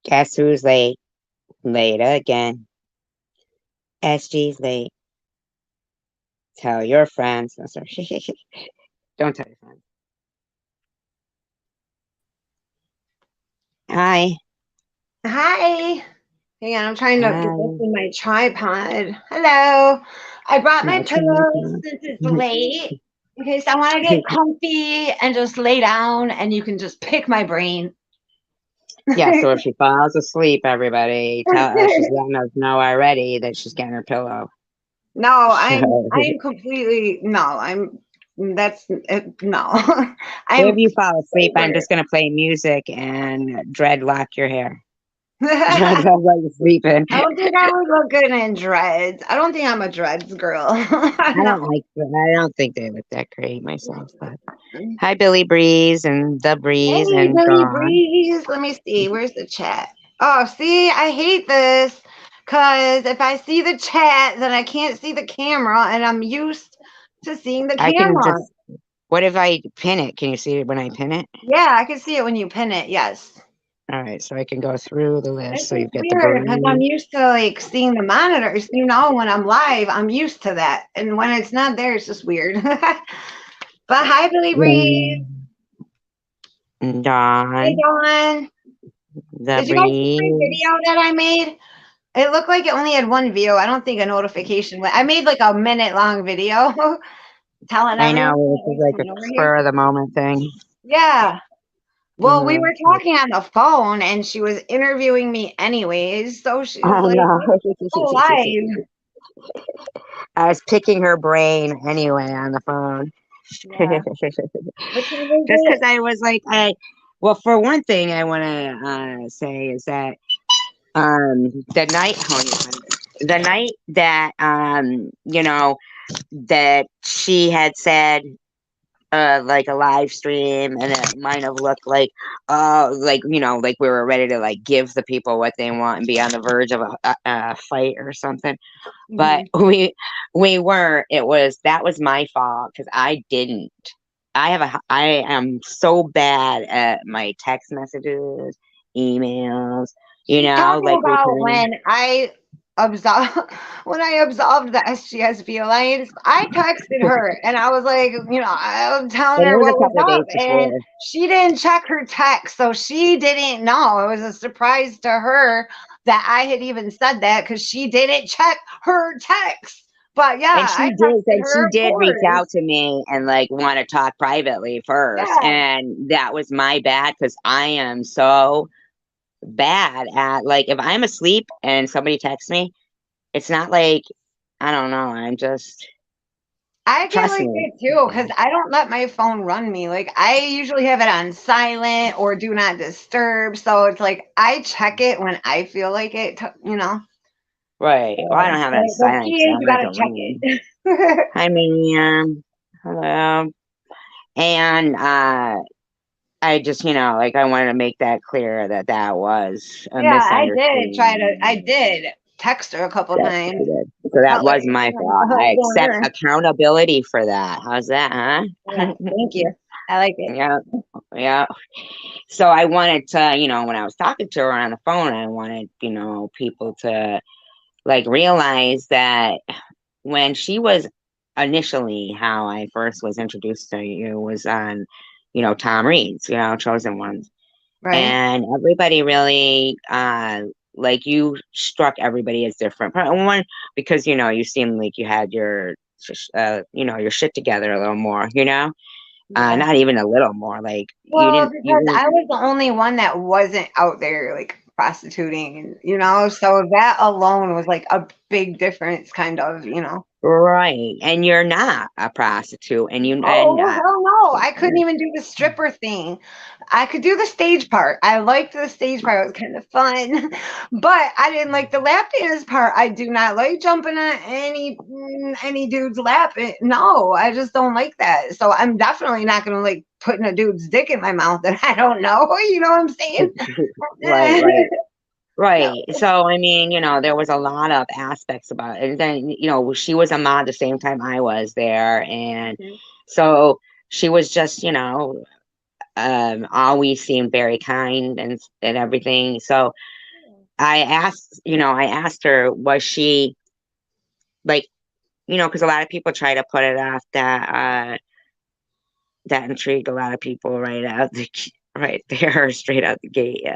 Guess who's late? Late again. SG's late. Tell your friends. No, sorry. Don't tell your friends. Hi. Hi. Hang on, I'm trying to get this Hi. in my tripod. Hello. I brought my My pillows tripod. since it's late. In case I want to get comfy and just lay down and you can just pick my brain. Yeah, so if she falls asleep, everybody tell her she's letting us know already that she's getting her pillow. No, I'm So I'm completely no, I'm that's no. if I'm you fall asleep, I'm sober. just gonna play music and dreadlock your hair. Dreadlock while you're sleeping. I don't think I would look good in dreads. I don't think I'm a dreads girl. No. I don't think they look that great myself, but hi Billy Breeze and the Breeze Hey, and Billy Dawn. Breeze. Let me see. Where's the chat? Oh, see, I hate this because if I see the chat, then I can't see the camera, and I'm used to seeing the I can camera. just what if I pin it? Can you see it when I pin it? Yeah, I can see it when you pin it. Yes. All right, so I can go through the list. This So is you've got the weird because I'm Breeze. used to like seeing the monitors. When I'm live, I'm used to that. And when it's not there, it's just weird. But hi, Billy Breeze. Hey, Dawn, Dawn. the Did you guys see my Breeze. video that I made? It looked like it only had one view. I don't think a notification went. I made like a minute long video telling I everyone know that I this is was like a coming over here. spur of the moment thing. Yeah. Well, we Hmm. were talking on the phone and she was interviewing me anyways. So she was I like, know. let's go live. I was picking her brain anyway on the phone. Yeah. What time is Just because it? I was like, well, for one thing, I want to say is that the night, hold on, the night that that she had said like a live stream and it might have looked like like we were ready to like give the people what they want and be on the verge of a fight or something, but Mhm. we weren't. That was my fault because I am so bad at my text messages, emails, She's talking like about returning. when I absolved when I absolved the SGSB Alliance. I texted her and I was like, I was telling And it her was what a was couple of up, days and before. she didn't check her text, so she didn't know. It was a surprise to her that I had even said that because she didn't check her text. But yeah, I texted And she her, of did reach out course. to me and like want to talk privately first. Yeah, And that was my bad because I am so bad at like if I'm asleep and somebody texts me, it's not like I don't know. I'm just I get trust like me. that too because I don't let my phone run me. Like I usually have it on silent or do not disturb. So it's like I check it when I feel like it. Right. Well, I don't have it on The silent, key so is I'm you not gotta gonna check ring. it. Hi, Miriam. Hello. And I just like I wanted to make that clear that that was a Yeah, I misunderstanding. did text her a couple That times. she did. So that Felt like was my fault. I blame accept her. accountability for that. How's that, huh? Yeah, thank you. I like it. Yeah, yeah. So I wanted to, when I was talking to her on the phone, I wanted, people to like realize that when she was initially how I first was introduced to you was on, Tom Reed's, Chosen Ones. Right? And everybody really like you struck everybody as different. But one because you seemed like you had your shit together a little more, Yeah. not even a little more. Like Well, you because didn't I was the only one that wasn't out there like prostituting, and so that alone was like a big difference, kind of. right, and you're not a prostitute, and you and Oh, hell no. I couldn't even do the stripper thing. I could do the stage part. I liked the stage part. It was kind of fun. But I didn't like the lap dance part. I do not like jumping on any dude's lap. No, I just don't like that. So I'm definitely not going to like putting a dude's dick in my mouth that I don't know. You know what I'm saying? right, right. No. Right. So, I mean, there was a lot of aspects about it. And then, she was a mod the same time I was there. And Mhm. so she was just, always seemed very kind and everything. So I asked her, was she like, because a lot of people try to put it off that intrigued a lot of people right there, straight out the gate. Yeah,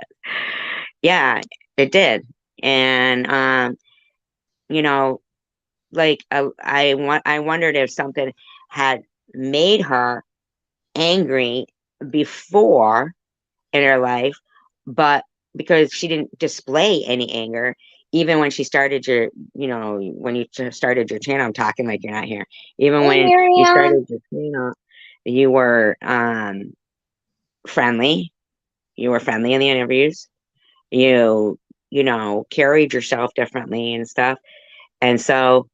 yeah, it did. And you know, I wondered if something had made her angry before in her life, but because she didn't display any anger, even when she started when you started your channel, I'm talking like you're not here. Even Hey, when you Miriam. started your channel, you were friendly. You were friendly in the interviews. You, carried yourself differently and stuff. And so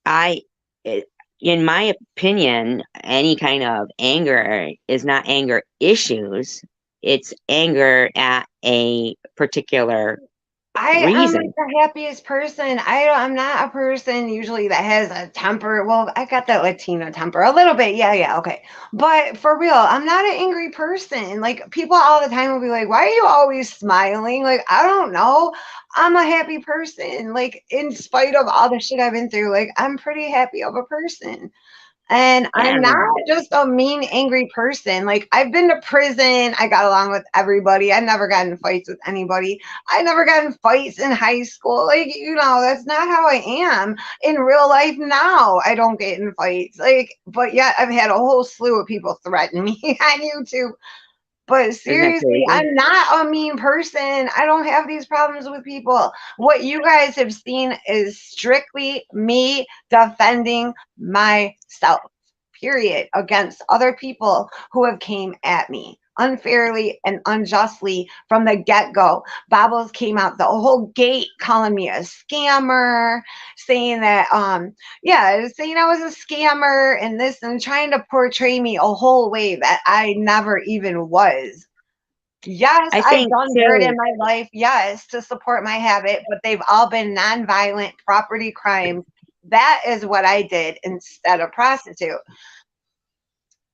I, it, in my opinion, any kind of anger is not anger issues. It's anger at a particular I am like reason. the happiest person. I'm not a person usually that has a temper. Well, I got that Latina temper a little bit. Yeah, yeah, okay. But for real, I'm not an angry person. Like people all the time will be like, "Why are you always smiling?" Like, I don't know. I'm a happy person. Like in spite of all the shit I've been through, like I'm pretty happy of a person. And Yeah, I'm not just a mean, angry person. Like, I've been to prison. I got along with everybody. I never got in fights with anybody. I never got in fights in high school. Like, that's not how I am in real life now. I don't get in fights. Like, but yet I've had a whole slew of people threaten me on YouTube. But isn't that seriously, crazy? I'm not a mean person. I don't have these problems with people. What you guys have seen is strictly me defending myself, period, against other people who have came at me unfairly and unjustly from the get-go. Bobbles came out the whole gate calling me a scammer, saying that yeah, saying I was a scammer and this and trying to portray me a whole way that I never even was. Yes, I I've think done dirt in too. my life, yes, to support my habit, but they've all been nonviolent property crimes. That is what I did instead of prostitute.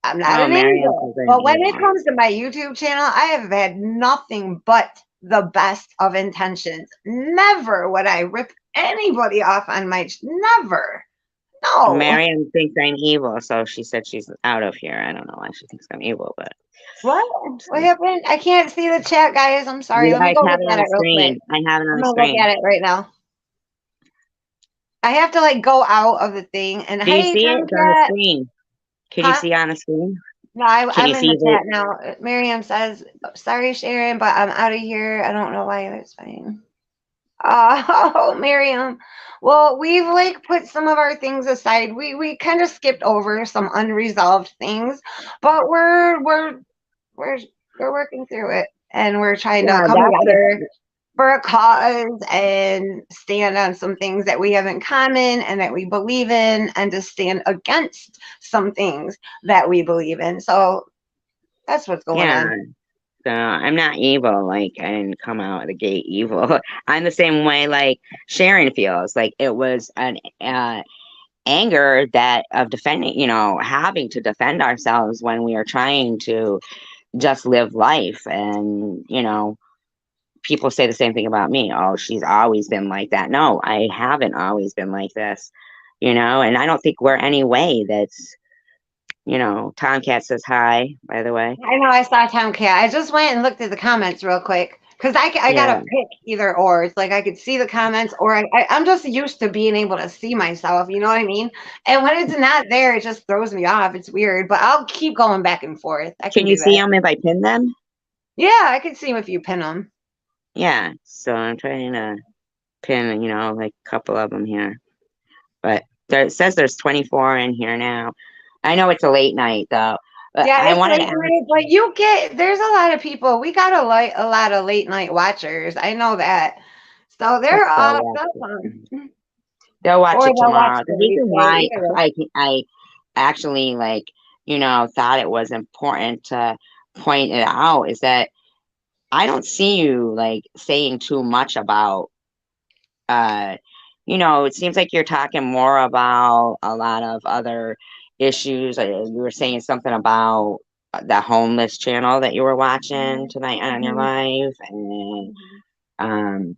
I'm not Oh, an Marianne angel. says I'm But when it evil. comes to my YouTube channel, I have had nothing but the best of intentions. Never would I rip anybody off on my never. No. Marianne thinks I'm evil, so she said she's out of here. I don't know why she thinks I'm evil, but What? What happened? I can't see the chat, guys. I'm sorry. yeah, Let me I go have look it at on the it real quick. screen. I have it on I'm the gonna look screen. at it right now. I have to like go out of the thing and Do you hey, see it? It's on the Tomcat. screen. Can you Huh? see on the screen? No, Can you I'm in see the the? chat now. Miriam says, sorry, Sharon, but I'm out of here. I don't know why. That's fine. Oh, Miriam. Well, we've like put some of our things aside. We kind of skipped over some unresolved things, but we're we're working through it and we're trying to Yeah, come that's together the. for a cause and stand on some things that we have in common and that we believe in and to stand against some things that we believe in. So that's what's going Yeah. on. So I'm not evil. Like I didn't come out of the gate evil. I'm the same way. Like Sharon feels like it was an anger that of defending. Having to defend ourselves when we are trying to just live life, and people say the same thing about me. Oh, she's always been like that. No, I haven't always been like this. And I don't think we're any way that's. Tomcat says hi, by the way. I know I saw Tom Cat. I just went and looked at the comments real quick because I got to Yeah. pick either or. It's like I could see the comments or I'm just used to being able to see myself. You know what I mean? And when it's not there, it just throws me off. It's weird, but I'll keep going back and forth. I can Can you do see that. them if I pin them? Yeah, I can see them if you pin them. Yeah. So I'm trying to pin, like a couple of them here. But it says there's 24 in here now. I know it's a late night though. But Yeah, I it's wanted to late ask, night, but there's a lot of people. We got a lot of late night watchers. I know that. So hope they're they'll all watch that's it. fun. They'll watch Or it they'll watch tomorrow. the The reason replay why either. I actually like, thought it was important to point it out is that I don't see you like saying too much about uh it seems like you're talking more about a lot of other issues. You were saying something about the homeless channel that you were watching tonight on your Mhm. live, and Mhm.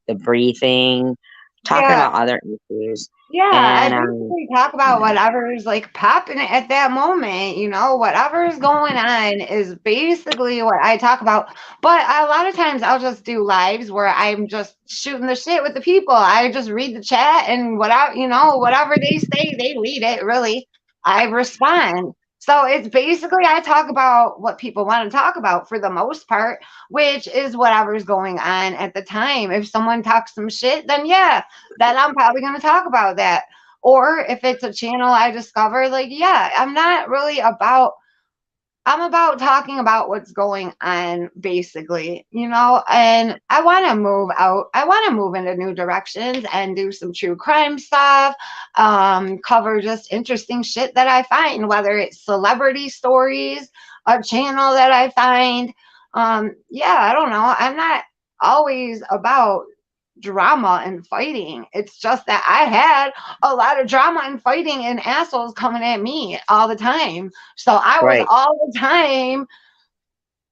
the breathing, talking Yeah. about other issues. Yeah, I And basically talk about yeah, whatever's like popping at that moment, whatever's going on is basically what I talk about. But a lot of times I'll just do lives where I'm just shooting the shit with the people. I just read the chat and whatever they say, they read it really. I respond. So it's basically I talk about what people want to talk about for the most part, which is whatever's going on at the time. If someone talks some shit, then yeah, then I'm probably going to talk about that. Or if it's a channel I discover, like, yeah, I'm about talking about what's going on, basically, and I want to move out. I want to move into new directions and do some true crime stuff, cover just interesting shit that I find, whether it's celebrity stories, a channel that I find. Yeah, I don't know. I'm not always about drama and fighting. It's just that I had a lot of drama and fighting and assholes coming at me all the time. So I was right. all the time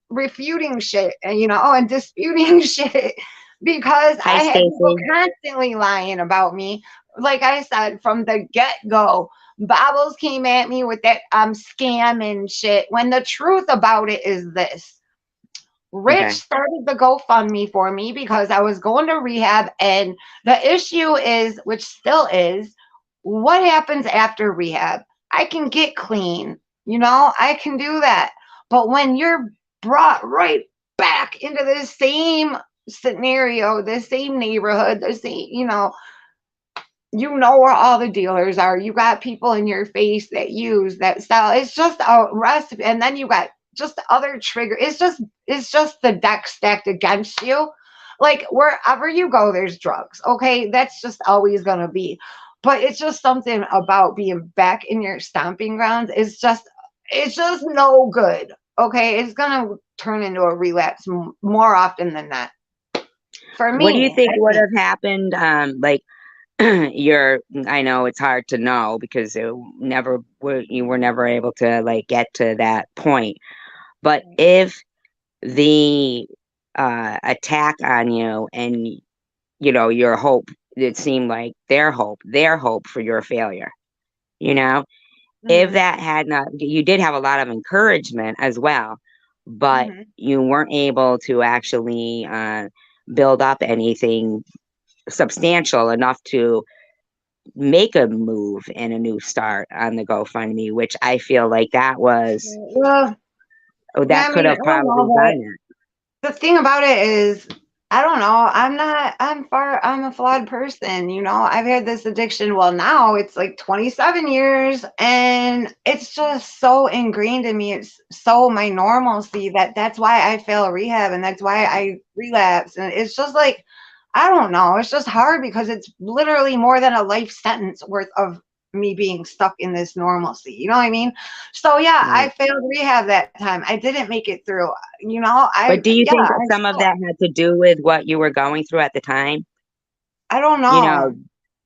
refuting shit and disputing shit because Hi, I had people Stacy. constantly lying about me. Like I said, from the get go, Bobbles came at me with that scam and shit when the truth about it is this. Rich Okay. started the GoFundMe for me because I was going to rehab. And the issue is, which still is, what happens after rehab? I can get clean, I can do that. But when you're brought right back into the same scenario, the same neighborhood, the same, where all the dealers are. You got people in your face that use that sell. It's just a recipe, and then you got just other trigger. It's just the deck stacked against you. Like wherever you go, there's drugs. Okay, that's just always gonna be. But it's just something about being back in your stomping grounds. It's just no good. Okay, it's gonna turn into a relapse more often than not. For What do you me, think that's would me. have happened? I know it's hard to know because you were never able to like get to that point. But if the attack on you and your hope, it seemed like their hope for your failure, you know, if Hmm. that had not, you did have a lot of encouragement as well, but Hmm. you weren't able to actually build up anything substantial enough to make a move and a new start on the GoFundMe, which I feel like Well, yeah, that I could mean, I have don't probably know, done but it. the thing about it is, I don't know. I'm a flawed person, I've had this addiction. Well, now it's like 27 years and it's just so ingrained in me. It's so my normalcy that's why I fail rehab and that's why I relapse. And it's just like, I don't know. It's just hard because it's literally more than a life sentence worth of me being stuck in this normalcy. You know what I mean? So yeah, I Right. failed rehab that time. I didn't make it through. But do you Yeah, think I some of still, that had to do with what you were going through at the time? I don't You know, know.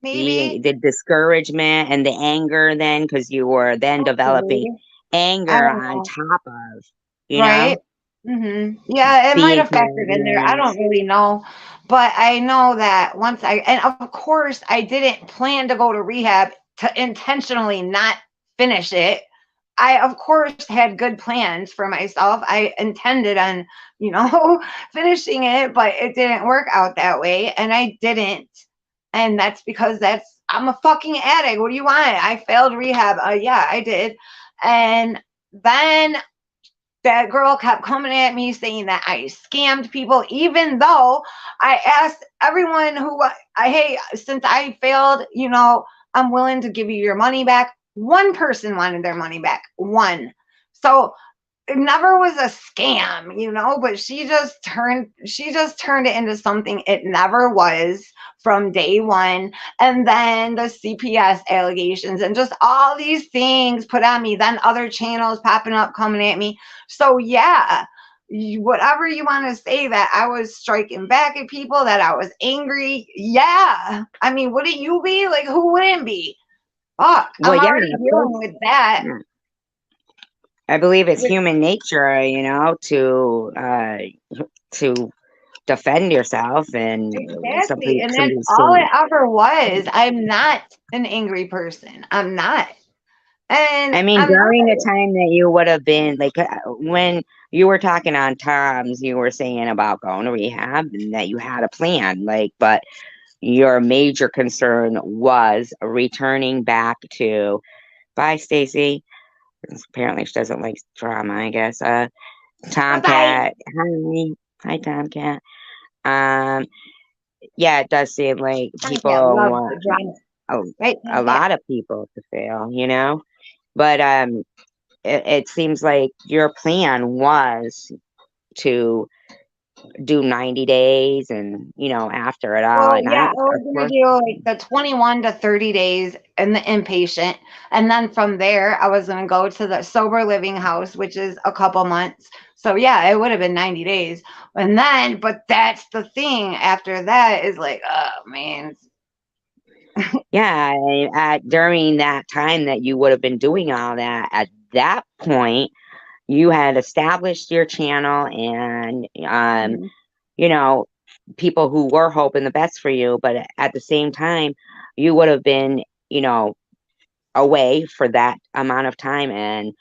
Maybe, the discouragement and the anger then, because you were then developing possibly. I anger don't on know. top of, you know, Right? Yeah, it might have factored in there. I because don't really know. But I know that and of course, I didn't plan to go to rehab to intentionally not finish it. I, of course, had good plans for myself. I intended on, finishing it, but it didn't work out that way. And I didn't. And that's because I'm a fucking addict. What do you want? I failed rehab. Yeah, I did. And then that girl kept coming at me saying that I scammed people, even though I asked everyone hey, since I failed, I'm willing to give you your money back. One person wanted their money back. One. So it never was a scam, but she just turned it into something it never was from day one. And then the CPS allegations and just all these things put on me, then other channels popping up coming at me. So yeah, whatever you want to say, that I was striking back at people, that I was angry. Yeah. I mean, wouldn't you be? Like, who wouldn't be? Fuck, well, I'm yeah, already of course, dealing with that. yeah. I believe it's human nature, to defend yourself, and Exactly. somebody And that's somebody's all it saying. ever was. I'm not an angry person. I'm not. And I mean, I'm not. during the time that you would have been like, when you were talking on Tom's, you were saying about going to rehab and that you had a plan, like, but your major concern was returning back to, bye, Stacy. Apparently, she doesn't like drama, I guess. Bye-bye. Tomcat. Hi, Tomcat. Um, yeah, it does seem like Yeah, people love want the drama. a, Right? a Yeah. lot of people to fail. But it seems like your plan was to do 90 days, and after it all, Well, and yeah, I, I was of gonna course, do like the 21 to 30 days in the inpatient. And then from there, I was gonna go to the sober living house, which is a couple months. So yeah, it would have been 90 days. And then, but that's the thing. After that is like, oh man. yeah, during that time that you would have been doing all that, at that point, you had established your channel, and Mhm. you know, people who were hoping the best for you, but at the same time, you would have been, you know, away for that amount of time, and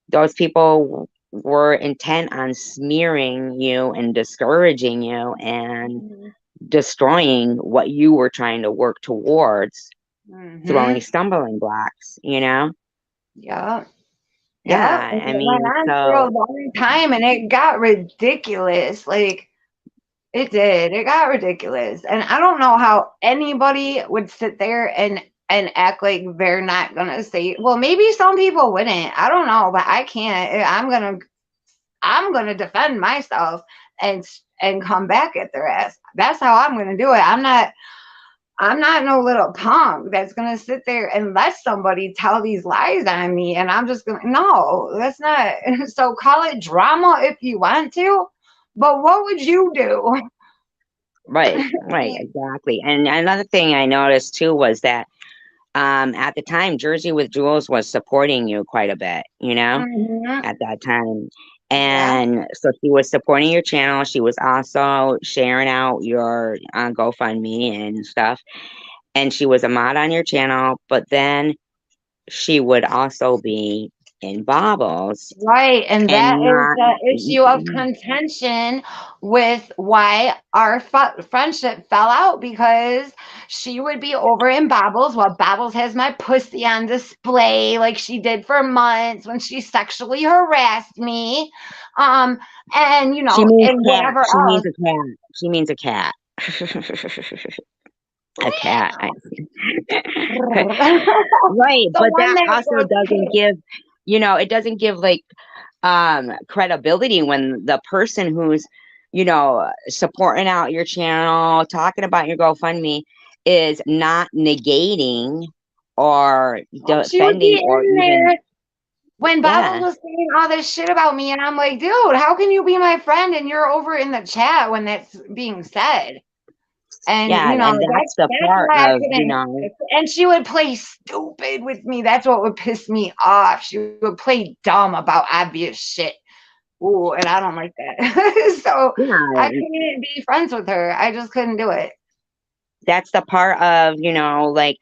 those people were intent on smearing you and discouraging you and Mhm. destroying what you were trying to work towards, throwing Mhm. stumbling blocks. Yeah. Yeah. Yeah, And I it went mean, on for a so long time and it got ridiculous. Like it did. It got ridiculous. And I don't know how anybody would sit there and act like they're not gonna say, well, maybe some people wouldn't. I don't know, but I can't. I'm gonna defend myself and and come back at their ass. That's how I'm gonna do it. I'm not no little punk that's gonna sit there and let somebody tell these lies on me and I'm just gonna no, that's not so call it drama if you want to, but what would you do? right, right, exactly. And another thing I noticed too was that at the time, Jersey with Jules was supporting you quite a bit, Mhm. at that time. Yeah. And so she was supporting your channel. She was also sharing out your GoFundMe and stuff. And she was a mod on your channel, but then she would also be in Bobbles Right. And that and is not. the issue of contention with why our friendship fell out because she would be over in Bobbles while Bobbles has my pussy on display like she did for months when she sexually harassed me. Um, and She means and cat. whatever She means else. a cat. She means a cat. A cat. Right, The but one that that also doesn't goes, give, it doesn't give like credibility when the person who's, supporting out your channel, talking about your GoFundMe, is not negating or oh, she would be defending or in even. there when Bobbles Yeah, was saying all this shit about me, and I'm like, dude, how can you be my friend and you're over in the chat when that's being said? And yeah, and that's that's the that's part why I of, couldn't. And she would play stupid with me. That's what would piss me off. She would play dumb about obvious shit. Ooh, and I don't like that. So I yeah, couldn't be friends with her. I just couldn't do it. that's the part of, like,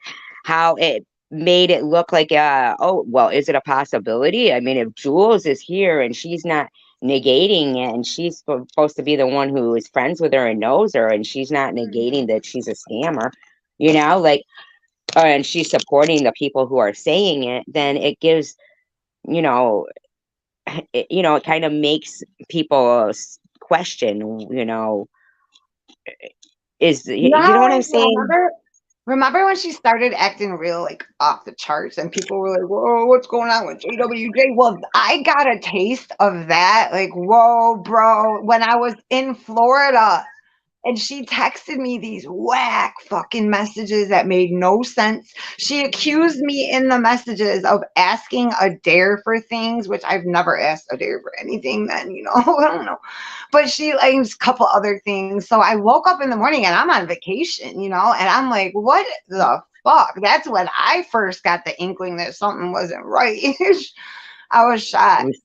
how it made it look like, oh, well, is it a possibility? I mean, if Jules is here and she's not negating it, and she's supposed to be the one who is friends with her and knows her, and she's not negating that she's a scammer, like, and she's supporting the people who are saying it, then it gives, you know, it kind of makes people question, you know what I'm No, saying? remember when she started acting real like off the charts and people were like, whoa, what's going on with JWJ? Well, I got a taste of that. Like, whoa, bro, when I was in Florida and she texted me these whack fucking messages that made no sense. She accused me in the messages of asking a dare for things, which I've never asked a dare for anything then, I don't know. But she likes a couple other things. So I woke up in the morning and I'm on vacation, and I'm like, what the fuck? That's when I first got the inkling that something wasn't right. I was shocked.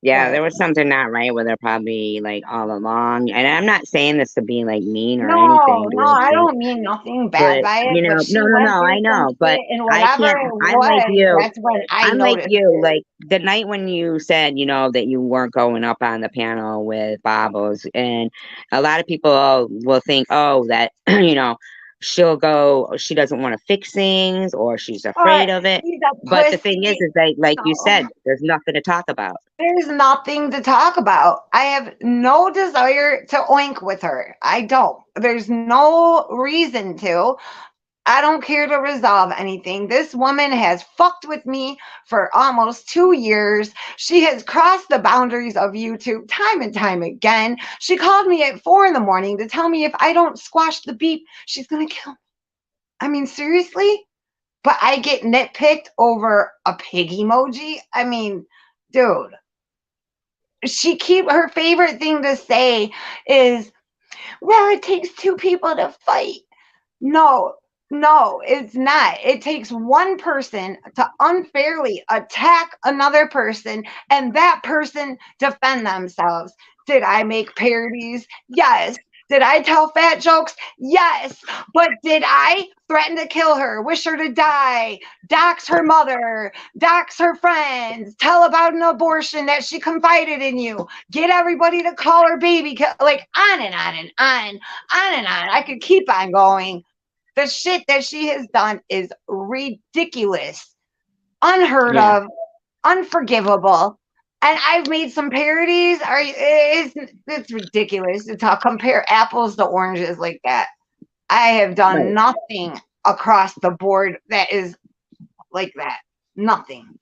Yeah, But there was something not right with her probably like all along. And I'm not saying this to be like mean or no, anything, no, I don't mean nothing bad but by it. you But know, she no, no, went no, I through some know, but shit, and I whatever can't. it was, that's when I I'm like noticed you. it. Like the night when you said, you know, that you weren't going up on the panel with Bobbles, and a lot of people will think, oh, that you know, she'll go. She doesn't want to fix things, or she's But afraid of it. she's a But the thing pussy. is like you No. said, there's nothing to talk about. There's nothing to talk about. I have no desire to oink with her. I don't. There's no reason to. I don't care to resolve anything. This woman has fucked with me for almost 2 years. She has crossed the boundaries of YouTube time and time again. She called me at 4 in the morning to tell me if I don't squash the beep, she's going to kill me. I mean, seriously? But I get nitpicked over a pig emoji? I mean, dude, her favorite thing to say is, well, it takes two people to fight. No, no, it's not. It takes one person to unfairly attack another person and that person defend themselves. Did I make parodies? Yes. Did I tell fat jokes? Yes. But did I threaten to kill her, wish her to die, dox her mother, dox her friends, tell about an abortion that she confided in you, get everybody to call her baby, like on and on and on and on. I could keep on going. The shit that she has done is ridiculous, unheard Yeah, of, unforgivable. And I've made some parodies. It's ridiculous to compare apples to oranges like that. I have done right, nothing across the board that is like that. Nothing.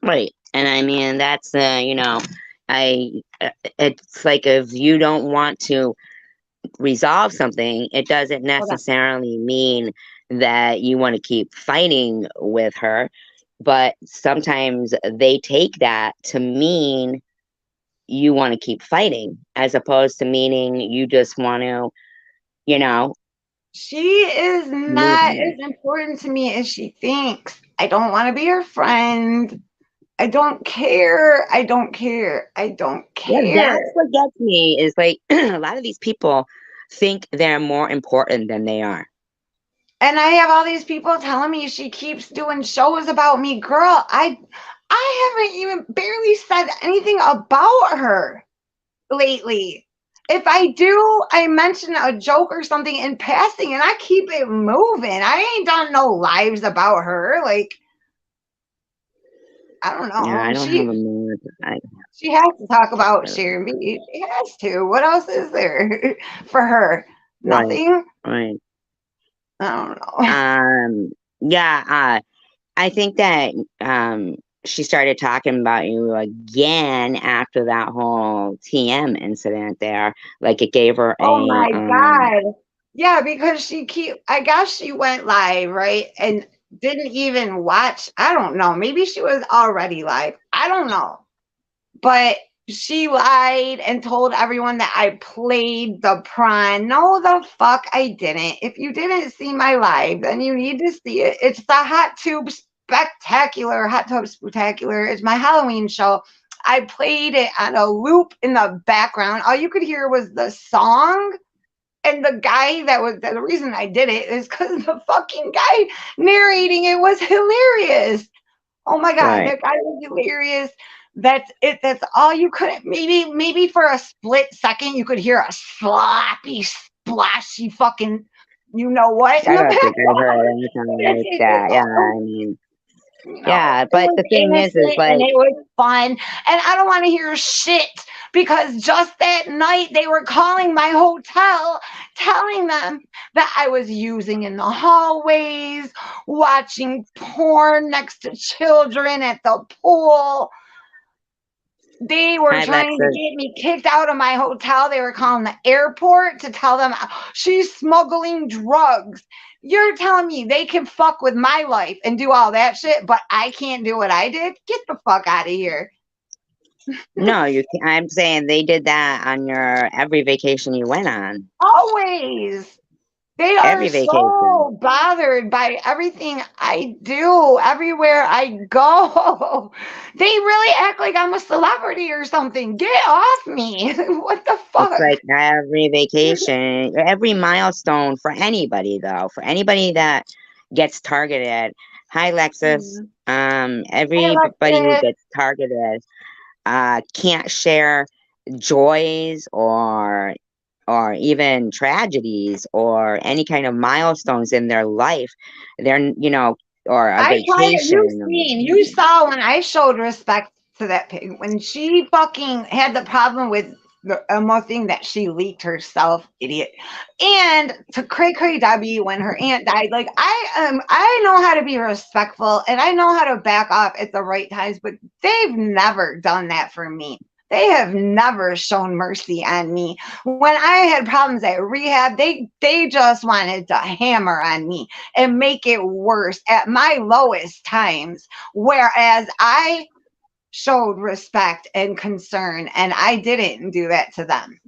right. And I mean, that's you know, I. It's like if you don't want to resolve something, it doesn't Hold on. necessarily mean that you want to keep fighting with her. But sometimes they take that to mean you want to keep fighting, as opposed to meaning you just want to, you know, She is move not on. as important to me as she thinks. I don't want to be her friend. I don't care. I don't care. I don't Yeah, care. that's what gets me is like a lot of these people think they're more important than they are. And I have all these people telling me she keeps doing shows about me. Girl, I haven't even barely said anything about her lately. If I do, I mention a joke or something in passing and I keep it moving. I ain't done no lives about her. Like, I don't Yeah, know. I don't have She a mood. she has to talk about Sharon V. She has to. What else is there for her? Right, Nothing. right. I don't know. Um, yeah, I think that she started talking about you again after that whole TM incident there. Like it gave her Oh a my God. Yeah, because I guess she went live, right? And didn't even watch. I don't know. Maybe she was already live. I don't know. But she lied and told everyone that I played the prawn. No, the fuck I didn't. If you didn't see my live, then you need to see it. It's the Hot Tube Spectacular, Hot Tub Spectacular. It's my Halloween show. I played it on a loop in the background. All you could hear was the song. And the reason I did it is because the fucking guy narrating it was hilarious. Oh my God, right. that guy was hilarious. That's it. That's all you could. Maybe for a split second you could hear a sloppy, splashy fucking, you know what, in I the don't think I background. heard anything That's like it. that. That's Yeah, all. I mean, yeah, It but was the thing is innocent and like, it was fun. And I don't want to hear shit because just that night they were calling my hotel, telling them that I was using in the hallways, watching porn next to children at the pool. They were hi, trying to Lexus. get me kicked out of my hotel. They were calling the airport to tell them she's smuggling drugs. You're telling me they can fuck with my life and do all that shit, but I can't do what I did? Get the fuck out of here. No, you can I'm saying they did that on your every vacation you went on. Always. They are every vacation. so bothered by everything I do, everywhere I go. They really act like I'm a celebrity or something. Get off me. What the It's fuck? like every vacation, every milestone for anybody though, for anybody that gets targeted. Hi, Lexus. Mhm. Hey, Everybody who Alexis. gets targeted can't share joys or even tragedies or any kind of milestones in their life. Or a I tried it. You vacation. seen, you saw when I showed respect to that pig when she fucking had the problem with the almost thing that she leaked herself, idiot. And to Cray Cray Debbie when her aunt died, like I know how to be respectful and I know how to back off at the right times, but they've never done that for me. They have never shown mercy on me. When I had problems at rehab, they just wanted to hammer on me and make it worse at my lowest times. Whereas I showed respect and concern, and I didn't do that to them.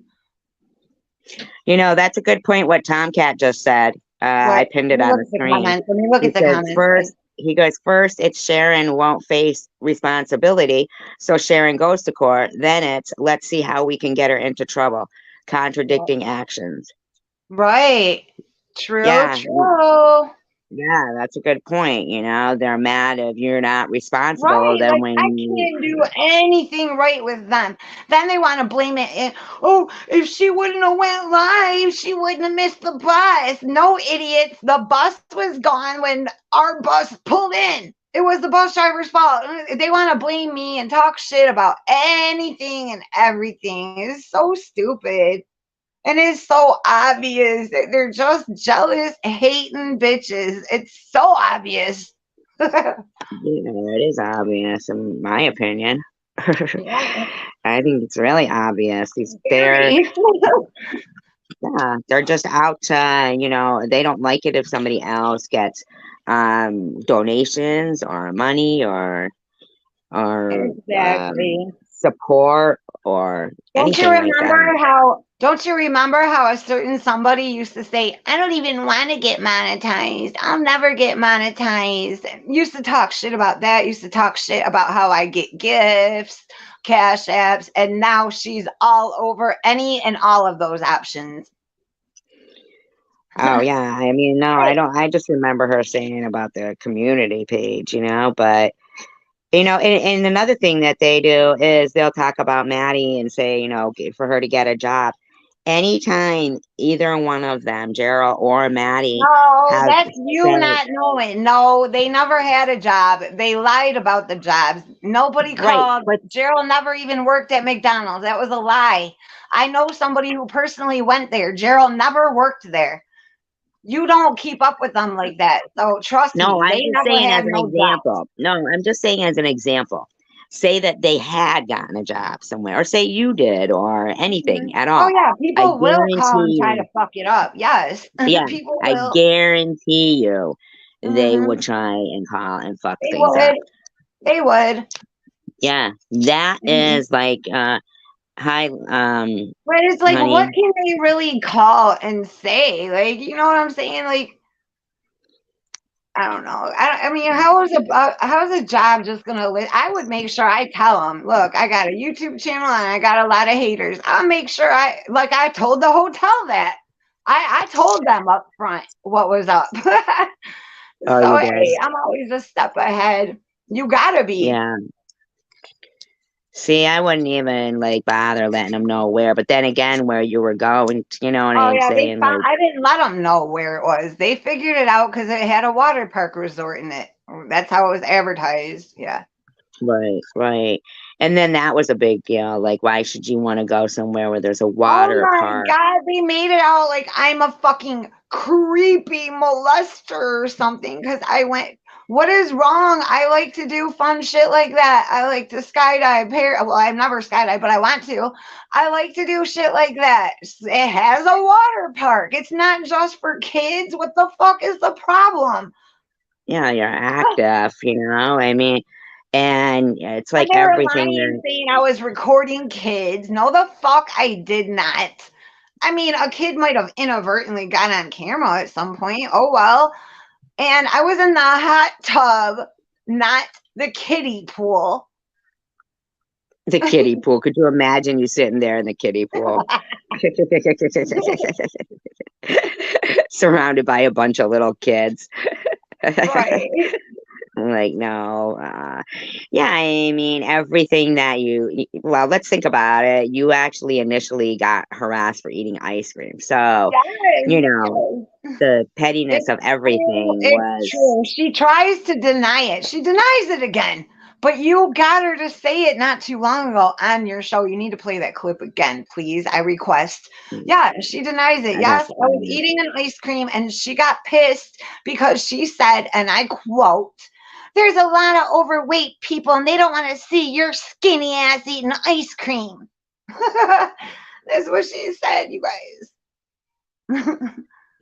That's a good point what Tomcat just said. What? I pinned Let it me on look the at the screen. comments. Let me look He at the says comments. first it's Sharon won't face responsibility, so Sharon goes to court. Then it's let's see how we can get her into trouble. Contradicting actions. Right. True, Yeah, true. yeah, that's a good point. They're mad if you're not responsible. Right, Then like I when you, can't do anything right with them. Then they want to blame it. Oh, if she wouldn't have went live, she wouldn't have missed the bus. No, idiots. The bus was gone when our bus pulled in. It was the bus driver's fault. They want to blame me and talk shit about anything and everything. It's so stupid. And it's so obvious that they're just jealous, hating bitches. It's so obvious. it is obvious, in my opinion. Yeah, I think it's really obvious. very. Yeah, they're just out to, they don't like it if somebody else gets donations or money or Exactly. support or Don't you anything like that. remember how a certain somebody used to say, I don't even want to get monetized. I'll never get monetized. Used to talk shit about that. Used to talk shit about how I get gifts, cash apps, and now she's all over any and all of those options. Oh yeah, I mean, no, I don't. I just remember her saying about the community page, but and another thing that they do is they'll talk about Maddie and say, for her to get a job. Anytime either one of them, Gerald or Maddie, No, have that's you said, not knowing. No, they never had a job. They lied about the jobs. Nobody right, called. but Gerald never even worked at McDonald's. That was a lie. I know somebody who personally went there. Gerald never worked there. You don't keep up with them like that. So trust no, me, I'm they just never saying had as an no job. example. No, I'm just saying as an example. Say that they had gotten a job somewhere, or say you did, or Mhm. anything at Oh all. yeah, I people will call and guarantee try to you, fuck it up. Yes, yeah, people I will. guarantee you, they Hmm. would try and call and fuck They things would. up. They would. Yeah, that Mhm. is like, hi, But it's like, what honey. can they really call and say? Like, you know what I'm saying? Like, I don't know. I mean, how is a job just gonna live? I would make sure I tell them, look, I got a YouTube channel and I got a lot of haters. I'll make sure I told the hotel that. I told them up front what was up. Oh, So you hey, did. I'm always a step ahead. You gotta be. Yeah. See, I wouldn't even like bother letting them know where, but then again, where you were going, you know what Oh I'm yeah, they saying? found. Like, I didn't let them know where it was. They figured it out because it had a water park resort in it. That's how it was advertised. Yeah. right, right. And then that was a big deal. Like, why should you want to go somewhere where there's a Oh water my park? god, they made it out like I'm a fucking creepy molester or something because I went. What is wrong? I like to do fun shit like that. I like to skydive. Well, I've never skydived, but I want to. I like to do shit like that. It has a water park. It's not just for kids. What the fuck is the problem? Yeah, you're active, I mean, and it's And like they were everything lying that, saying I was recording kids. No, the fuck I did not. I mean, a kid might have inadvertently got on camera at some point. Oh well. And I was in the hot tub, not the kiddie pool. The kiddie pool. Could you imagine you sitting there in the kiddie pool? Surrounded by a bunch of little kids. Right. Like, no. Yeah, I mean, everything that well, let's think about it. You actually initially got harassed for eating ice cream. So, Yes. you know, Yes. the pettiness It's of true. everything It's was, true. She tries to deny it. She denies it again. But you got her to say it not too long ago on your show. You need to play that clip again, please. I request. Yeah, she denies it. that's Yes, I was fine. eating an ice cream and she got pissed because she said, and I quote, there's a lot of overweight people and they don't want to see your skinny ass eating ice cream. That's what she said, you guys.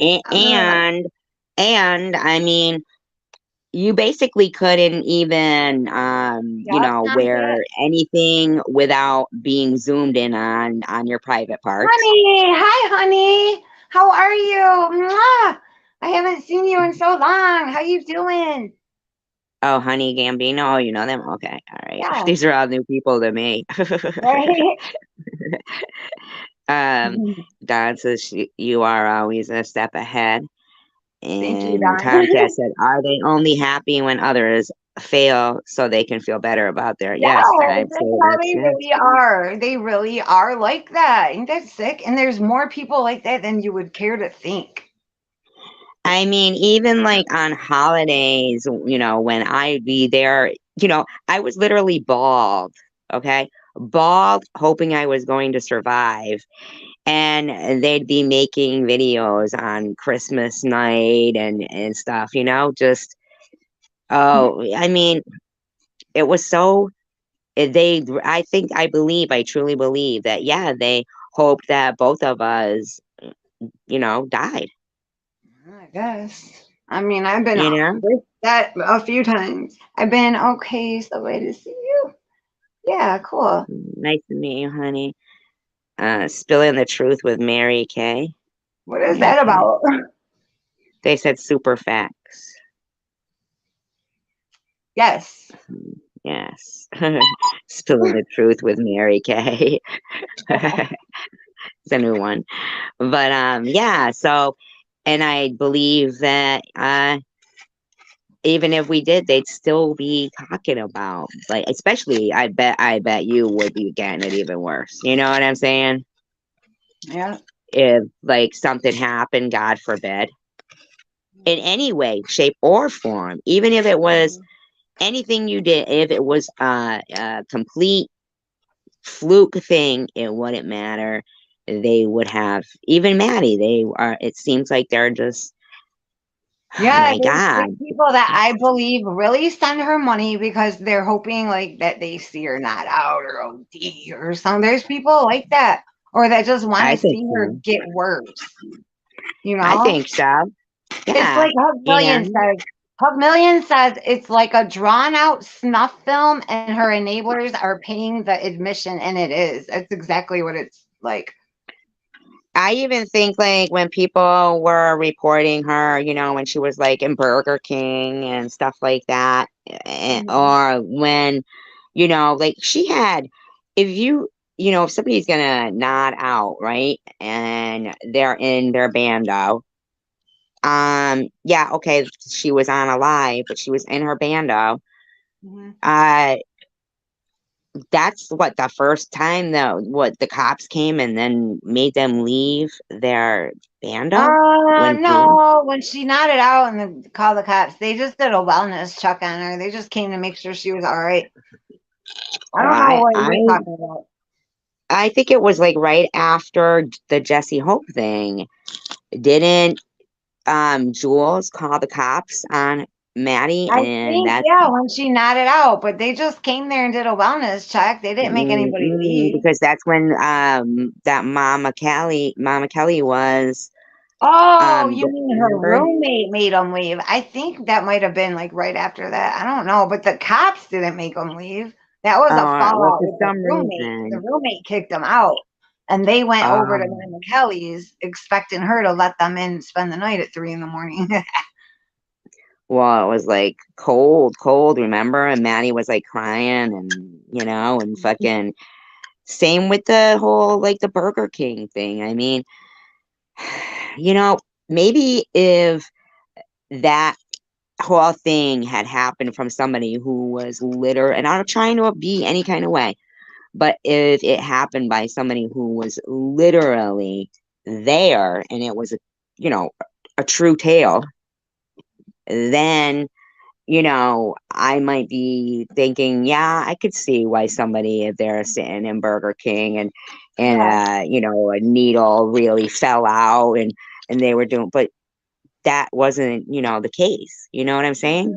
A- I'm like, And, and I mean, you basically couldn't even, yeah, wear Snapchat. anything without being zoomed in on your private parts. Honey, hi, honey. How are you? Mwah! I haven't seen you in so long. How you doing? Oh, Honey Gambino, you know them? Okay, all right. Yeah, These are all new people to me. right. um, Don says you are always a step ahead. Thank you, And Don. Tomcat said, are they only happy when others fail so they can feel better about their, Yes, yes, I'd that's say how that's they it. really are. They really are like that. Ain't that sick? And there's more people like that than you would care to think. I mean, even like on holidays, when I'd be there, I was literally bald, okay? Bald, hoping I was going to survive. And they'd be making videos on Christmas night and stuff, just, oh, I mean, it was so, I truly believe that, yeah, they hoped that both of us, died, I guess. I mean, I've been you know? with that a few times. I've been okay. So way to see you. Yeah, cool. Nice to meet you, honey. Spilling the truth with Mary Kay. What is Mary that Kay. about? They said super facts. Yes. Yes. Spilling the truth with Mary Kay. It's a new one. But yeah, so and I believe that even if we did, they'd still be talking about, like, especially I bet you would be getting it even worse. You know what I'm saying? Yeah. If like something happened, God forbid, in any way, shape, or form, even if it was anything you did, if it was a complete fluke thing, it wouldn't matter. They would have, even Maddie, it seems like they're just, oh Yeah, my there's God. people that I believe really send her money because they're hoping like that they see her not out or OD or something. There's people like that, or that just want I to think see her so. get worse. You I know, think so. it's Yeah. like Hug You Million know, says. Hug Million says it's like a drawn out snuff film, and her enablers are paying the admission, and it is. That's exactly what it's like. I even think like when people were reporting her, when she was like in Burger King and stuff like that, Mhm. or when, like she had, if if somebody's gonna nod out, right, and they're in their bando, yeah, okay, she was on a live, but she was in her bando. Mhm. Uh, that's what the first time the cops came and then made them leave their bando when she. No, when she nodded out and then called the cops, they just did a wellness check on her. They just came to make sure she was all right. I Oh, don't know I what I you're talking about. I think it was like right after the Jesse Hope thing. Didn't Jules call the cops on Maddie, I and think, that's yeah, when she nodded out, but they just came there and did a wellness check. They didn't make anybody leave. because that's when that Mama Kelly was Oh, you mean her remember. roommate made them leave? I think that might have been like right after that. I don't know, but the cops didn't make them leave. That was a Well, fallout for with the some roommate. The reason, roommate kicked them out. And they went over to Um, Mama Kelly's expecting her to let them in and spend the night at 3 in the morning. well, it was like cold, cold, remember? And Maddie was like crying and, and fucking same with the whole like the Burger King thing. I mean, you know, maybe if that whole thing had happened from somebody who was and I'm not trying to be any kind of way, but if it happened by somebody who was literally there and it was you know, a true tale, then I might be thinking, yeah, I could see why somebody if they're sitting in Burger King and Yeah. a needle really fell out and they were doing, but that wasn't, the case. You know what I'm saying?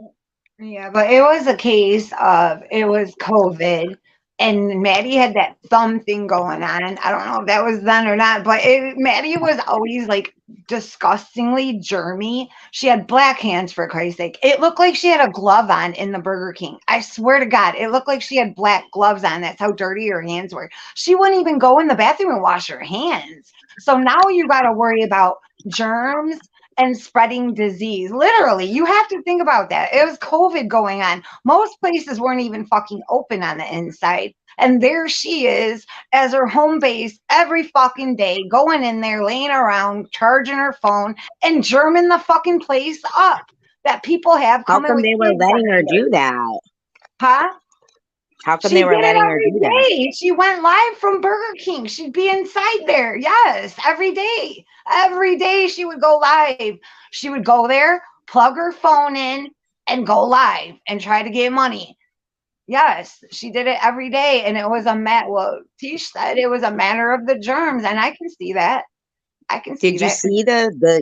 Yeah, but it was a case of it was COVID, and Maddie had that thumb thing going on. I don't know if that was then or not, but Maddie was always like disgustingly germy. She had black hands, for Christ's sake. It looked like she had a glove on in the Burger King. I swear to God, it looked like she had black gloves on. That's how dirty her hands were. She wouldn't even go in the bathroom and wash her hands. So now you got to worry about germs and spreading disease. Literally, you have to think about that. It was COVID going on. Most places weren't even fucking open on the inside. And there she is as her home base every fucking day, going in there, laying around, charging her phone, and germing the fucking place up. That people have How coming come with they were kids letting her every day. do that? Huh? How come She they did were it letting her every do that? day. She went live from Burger King. She'd be inside there. Yes, every day. Every day she would go live. She would go there, plug her phone in, and go live and try to get money. Yes, she did it every day. And it was well, Tish said it was a matter of the germs. And I can see that. I can see Did you that. see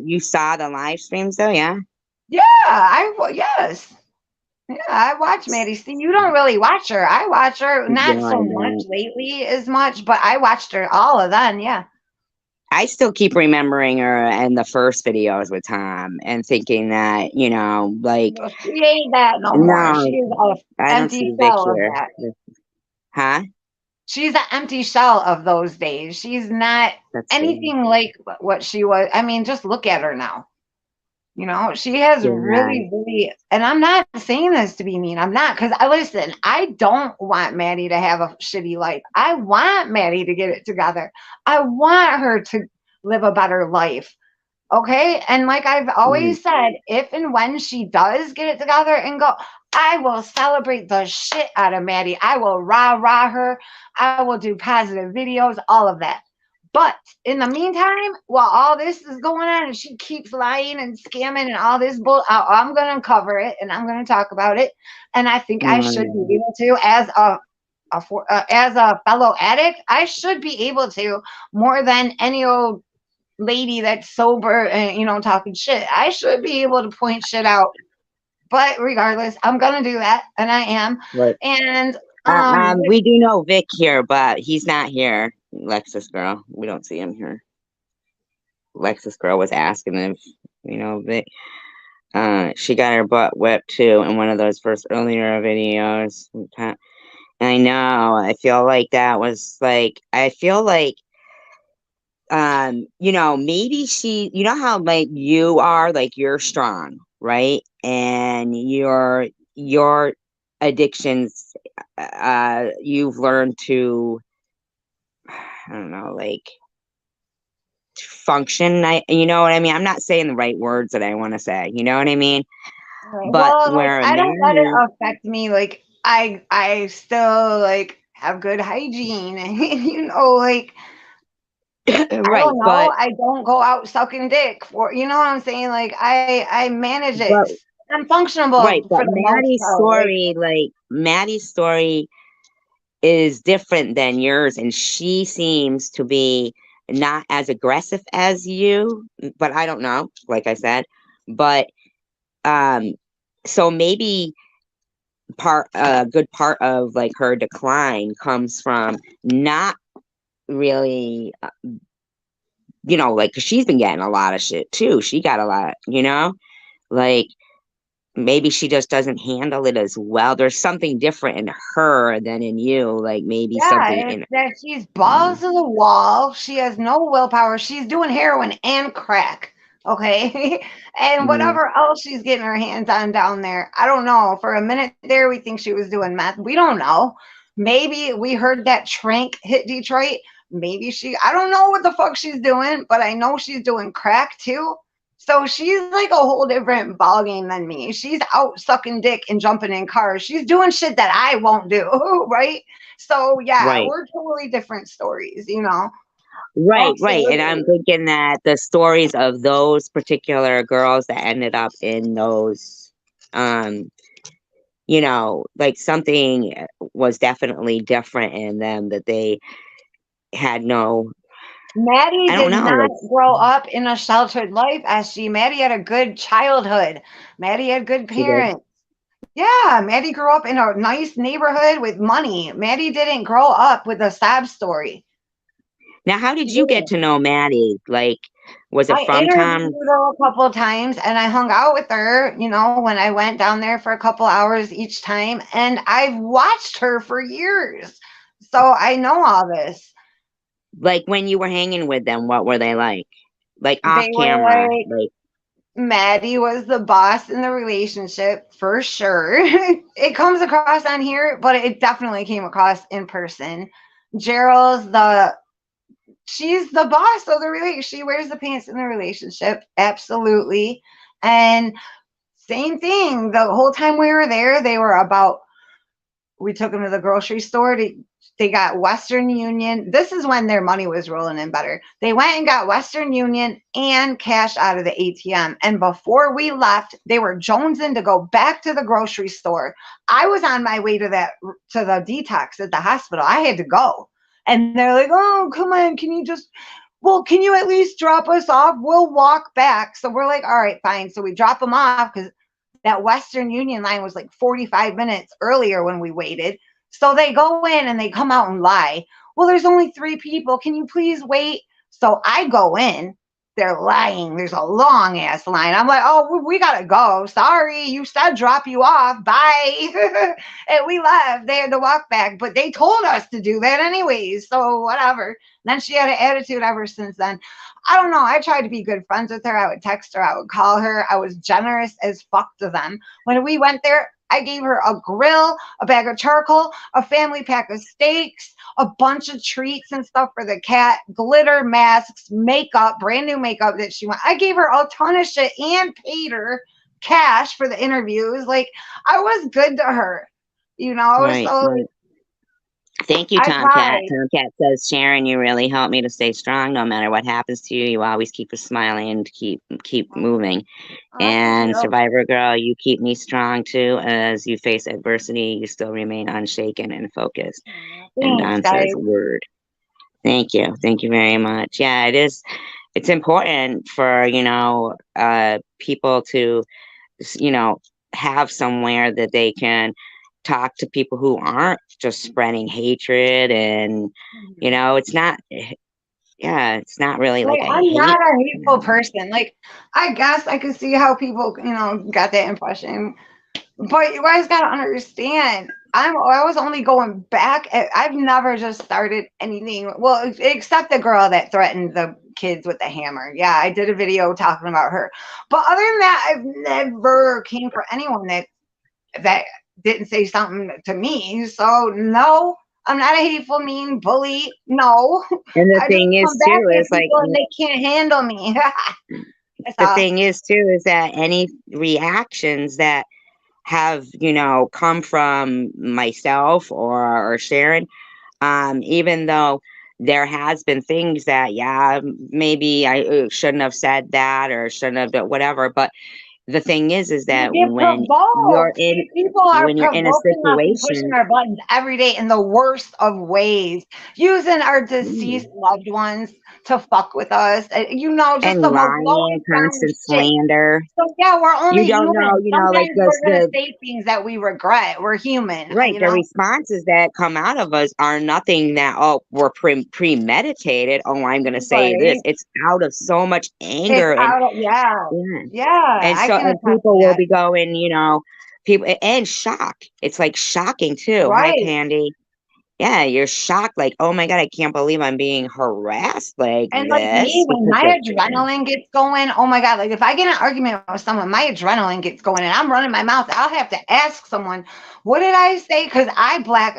you saw the live streams though? Yeah. Yeah, yes. Yeah, I watch Maddie. See, you don't really watch her. I watch her not No, so I much don't. lately as much, but I watched her all of them. Yeah. I still keep remembering her in the first videos with Tom and thinking that, like, Well, she ain't that no more. She no, is an I don't empty see Vic shell of here. that. Huh? She's an empty shell of those days. She's not That's anything like what she was. I mean, just look at her now. She has yeah. really, really, and I'm not saying this to be mean. I'm not, because I listen, I don't want Maddie to have a shitty life. I want Maddie to get it together. I want her to live a better life. Okay. And like I've Mhm. always said, if and when she does get it together and go, I will celebrate the shit out of Maddie. I will rah rah her. I will do positive videos, all of that. But in the meantime, while all this is going on and she keeps lying and scamming and all this bull, I'm going to cover it and I'm going to talk about it. And I think I should be Mm, able to, as a fellow addict, I should be able to more than any old lady that's sober and talking shit. I should be able to point shit out. But regardless, I'm gonna do that, and I am. right. And We do know Vic here, but he's not here. Lexus girl. We don't see him here. Lexus girl was asking if, Vic. She got her butt whipped too in one of those first earlier videos. I know. I feel like that was like. I feel like, maybe how like you are, like you're strong, right? And your addictions, you've learned to, I don't know, like function. You know what I mean? I'm not saying the right words that I want to say. You know what I mean? But well, like where I don't let it Maddie, affect me. Like I still like have good hygiene, and like I right? don't know. I don't go out sucking dick for what I'm saying. Like I manage it. But I'm functional right, for the most part. Like Maddie's story is different than yours, and she seems to be not as aggressive as you, but I don't know, like I said. But um so maybe a good part of like her decline comes from not really, like 'cause she's been getting a lot of shit too. She got a lot, like maybe she just doesn't handle it as well. There's something different in her than in you, like maybe Yeah, something it's in that she's mm, balls to the wall. She has no willpower. She's doing heroin and crack. Okay. And mm, whatever else she's getting her hands on down there. I don't know. For a minute there, we think she was doing meth. We don't know. Maybe we heard that Trank hit Detroit. Maybe I don't know what the fuck she's doing, but I know she's doing crack too. So she's like a whole different ballgame than me. She's out sucking dick and jumping in cars. She's doing shit that I won't do, right? So yeah, right. we're totally different stories, you know. Right. And I'm Absolutely. thinking that the stories of those particular girls that ended up in those, um, like something was definitely different in them that they had no, Maddie I don't did know, not like grow up in a sheltered life, SG. Maddie had a good childhood. Maddie had good she did. parents. Yeah, Maddie grew up in a nice neighborhood with money. Maddie didn't grow up with a sob story. Now, how She did you get didn't. to know Maddie? Like, was it I from interviewed Tom? her a couple of times and I hung out with her, you know, when I went down there for a couple hours each time. And I've watched her for years. So I know all this. Like when you were hanging with them, what were they like? Like off They were camera, like, like Maddie was the boss in the relationship for sure. It comes across on here, but it definitely came across in person. Gerald's she's the boss of the relationship. She wears the pants in the relationship, absolutely. And same thing. The whole time we were there, they were about. We took them to the grocery store. They got Western Union. This is when their money was rolling in better. They went and got Western Union and cash out of the ATM. And before we left, they were jonesing to go back to the grocery store. I was on my way to the detox at the hospital. I had to go. And they're like, "Oh, come on, can you just well, can you at least drop us off? We'll walk back." So we're like, "All right, fine." So we drop them off because that Western Union line was like 45 minutes earlier when we waited. So they go in and they come out and lie. "Well, there's only 3 people. Can you please wait?" So I go in. They're lying. There's a long ass line. I'm like, "Oh, we gotta go. Sorry, you said drop you off. Bye." And we left. They had to walk back, but they told us to do that anyways. So whatever. Then she had an attitude ever since then. I don't know. I tried to be good friends with her. I would text her. I would call her. I was generous as fuck to them. When we went there, I gave her a grill, a bag of charcoal, a family pack of steaks, a bunch of treats and stuff for the cat, glitter masks, makeup, brand new makeup that she wanted. I gave her a ton of shit and paid her cash for the interviews. Like, I was good to her, you know? right, So right. Thank you, I Tomcat. tried. Tomcat says, Sharon, you really help me to stay strong no matter what happens to you. You always keep us smiling and keep moving. Oh, thank And you. Survivor Girl, you keep me strong too. As you face adversity, you still remain unshaken and focused. And Thanks, Don says, guys. word. Thank you. Thank you very much. Yeah, it is. It's important for, people to, you know, have somewhere that they can talk to people who aren't just spreading hatred and, it's not, yeah, it's not really Like, like a I'm not hate. a hateful person. Like, I guess I could see how people, got that impression. But you guys gotta understand, I was only going back. I've never just started anything. Well, except the girl that threatened the kids with the hammer. Yeah, I did a video talking about her. But other than that, I've never came for anyone that didn't say something to me. So no, I'm not a hateful, mean bully. No, And the I just thing come is back too at is like people and they can't handle me. That's the all. thing is too is that any reactions that have come from myself or Sharon, even though there has been things that yeah maybe I shouldn't have said that or shouldn't have done whatever, but the thing is You that get provoked. These people are when you're in a provoking us and pushing situation. our buttons every day in the worst of ways, using our Mm. deceased loved ones to fuck with us. Just And the most lying, lowest down constant shit. slander. So yeah, we're You only don't know, human. like Sometimes this we're gonna the say things that we regret. We're human, right, you the know. responses that come out of us are nothing that were premeditated. Oh, I'm going to say this. Right. It's out of so much It's anger and out of yeah. yeah. Yeah. And I So, can and attest to people will that. be going, people and shock. It's like shocking too. Hi, Right. Candy. Yeah, you're shocked, like, oh my God, I can't believe I'm being harassed like And like me, this when because my of adrenaline gets going, oh my God, like if I get in an argument with someone, my adrenaline gets going and I'm running my mouth, I'll have to ask someone, what did I say? Because I black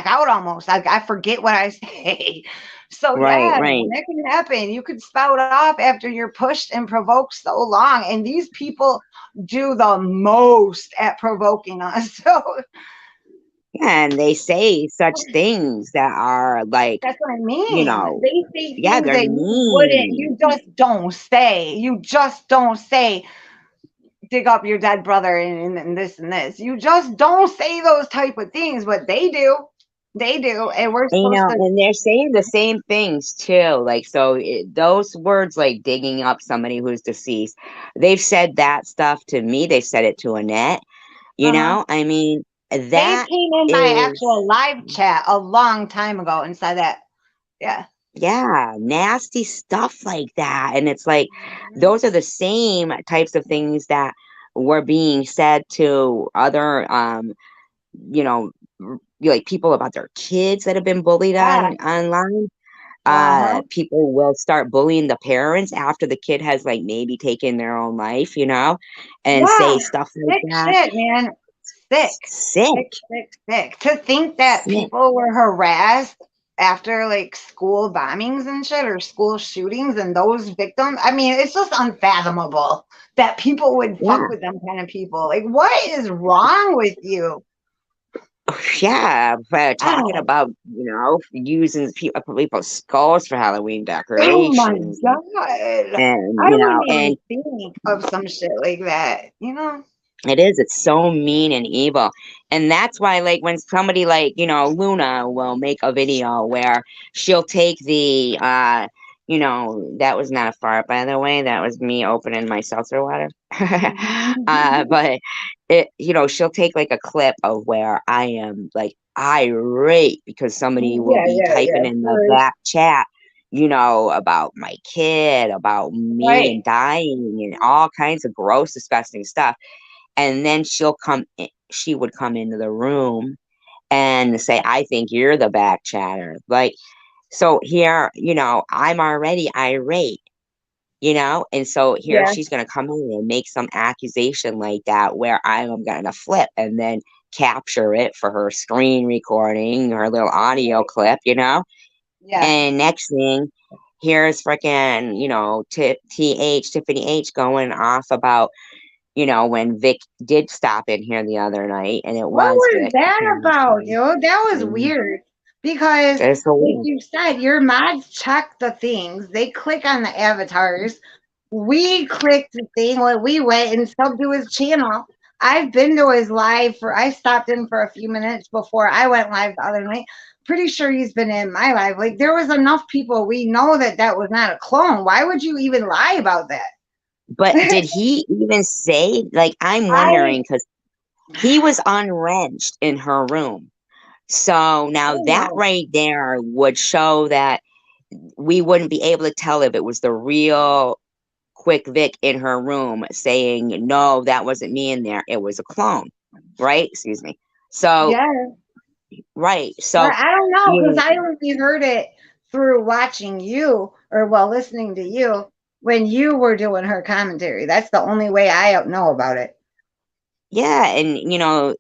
out almost. Like I forget what I say. So right, yeah, right. that can happen. You could spout off after you're pushed and provoked so long. And these people do the most at provoking us. So Yeah, and they say such things that are like, that's what I you mean. know, They say yeah, things they're that you wouldn't, mean. you just don't say. You just don't say, dig up your dead brother and this and this. You just don't say those type of things, but they do. They do. And we're And, supposed to, and they're saying the same things too. Like, so those words, like digging up somebody who's deceased, they've said that stuff to me. They've said it to Annette. uh-huh. I mean, They that came in my is, actual live chat a long time ago and said that. Yeah. yeah, nasty stuff like that. And it's like, Mhm. those are the same types of things that were being said to other, you know, like people about their kids that have been bullied Yeah. online. Uh-huh. People will start bullying the parents after the kid has like maybe taken their own life, and Yeah. say stuff like Sick that. shit, man. Sick. Sick, Sick, sick, sick. To think that sick. people were harassed after like school bombings and shit or school shootings and those victims, I mean, it's just unfathomable that people would fuck Yeah. with them kind of people. Like, what is wrong with you? Yeah, but talking Oh, about, using people's skulls for Halloween oh my decorations God. and, I wouldn't and even think of some shit like that, you know? it's so mean and evil. And that's why, like, when somebody like, Luna will make a video where she'll take that was not a fart, by the way. That was me opening my seltzer water. But she'll take like a clip of where I am like irate because somebody will Yeah, be yeah, typing yeah. in the For, back chat, about my kid, about me right. and dying and all kinds of gross, disgusting stuff. And then she would come into the room and say, I think you're the back chatter. Like, so here, I'm already irate, and so here Yeah, she's going to come in and make some accusation like that where I'm going to flip and then capture it for her screen recording, her little audio right. clip, Yeah. and next thing, here's freaking, Tiffany H going off about when Vic did stop in here the other night, and it What was was Vic. that about, yo? That was weird. Because, It's so like weird. you said, your mods check the things. They click on the avatars. We clicked the thing when we went and subbed to his channel. I've been to his live I stopped in for a few minutes before I went live the other night. Pretty sure he's been in my live. Like, there was enough people. We know that that was not a clone. Why would you even lie about But that? did he even say, like, I'm I, wondering because he was unwrenched in her room. So I now don't that know. right there would show that we wouldn't be able to tell if it was the real Quick Vic in her room saying, no, that wasn't me in there. It was a clone, right? Excuse me. So, Yeah. right. But So, I don't know because you I only heard it through watching you or listening to you when you were doing her commentary. That's the only way I know about it. yeah. And,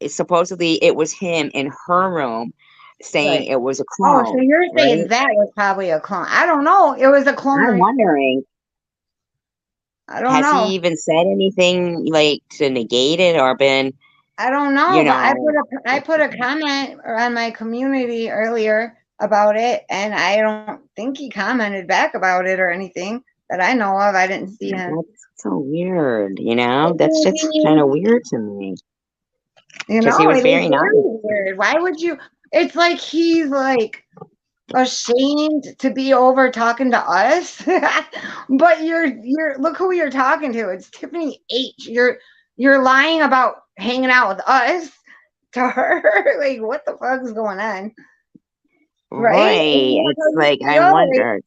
supposedly it was him in her room saying Right. it was a Oh, so clone, you're saying right? that was probably a clone. I don't know. It was a clone. I'm wondering, I don't has know. he even said anything like to negate it or been, I don't know, you but know, I put a comment on my community earlier about it, and I don't think he commented back about it or anything that I know of. I didn't see him. that's so weird, that's just kind You of weird to me because he know, was it is very nice. very weird. Why would you? It's like he's like ashamed to be over talking to us, but you're look who you're talking to. It's Tiffany H. You're lying about hanging out with us to her. Like, what the fuck is going on? Right? Right. That's It's how you like, I feel. Like, wonder.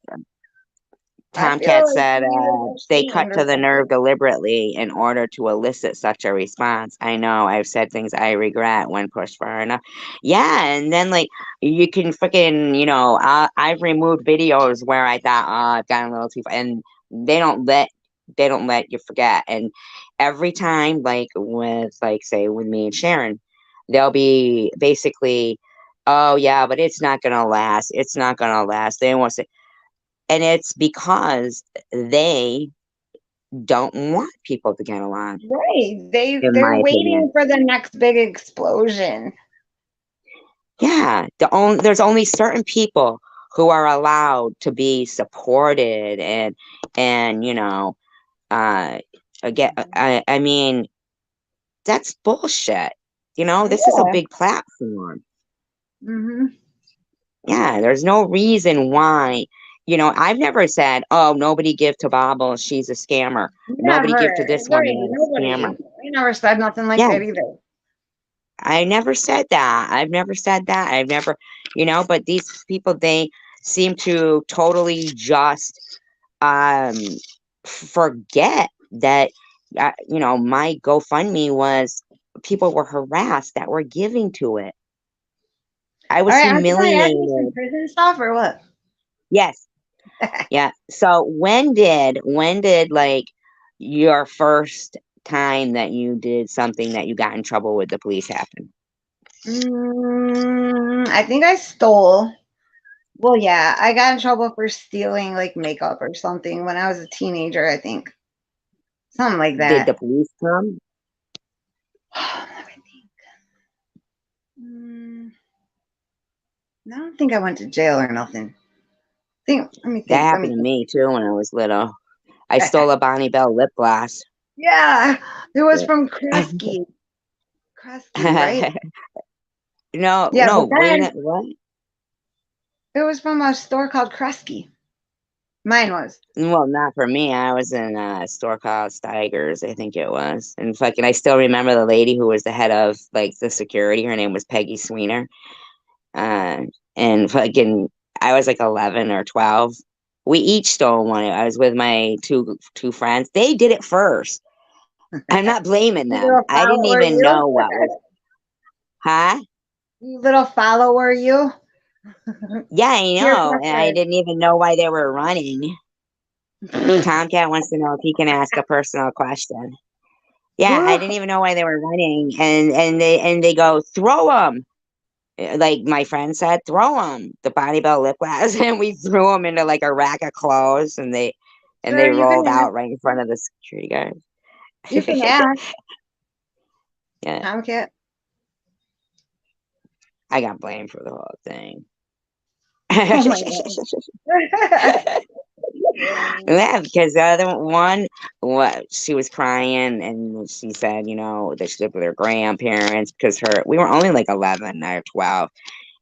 I feel Tomcat like said she was they cut ashamed or to the nerve something. deliberately in order to elicit such a response. I know I've said things I regret when pushed far enough. Yeah, and then like you can freaking, I've removed videos where I thought, oh, I've gotten a little too far, and they don't let they don't let you forget. And every time, like with like say with me and Sharon, they'll be basically, oh yeah, but it's not gonna last. It's not gonna last. They won't say, and it's because they don't want people to get along, Right. in They're my opinion. waiting for the next big explosion. Yeah, there's only certain people who are allowed to be supported and uh again I mean that's bullshit. This is a Yeah. big platform. Hmm. Yeah, there's no reason why. I've never said, oh, nobody give to Bobble, she's a scammer. Nobody give to Never. this one, Right. they're a scammer. Nobody. I never said nothing like Yeah, that either. I never said that. I've never said that. I've never, but these people, they seem to totally just um forget that, my GoFundMe was people were harassed that were giving to it. I All was right. Aren't you going to ask me some humiliated. prison stuff or what? Yes. Yeah. So when did like your first time that you did something that you got in trouble with the police happen? I think I stole. Well, yeah, I got in trouble for stealing like makeup or something when I was a teenager, I think. Something like Did that. the police come? Let me think. Mm, I don't think I went to jail or nothing. Let me That think. Let me happened to me too when I was little. I think. stole a Bonnie Bell lip gloss. Yeah, it was from Yeah. Kresge. Kresge, right? No, Yeah, no, but wait then a what? it was from a store called Kresge. Mine was. Well, not for me. I was in a store called Steigers, I think it was. And fucking, I still remember the lady who was the head of like the security. Her name was Peggy Sweener. Uh, and fucking, I was like 11 or 12. We each stole one. I was with my two friends. They did it first. I'm not blaming You them. little I didn't follower, even you. know what was, huh? You little follower, you. Yeah, I Peer know. And I pressure. didn't even know why they were running. Tomcat wants to know if he can ask a personal question. Yeah, I didn't even know why they were running, and they go throw them. Like my friend said, throw them the Bonnie Bell lip gloss, and we threw them into like a rack of clothes, and they Sure, you can rolled ask. out right in front of the security You can guard. ask. Yeah, Tomcat. I got blamed for the whole thing. Oh my god. Yeah, because the other one, what she was crying and she said, that she lived with her grandparents because we were only like 11 or 12,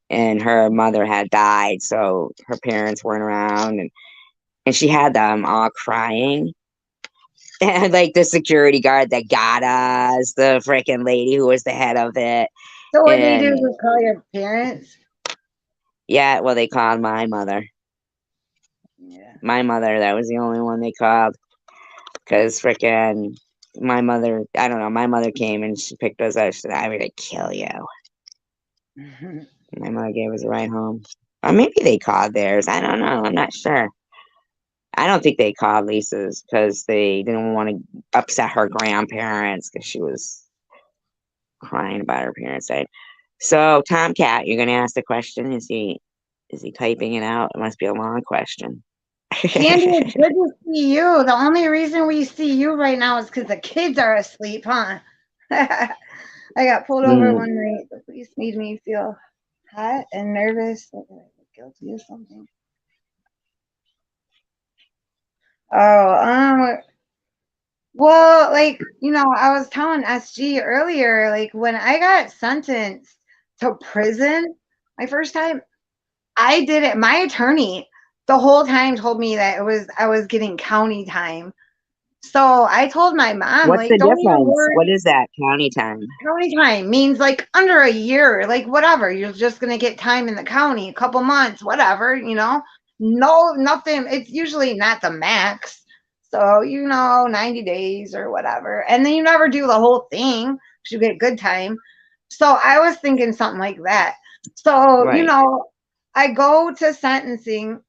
and her mother had died, so her parents weren't around, and she had them all crying. And like the security guard that got us, the freaking lady who was the head of it, So what they do and is call your parents. yeah, well, they called my mother. Yeah. My mother, that was the only one they called. Because freaking my mother, I don't know, my mother came and she picked us up. She said, I'm gonna kill you. My mother gave us a ride home. Or maybe they called theirs. I don't know. I'm not sure. I don't think they called Lisa's because they didn't want to upset her grandparents because she was crying about her parents' side. So, Tomcat, you're gonna ask the question. Is he typing it out? It must be a long question. Candy, it's good to see you. The only reason we see you right now is because the kids are asleep, huh? I got pulled over Mm, one night. The police made me feel hot and nervous, like I was guilty of something. Oh, well, like, I was telling SG earlier, like when I got sentenced to prison my first time, I did it. My attorney the whole time told me that I was getting county time. So I told my mom, what's like, the don't even difference? worry. What is that county time? County time means like under a year, like whatever. You're just gonna get time in the county, a couple months, whatever. No, nothing. It's usually not the max. So, 90 days or whatever. And then you never do the whole thing. You get good time. So I was thinking something like that. So, Right. I go to sentencing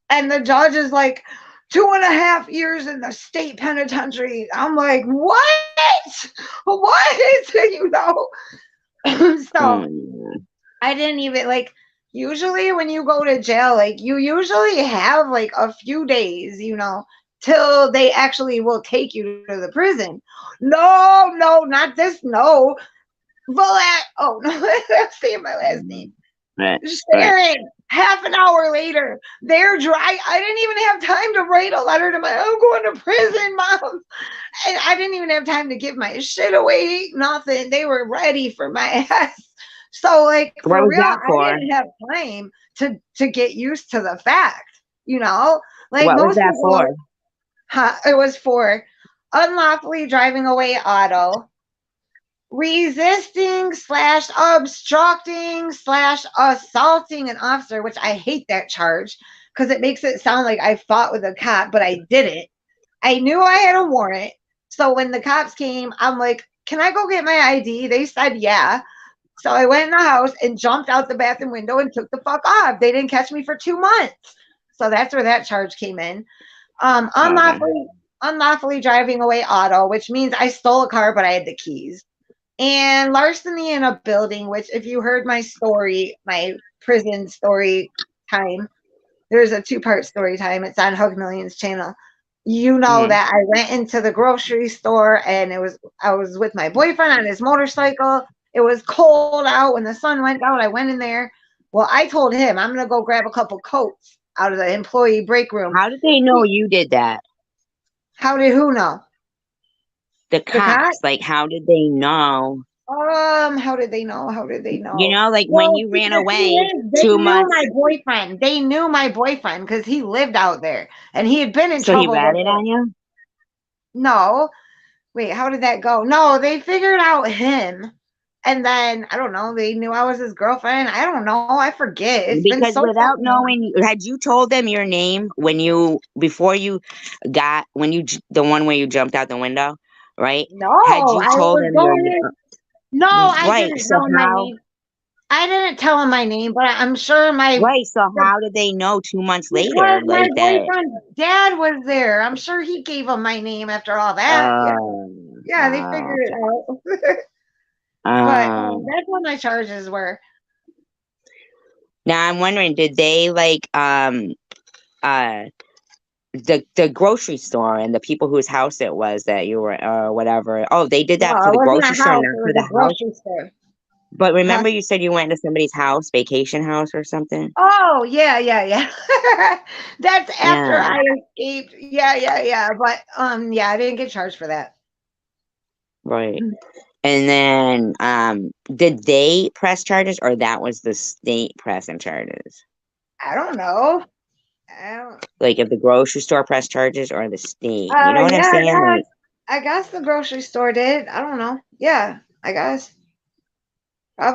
and the judge is like, 2.5 years in the state penitentiary. I'm like, what? What? So Mm, I didn't even like usually when you go to jail, like you usually have like a few days, till they actually will take you to the prison. No, no, not this. No. Oh no, I'm saying my last name. right. Right. Sharon, half an hour later, they're dry. I didn't even have time to write a letter to I'm going to prison, mom. And I didn't even have time to give my shit away. Nothing. They were ready for my ass. So, like, What for was real, that I for? didn't have time to get used to the fact, like What was most that for? people, it was for unlawfully driving away auto, resisting slash obstructing slash assaulting an officer, which I hate that charge because it makes it sound like I fought with a cop, but I didn't. I knew I had a warrant. So when the cops came, I'm like, can I go get my ID? They said, yeah. So I went in the house and jumped out the bathroom window and took the fuck off. They didn't catch me for 2 months. So that's where that charge came in. Um, Okay. unlawfully, unlawfully driving away auto, which means I stole a car, but I had the keys. And larceny in a building, which if you heard my story, my prison story time, there's a two-part story time. It's on Hug Millions channel. Hmm. That I went into the grocery store and I was with my boyfriend on his motorcycle. It was cold out when the sun went down. I went in there. Well, I told him I'm gonna go grab a couple coats out of the employee break room. How did they know you did that? How did who know? The The cop? cops, like, how did they know? How did they know? How did they You know? know, like when Well, you see, ran the thing away is, they two knew months, my boyfriend. They knew my boyfriend because he lived out there and he had been in so he trouble ratted before. on you? No, wait, how did that go? No, they figured out him. And then I don't know, they knew I was his girlfriend. I don't know. I forget. It's been Because so without fucking long. knowing, had you told them your name when you, before you the one where you jumped out the window, right? No, Had you I told was them going in. No, I right? didn't So tell him my how, name. I didn't tell him my name, but I'm sure right? So how did they know 2 months because later, my like that? boyfriend's dad was there. I'm sure he gave him my name after all that. Yeah. Yeah, they figured it Okay. out. But Um, that's what my charges were. Now I'm wondering, did they like uh the grocery store and the people whose house it was that you were whatever. Oh, they did No, that for it the wasn't grocery a store, house. not It for was a the house. grocery store. But Huh? remember, you said you went to somebody's house, vacation house or something. Oh, yeah, yeah, yeah. That's after Yeah, I escaped. Yeah, yeah, yeah. But yeah, I didn't get charged for that. right. And then, did they press charges or that was the state pressing charges? I don't know. I don't. Like if the grocery store pressed charges or the state, you know what I'm Yeah, I saying? guess. Like, I guess the grocery store did. I don't know. Yeah, I guess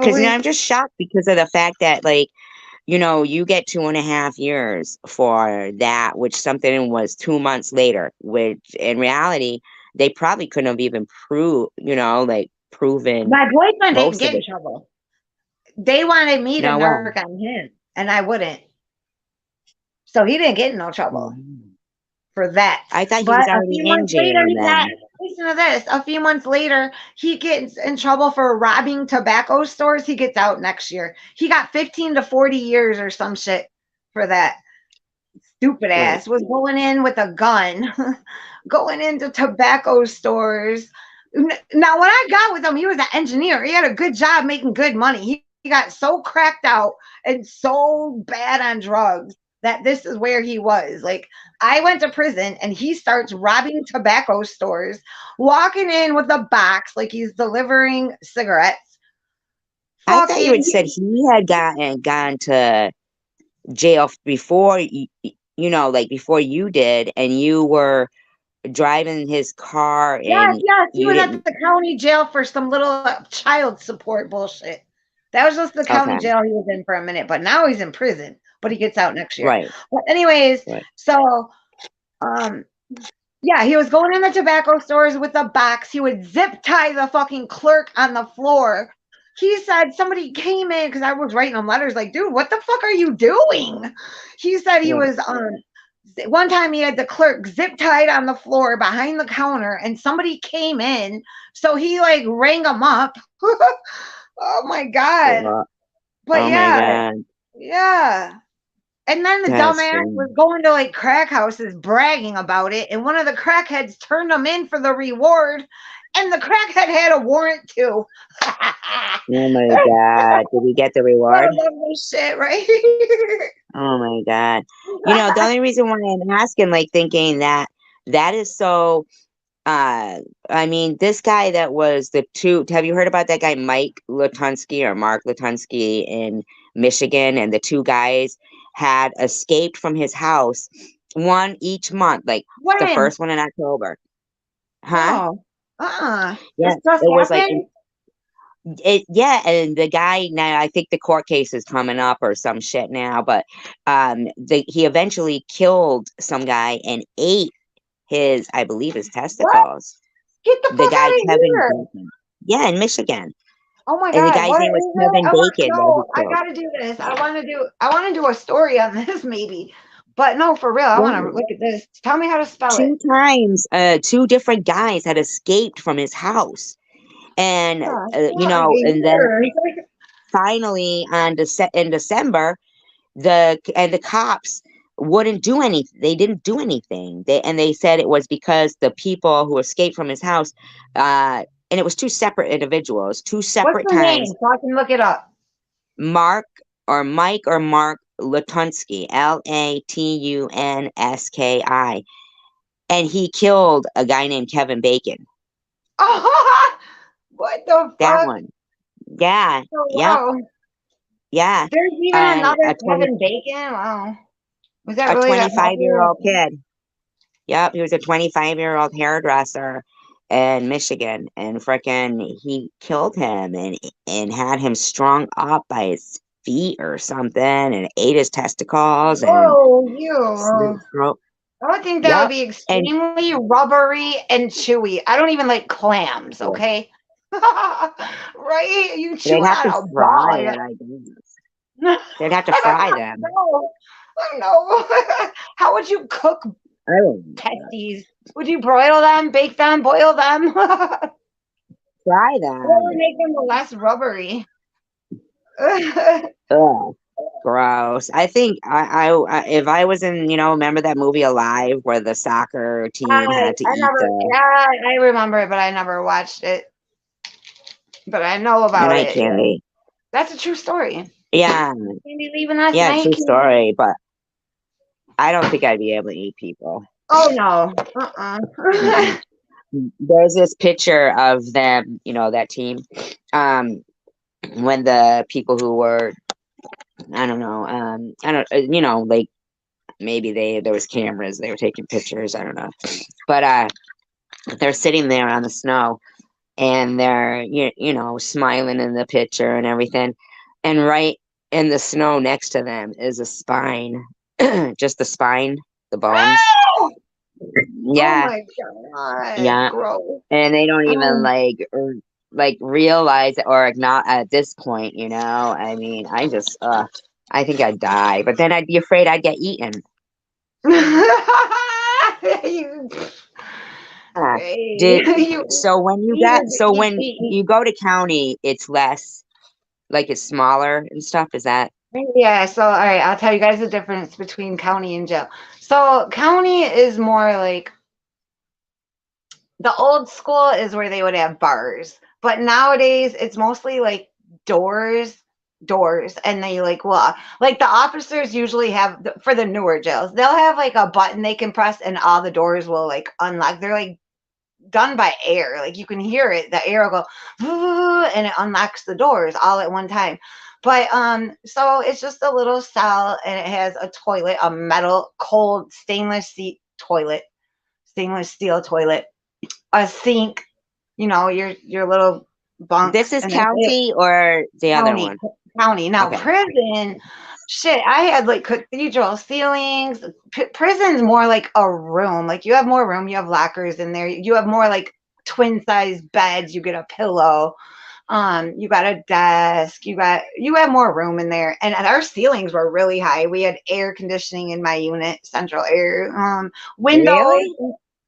because probably. I'm just shocked because of the fact that like you get 2.5 years for that, which something was 2 months later, which in reality, they probably couldn't have even like proven My boyfriend didn't most of get in it. trouble. They wanted me to No way. narc on him, and I wouldn't. So he didn't get in no trouble Mhm. for that. I thought he But was a already few in months later, jail he got, then. listen to this, a few months later, he gets in trouble for robbing tobacco stores. He gets out next year. He got 15 to 40 years or some shit for that. Stupid Right. ass was going in with a gun, going into tobacco stores. Now, when I got with him, he was an engineer. He had a good job making good money. He got so cracked out and so bad on drugs that this is where he was. Like, I went to prison and he starts robbing tobacco stores, walking in with a box like he's delivering cigarettes. I thought you had Fucking, said he had gone to jail before like before you did, and you were driving his car yes, and yes, he you was at didn't. the county jail for some little child support bullshit. That was just the county Okay. jail he was in for a minute, but now he's in prison. but he gets out next year. Right. But anyways, Right. so um yeah, he was going in the tobacco stores with a box. He would zip tie the fucking clerk on the floor. He said somebody came in because I was writing him letters like, dude, what the fuck are you doing? He said he Right. was one time he had the clerk zip tied on the floor behind the counter and somebody came in. So he like rang them up. Oh my God. Well, But oh my yeah, God. yeah. And then the That's dumbass funny. was going to like crack houses bragging about it. And one of the crackheads turned him in for the reward. And the crackhead had a warrant too. Oh my God. Did we get the I reward? love this shit, right? Oh my God. The only reason why I'm asking, like thinking that that is so I mean, this guy that was the two, have you heard about that guy Mike Lutunsky or Mark Lutunsky in Michigan? And the two guys had escaped from his house, one each month, like the When? first one in October. Huh? No. Yeah, This just it was like happened? yeah, and the guy now, I think the court case is coming up or some shit now, but he eventually killed some guy and ate his, I believe, his What? testicles. Get the The fuck guy out of Kevin here. Bacon. Yeah, in Michigan. Oh my And the God. guy's What name was is it? Kevin I want Bacon that he no, I killed. gotta do this. I wanna do a story on this maybe. But no, for real, I Yeah. wanna look at this. Tell me how to spell it. Two times, two different guys had escaped from his house. And, and then Here. finally in December, the cops wouldn't do anything. They didn't do anything. They said it was because the people who escaped from his house, and it was two separate individuals, two What's separate the name times. so I can look it up? Mark or Mike or Mark Lutunsky, Latunski, and he killed a guy named Kevin Bacon. Oh, what the That fuck? one. Yeah. Oh Yep. wow. Yeah. There's even And another Kevin Bacon. Wow. Was that a really that 25-year-old popular? kid. Yep, he was a 25-year-old hairdresser in Michigan, and frickin' he killed him and had him strung up by his feet or something, and ate his testicles and Whoa, slit you. his throat. I would think that would Yep, be and extremely rubbery and chewy. I don't even like clams, okay? Right? You they'd chewing have to on a fry ball. it, I guess. They'd have to fry them. No, no. How would you cook I don't know. testes? Would you broil them, bake them, boil them? What Fry would them. make them less rubbery? Ugh, gross. I think if I was in, remember that movie Alive where the soccer team had to I eat never, the, yeah, I remember it, but I never watched it. But I know and about I it. Yeah. candy. That's a true story. Yeah, Candy leaving us yeah, true naked. story, but I don't think I'd be able to eat people. Oh no. Uh-uh. Mm-mm. There's this picture of them, that team, um, when the people who were, I don't know, I don't, like maybe there was cameras, they were taking pictures, I don't know, but they're sitting there on the snow and they're smiling in the picture and everything, and right in the snow next to them is a spine, just the spine, the bones. Oh! Oh Yeah, my god. yeah, Gross. and they don't even Oh. like realize it or not at this point. I mean, I think I'd die, but then I'd be afraid I'd get eaten. You, Yeah. hey, Did you so when eat, when eat, you go to county, it's less, like it's smaller and stuff. Is that yeah, so all right, I'll tell you guys the difference between county and jail. So county is more like the old school is where they would have bars, but nowadays it's mostly like doors, doors, and they like well, like the officers usually have for the newer jails, they'll have like a button they can press and all the doors will like unlock. They're like done by air, like you can hear it. The air will go and it unlocks the doors all at one time. But so it's just a little cell and it has a toilet, a metal cold stainless steel toilet, a sink, your little bunks, this is and that's it. county or the other County, one? county. Now Okay. prison, Shit, I had like cathedral ceilings. Prison's more like a room. Like you have more room, you have lockers in there. You have more like twin size beds, you get a pillow. You got a desk, you have more room in there. And our ceilings were really high. We had air conditioning in my unit, central air. Windows. Really?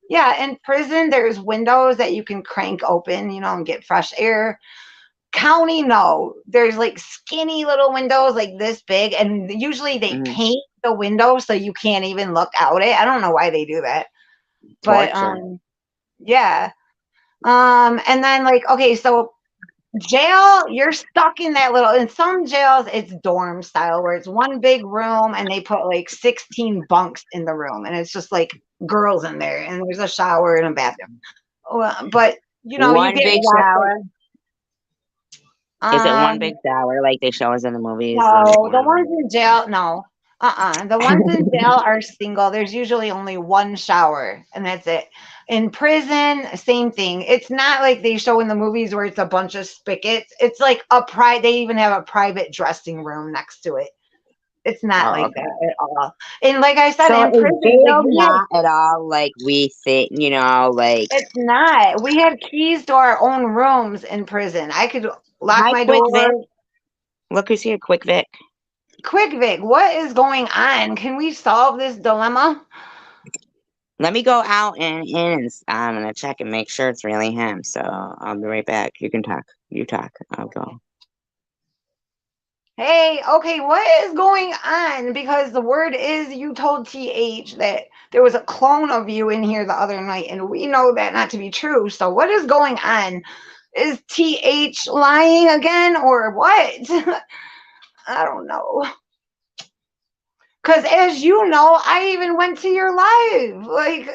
Yeah, in prison there's windows that you can crank open, and get fresh air. County, no. There's like skinny little windows like this big, and usually they Mm, paint the window so you can't even look out it. I don't know why they do that. But torture. yeah. And then like okay, so jail, you're stuck in that little in some jails it's dorm style where it's one big room and they put like 16 bunks in the room and it's just like girls in there and there's a shower and a bathroom. Well, but you One get big locked in. shower? Is it one Um big shower like they show us in the movies? Like No, the one. ones in jail, no. The ones in jail are single. There's usually only one shower, and that's it. In prison, same thing. It's not like they show in the movies where it's a bunch of spigots. It's like they even have a private dressing room next to it. It's not Oh, like okay. that at all. And like I said, So in is prison, like jail not at all like we think, like it's not. We had keys to our own rooms in prison. I could lock hi my quick Vic. door. Look who's here, quick Vic. Quick, Vic, what is going on? Can we solve this dilemma? Let me go out and in and I'm gonna check and make sure it's really him. So I'll be right back. You can talk. You talk. I'll go. Hey, okay, what is going on? Because the word is you told TH that there was a clone of you in here the other night, and we know that not to be true. So, what is going on? Is TH lying again, or what? I don't know. Because, as you know, I even went to your live. Like,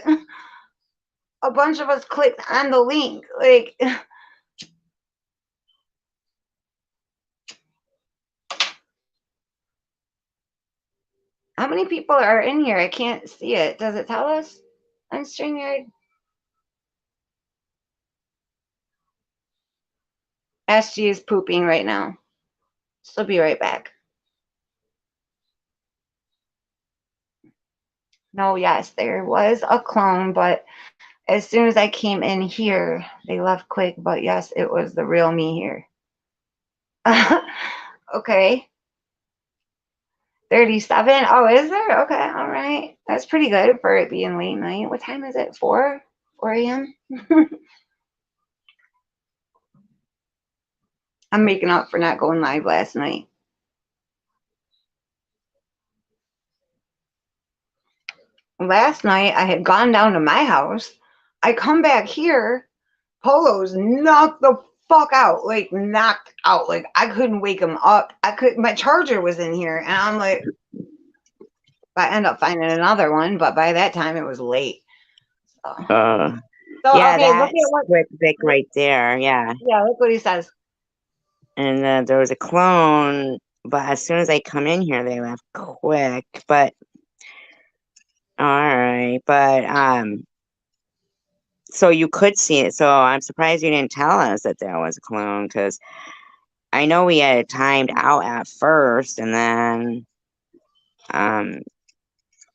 a bunch of us clicked on the link. Like, how many people are in here? I can't see it. Does it tell us on StreamYard? SG is pooping right now. So be right back. No, yes, there was a clone, but as soon as I came in here, they left quick. But yes, it was the real me here. Okay. 37. Oh, is there? Okay, all right. That's pretty good for it being late night. What time is it? 4? 4 a.m.? I'm making up for not going live last night. Last night, I had gone down to my house. I come back here. Polo's knocked the fuck out, like knocked out. Like I couldn't wake him up. My charger was in here, and I'm like, I end up finding another one, but by that time it was late. So, Uh, so yeah, okay, look at that's what. quick Vic right there. Yeah, Yeah, look what he says. and there was a clone, but as soon as I come in here, they left quick. But all right, but so you could see it. So I'm surprised you didn't tell us that there was a clone because I know we had it timed out at first, and then um,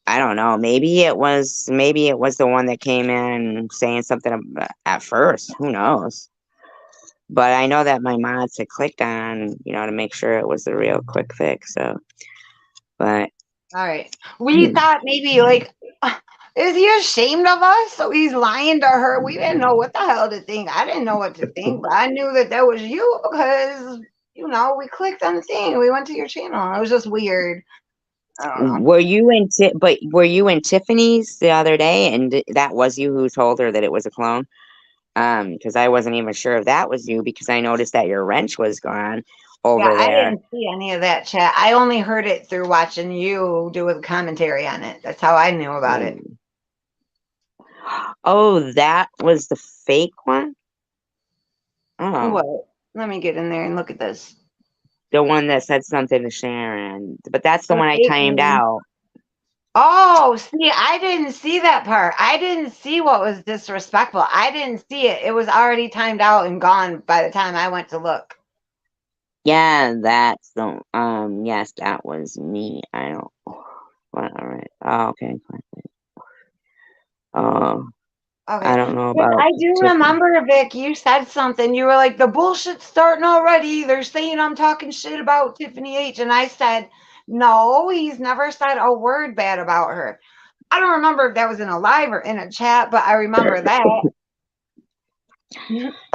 I don't know. Maybe it was the one that came in saying something at first. Who knows? But I know that my mods had clicked on, to make sure it was the real quick fix. So, but All right, we thought maybe like, is he ashamed of us? So he's lying to her. We didn't know what the hell to think. I didn't know what to think, but I knew that was you because we clicked on the thing. We went to your channel. It was just weird. I don't know. were you in Tiffany's the other day, and that was you who told her that it was a clone? Because I wasn't even sure if that was you because I noticed that your wrench was gone Yeah, over I there. didn't see any of that chat. I only heard it through watching you do a commentary on it. That's how I knew about it. Oh, that was the fake one? Oh, What? Let me get in there and look at this. the one that said something to Sharon. But that's the A one I fake timed one. out. Oh, see, I didn't see that part. I didn't see what was disrespectful. I didn't see it. It was already timed out and gone by the time I went to look. Yeah, that's the yes, that was me. I don't what all right. Oh, okay. Oh, I Okay. don't know But about I do Tiffany. remember, Vic, you said something. You were like, the bullshit's starting already. They're saying I'm talking shit about Tiffany H. And I said, no, he's never said a word bad about her. I don't remember if that was in a live or in a chat, but I remember that.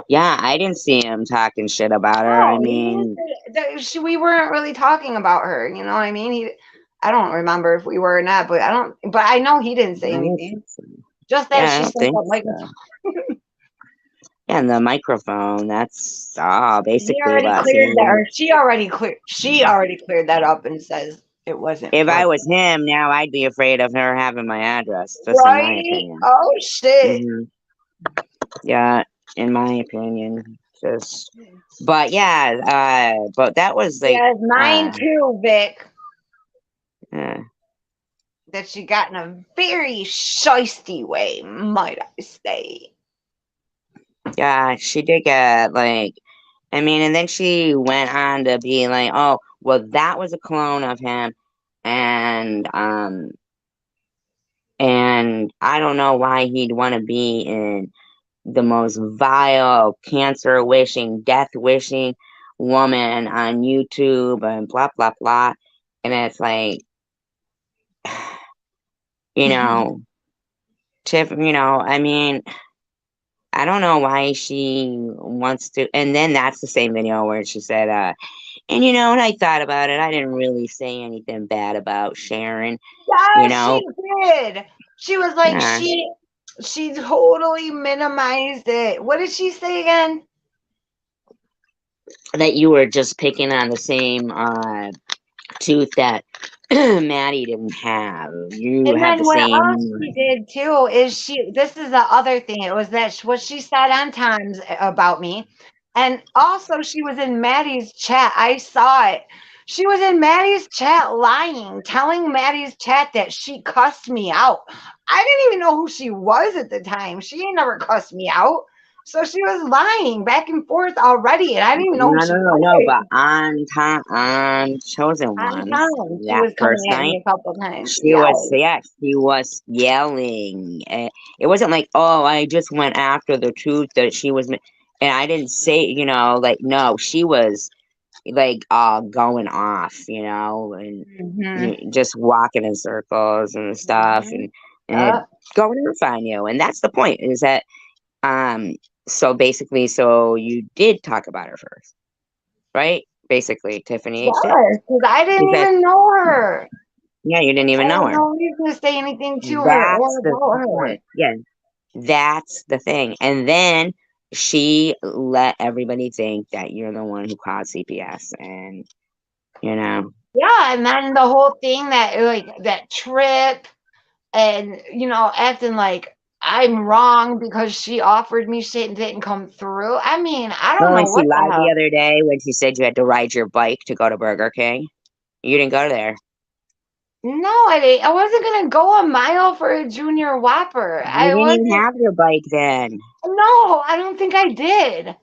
Yeah, I didn't see him talking shit about her. I No, he didn't mean, say that we weren't really talking about her. You know what I mean? I don't remember if we were or not, but I know he didn't say I don't anything. think so. Just that Yeah, I she don't said think that so. microphone. Yeah, and the microphone, that's all He basically already about cleared that, saying or she already cleared that up and says it wasn't if I from. was him, now I'd be afraid of her having my address, just in my Right? opinion. Oh shit. hmm Yeah, in my opinion. Just but yeah, but that was like Yes, mine too, Vic. uh That she got in a very shisty way, might I say. yeah, she did get like I mean, and then she went on to be like, oh, well, that was a clone of him, and and I don't know why he'd want to be in the most vile, cancer wishing, death wishing woman on YouTube and blah blah blah. And it's like, you know, Tiff, I mean, I don't know why she wants to. And then that's the same video where she said, and when I thought about it, I didn't really say anything bad about Sharon, you Yes, she know. did. She was like, Yeah, she totally minimized it. What did she say again? that you were just picking on the same tooth that Maddie didn't have. You And have the then what else same. she did too is this is the other thing. It was that what she said on Times about me. And also she was in Maddie's chat. I saw it. She was in Maddie's chat lying, telling Maddie's chat that she cussed me out. I didn't even know who she was at the time. She ain't never cussed me out. So she was lying back and forth already, and I didn't even know who No, she no, no, no. But was. on time, on Chosen On Ones, time, she that was coming first at night, me a couple times. she Yeah. was, yeah, she was yelling. It wasn't like, oh, I just went after the truth that she was, and I didn't say, like, no, she was like, going off, and Hmm. just walking in circles and stuff, Hmm. and going off on you. And that's the point, is that, um, so basically, so you did talk about her first, right? Basically, Tiffany H did. Yes, because I She didn't said, even know her. yeah, you didn't I even know had her. no reason to say anything to her That's or the about her. point. Yeah, that's the thing. And then she let everybody think that you're the one who called CPS. And, you know, Yeah, and then the whole thing that that trip and acting like I'm wrong because she offered me shit and didn't come through. I mean, I don't oh, know and she what the lied the hell. other day when she said you had to ride your bike to go to Burger King. You didn't go there. No, I didn't. I wasn't gonna go a mile for a junior whopper. You I didn't even wasn't. have your bike then. No, I don't think I did.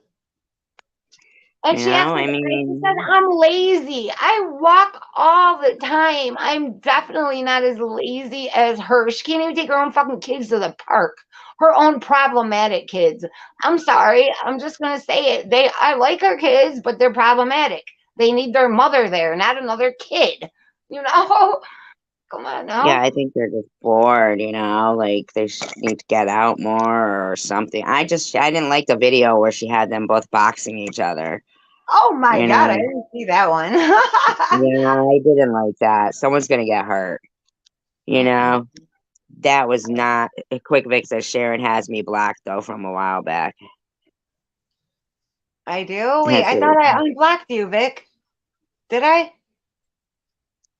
And I she said, mean, I'm lazy. I walk all the time. I'm definitely not as lazy as her. She can't even take her own fucking kids to the park. Her own problematic kids. I'm sorry. I'm just gonna say it. I like her kids, but they're problematic. They need their mother there, not another kid. You know? Come on yeah, now. I think they're just bored, like they need to get out more or something. I didn't like the video where she had them both boxing each other, Oh my you god, I know. didn't see that one. Yeah, I didn't like that. Someone's gonna get hurt, you Mm-mm. know. That was not a quick fix that Sharon has me blocked though from a while back. I do? Wait, Had I to thought I unblocked you, Vic. Did I?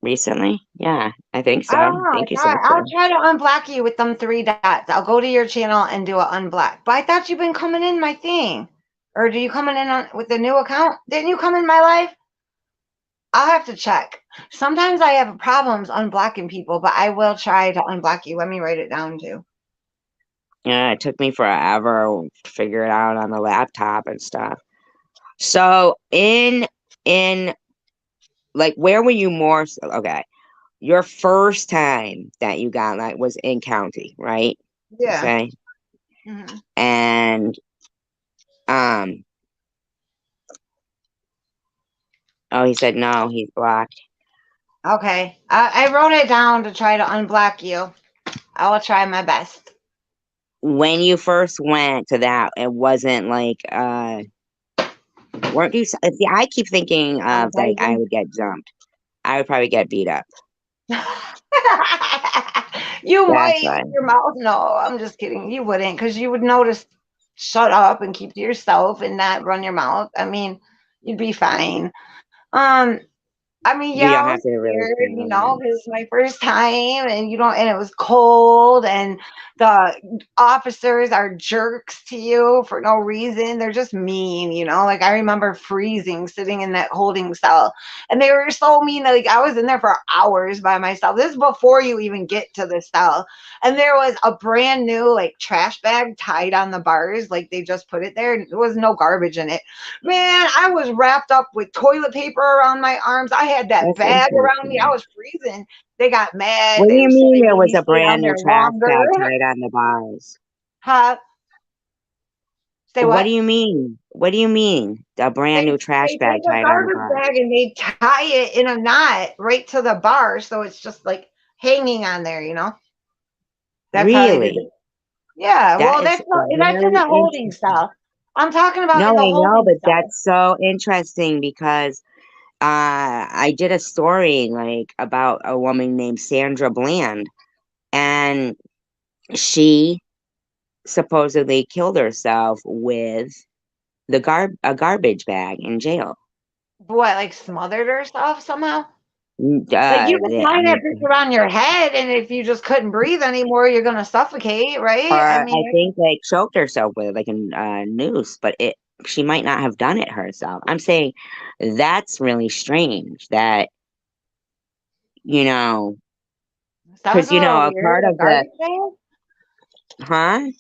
recently. Yeah, I think I so. don't I know. think you said I'll so. try to unblock you with them three dots. I'll go to your channel and do an unblock. But I thought you've been coming in my thing. Or do you coming in with the new account? Didn't you come in my life? I'll have to check. Sometimes I have problems unblocking people, but I will try to unblock you. Let me write it down too. Yeah, it took me forever to figure it out on the laptop and stuff. So in in like where were you more okay? Your first time that you got like was in county, right? You Yeah. say? Hmm. And um oh he said no, he's blocked. Okay. I wrote it down to try to unblock you. I will try my best. When you first went to that, it wasn't like weren't you see, I keep thinking of that I Traumatizing. would get jumped. I would probably get beat up. You That's might why. with your mouth. No, I'm just kidding. You wouldn't, because you would notice, shut up and keep to yourself and not run your mouth. I mean, you'd be fine. Um, I mean, You yeah, don't I have was to really scared, say because it's my first time, and and it was cold, and the officers are jerks to you for no reason. They're just mean. Like I remember freezing, sitting in that holding cell, and they were so mean. Like I was in there for hours by myself. This is before you even get to the cell, and there was a brand new like trash bag tied on the bars, like they just put it there. And there was no garbage in it. Man, I was wrapped up with toilet paper around my arms. I had that that's bag around me. I interesting. was freezing. They got mad. What do They you said mean they there made was me a stay brand on new there trash longer. bag tied on the bars? Huh? Say What do what? you mean? What do you mean? A brand new trash They bag take a tied on the garbage bar? bag and they tie it in a knot right to the bar, so it's just like hanging on there. That's how they did it. Really? Yeah, That well, is that's in very the holding interesting. cell. I'm talking about No, in the I know, holding but cell. that's so interesting because I did a story like about a woman named Sandra Bland, and she supposedly killed herself with a garbage bag in jail. What, like smothered herself somehow? Like Uh, you could tie that bitch around your head, and if you just couldn't breathe anymore, you're gonna suffocate, right? I or mean, I think like choked herself with like a noose, but it she might not have done it herself. I'm saying that's really strange that you know sounds because a little a weird. part A of the garbage bag. huh.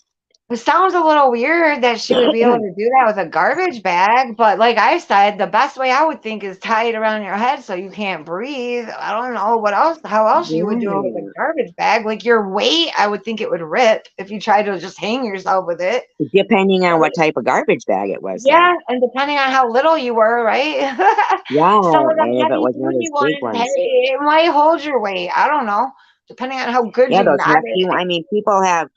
It sounds a little weird that she would be able to do that with a garbage bag, but like I said, the best way I would think is tie it around your head so you can't breathe. I don't know what else, how else you would do it with a Yeah. garbage bag. Like your weight, I would think it would rip if you tried to just hang yourself with it. Depending on what type of garbage bag it was, though. Yeah, and depending on how little you were, right? Some Yeah, of them and if it heavy was one of duty those big ones, hey, ones. it might hold your weight. I don't know, depending on how good Yeah, you those knot hefty. it. I mean, people have.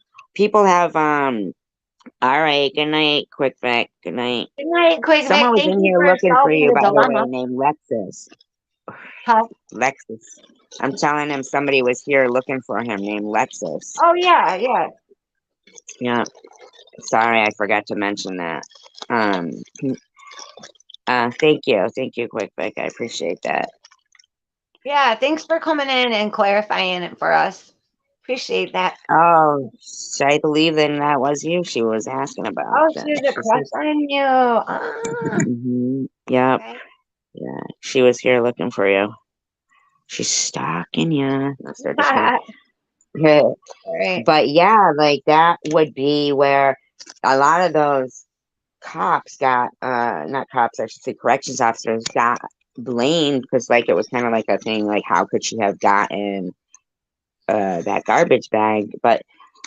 All right. Good night. Quick back. Good night. Good night, Quick Someone Vic. was Thank in you here for looking for solving you, the by the way, dilemma. named Lexus. Huh? Lexus. I'm telling him somebody was here looking for him named Lexus. Oh yeah, yeah. Yeah. Sorry, I forgot to mention that. Um. Thank you. Thank you, Quick back. I appreciate that. Yeah, thanks for coming in and clarifying it for us. Appreciate that. Oh, should I believe then that was you? She was asking about Oh, that. she's a She said, crush on you. Ah, Yep. okay. Yeah. She was here looking for you. She's stalking you. That's her just kidding. All right. But yeah, like that would be where a lot of those cops got, not cops, I should say corrections officers got blamed because like it was kind of like a thing, like how could she have gotten that garbage bag? But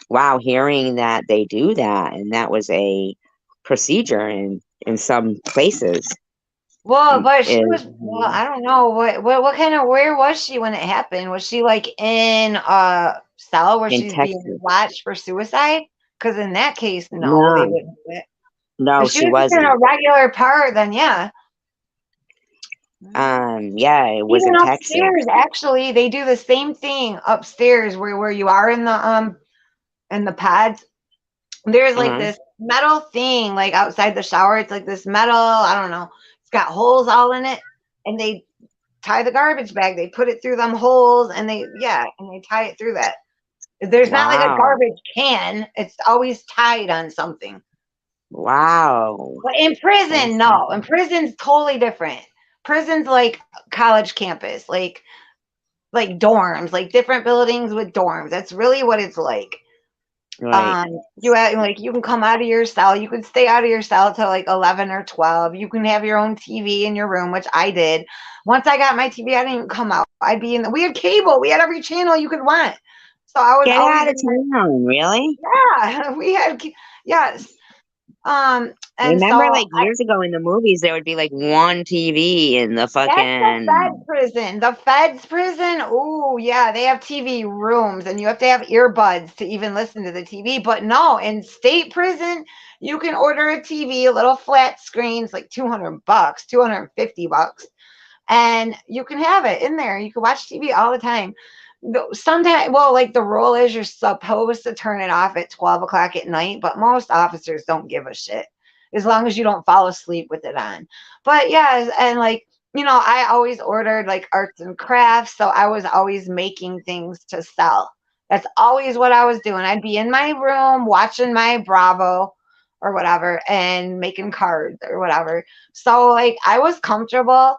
wow, hearing that they do that and that was a procedure in some places Well, but she is was. Well, I don't know what kind of where was she when it happened? Was she like in a cell where in she's being Texas. watched for suicide? Because in that case, no, they No, wouldn't do it. no, If she she was just in wasn't. a regular part, then yeah. Yeah, it was Even in upstairs, Texas. actually, they do the same thing upstairs where you are in the pads. There's like Uh-huh. this metal thing like outside the shower. It's like this metal, I don't know. It's got holes all in it. And they tie the garbage bag. They put it through them holes and they tie it through that. There's not like a Wow. garbage can. It's always tied on something. Wow. But in prison, That's no. In prison's totally different. Prison's like college campus, like dorms, like different buildings with dorms. That's really what it's like. Right. You had, like, you can come out of your cell. You can stay out of your cell till like 11 or 12. You can have your own TV in your room, which I did. Once I got my TV, I didn't even come out. I'd be in the, we had cable. We had every channel you could want. So I was Get always out of in my, town, really? yeah, we had, yes. And Remember, so like years ago in the movies, there would be like one TV in the that's the fucking. Fed prison. The Fed's prison. Oh, yeah, they have TV rooms and you have to have earbuds to even listen to the TV. But no, in state prison, you can order a TV, a little flat screen, it's like 200 bucks, 250 bucks, and you can have it in there. You can watch TV all the time. Sometimes, well, like the rule is you're supposed to turn it off at 12 o'clock at night, but most officers don't give a shit as long as you don't fall asleep with it on. But yeah, and like, I always ordered like arts and crafts, so I was always making things to sell. That's always what I was doing. I'd be in my room watching my Bravo or whatever and making cards or whatever. So like I was comfortable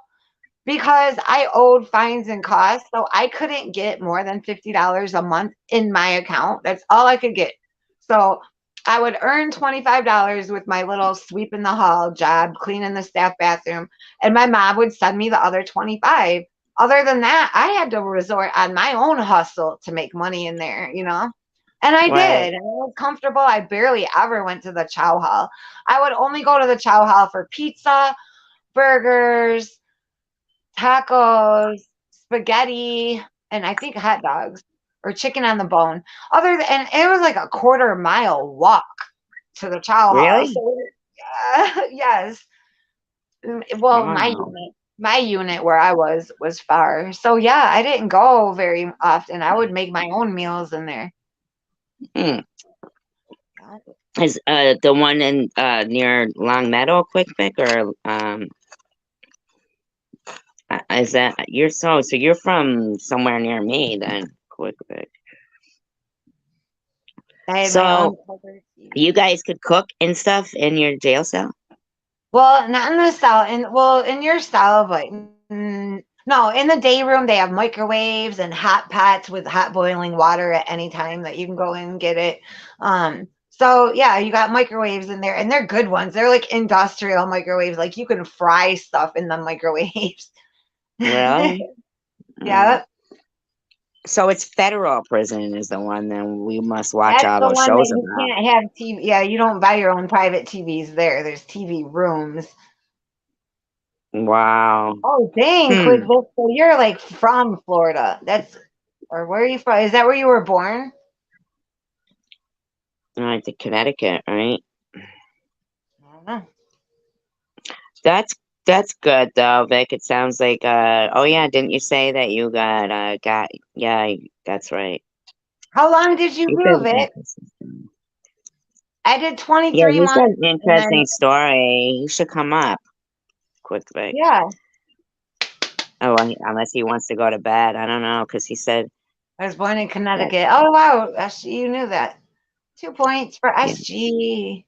because I owed fines and costs, so I couldn't get more than $50 a month in my account. That's all I could get. So I would earn $25 with my little sweep in the hall job, cleaning the staff bathroom, and my mom would send me the other 25. Other than that, I had to resort on my own hustle to make money in there. And I Right. did. And I was comfortable. I barely ever went to the chow hall. I would only go to the chow hall for pizza, burgers, tacos, spaghetti, and I think hot dogs or chicken on the bone. And it was like a quarter-mile walk to the chow hall. Really? So yes. Well, Wow. my unit where I was far. So yeah, I didn't go very often. I would make my own meals in there. Hmm. Is the one in near Long Meadow Quick Pick or is that so you're from somewhere near me then? Quick Pick. I had my So own covered you TV. guys could cook and stuff in your jail cell? Well, not in the cell, in your cell, but no, in the day room they have microwaves and hot pots with hot boiling water at any time that you can go in and get it. So yeah, you got microwaves in there, and they're good ones. They're like industrial microwaves, like you can fry stuff in the microwaves. Really? Mm. Yeah, So it's federal prison is the one that we must watch that's all the those one that shows you about. can't have TV. Yeah, you don't buy your own private TVs there. There's TV rooms. Wow. Oh, dang, quick. Hmm. So you're like from Florida. Or where are you from? Is that where you were born? I think Connecticut, right? I don't know. That's that's good though, Vic. It sounds like oh yeah, didn't you say that you got yeah, that's right. How long did you You do, said Vic? I did yeah, 23 you said months an and then, interesting story. You should come up, quick Vic. yeah, Oh, well, unless he wants to go to bed. I don't know, because he said I was born in that. Connecticut. Oh, wow. You knew that. 2 points for Yeah. SG.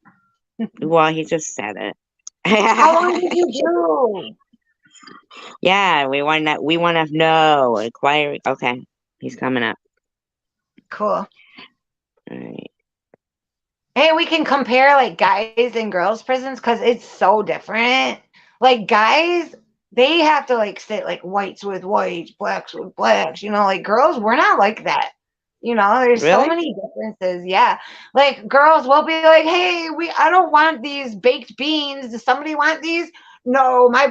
Well, he just said How long did it. you do? Yeah, we want to know. Inquiry. Okay, he's coming up. Cool. All right. Hey, we can compare like guys and girls' prisons because it's so different. Like guys, they have to like sit like whites with whites, blacks with blacks. Like girls, we're not like that. There's so Really? many differences. Yeah, like girls will be like, "Hey, I don't want these baked beans. Does somebody want these?" No, my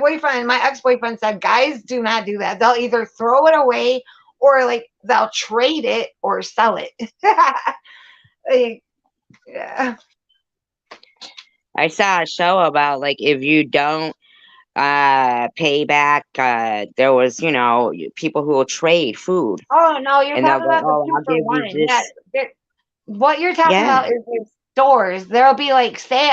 ex-boyfriend said guys do not do that. They'll either throw it away or like they'll trade it or sell it. Like, yeah. I saw a show about like if you don't pay back, there was people who will trade food Oh no, you're and they'll talking go, about the oh, two I'll for give you one. Yeah, this. what you're talking Yeah. about is like stores. There'll be like, say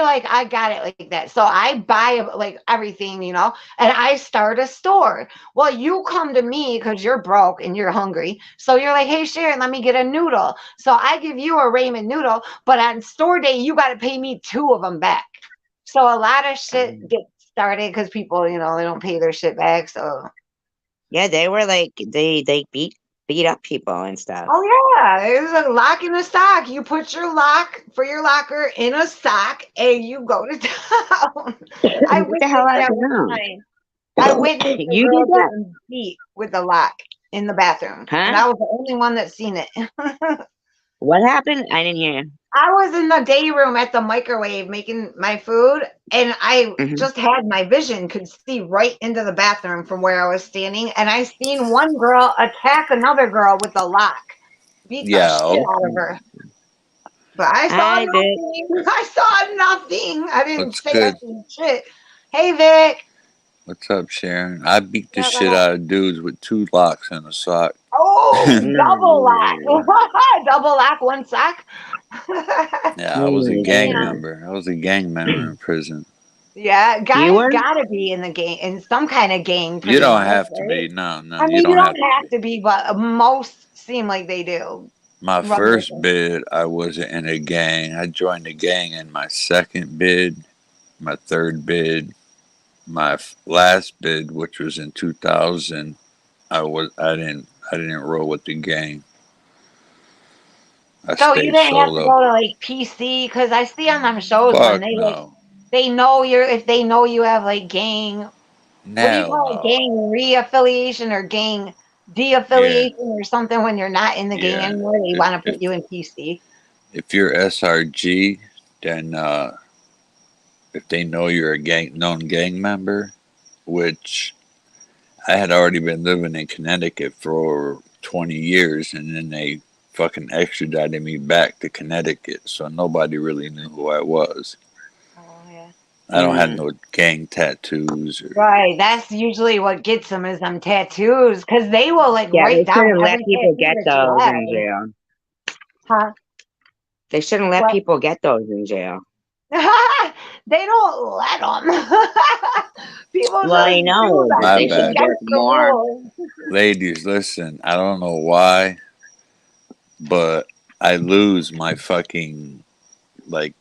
like I got it like that. So I buy like everything, and I start a store. Well, you come to me because you're broke and you're hungry. So you're like, hey Sharon, let me get a noodle. So I give you a ramen noodle, but on store day you got to pay me two of them back. So a lot of shit Mm. gets started because people, they don't pay their shit back. So Yeah, they were like they beat beat up people and stuff. Oh yeah, there's a lock in a sock. You put your lock for your locker in a sock and you go to town. I What the hell witnessed out of that one town? time. I witnessed a You girl did that? getting beat with a lock in the bathroom, and Huh? I was the only one that seen it. What happened? I didn't hear. I was in the day room at the microwave making my food, and I Hmm. just had my vision could see right into the bathroom from where I was standing, and I seen one girl attack another girl with a lock, beat the Yeah, shit oh, out of her. But I saw I did. nothing. I saw nothing. I didn't what's say I good? seen shit. Hey Vic. What's up, Sharon? I beat the Yeah, shit out of dudes with 2 locks and a sock. oh, double No. lock. Double lock, one sock. Yeah, I was a gang Damn. Mm. member. I was a gang member in prison. Yeah, You guys were? gotta be in the gang in some kind of gang for You these don't girls, have to right? be. No, no, I you mean, you don't have don't to have be. to be, but most seem like they do. My Run with first it. bid, I wasn't in a gang. I joined a gang in my second bid, my third bid, my last bid, which was in 2000. I didn't roll with the gang. I So you stayed didn't have to solo. go to like PC because I see on them shows when Fuck they like no. they know you're if they know you have like gang, what do you Hell call it, no. gang re-affiliation or gang Yeah, de-affiliation or something when you're not in the gang yeah. anymore, they If want to if, put you in PC. if you're SRG, then if they know you're a known gang member, which I had already been living in Connecticut for 20 years, and then they fucking extradited me back to Connecticut, so nobody really knew who I was. Oh yeah. I don't have Mm. no gang tattoos or. Right, that's usually what gets them is them tattoos because they will like Yeah, they write down shouldn't let every people tattoo get that you those in have. jail. Huh? They shouldn't let What? people get those in jail. They don't let them. People Well, just I do know, but that. My they It's should bad. get against the more. rules. Ladies, listen, I don't know why, but I lose my fucking like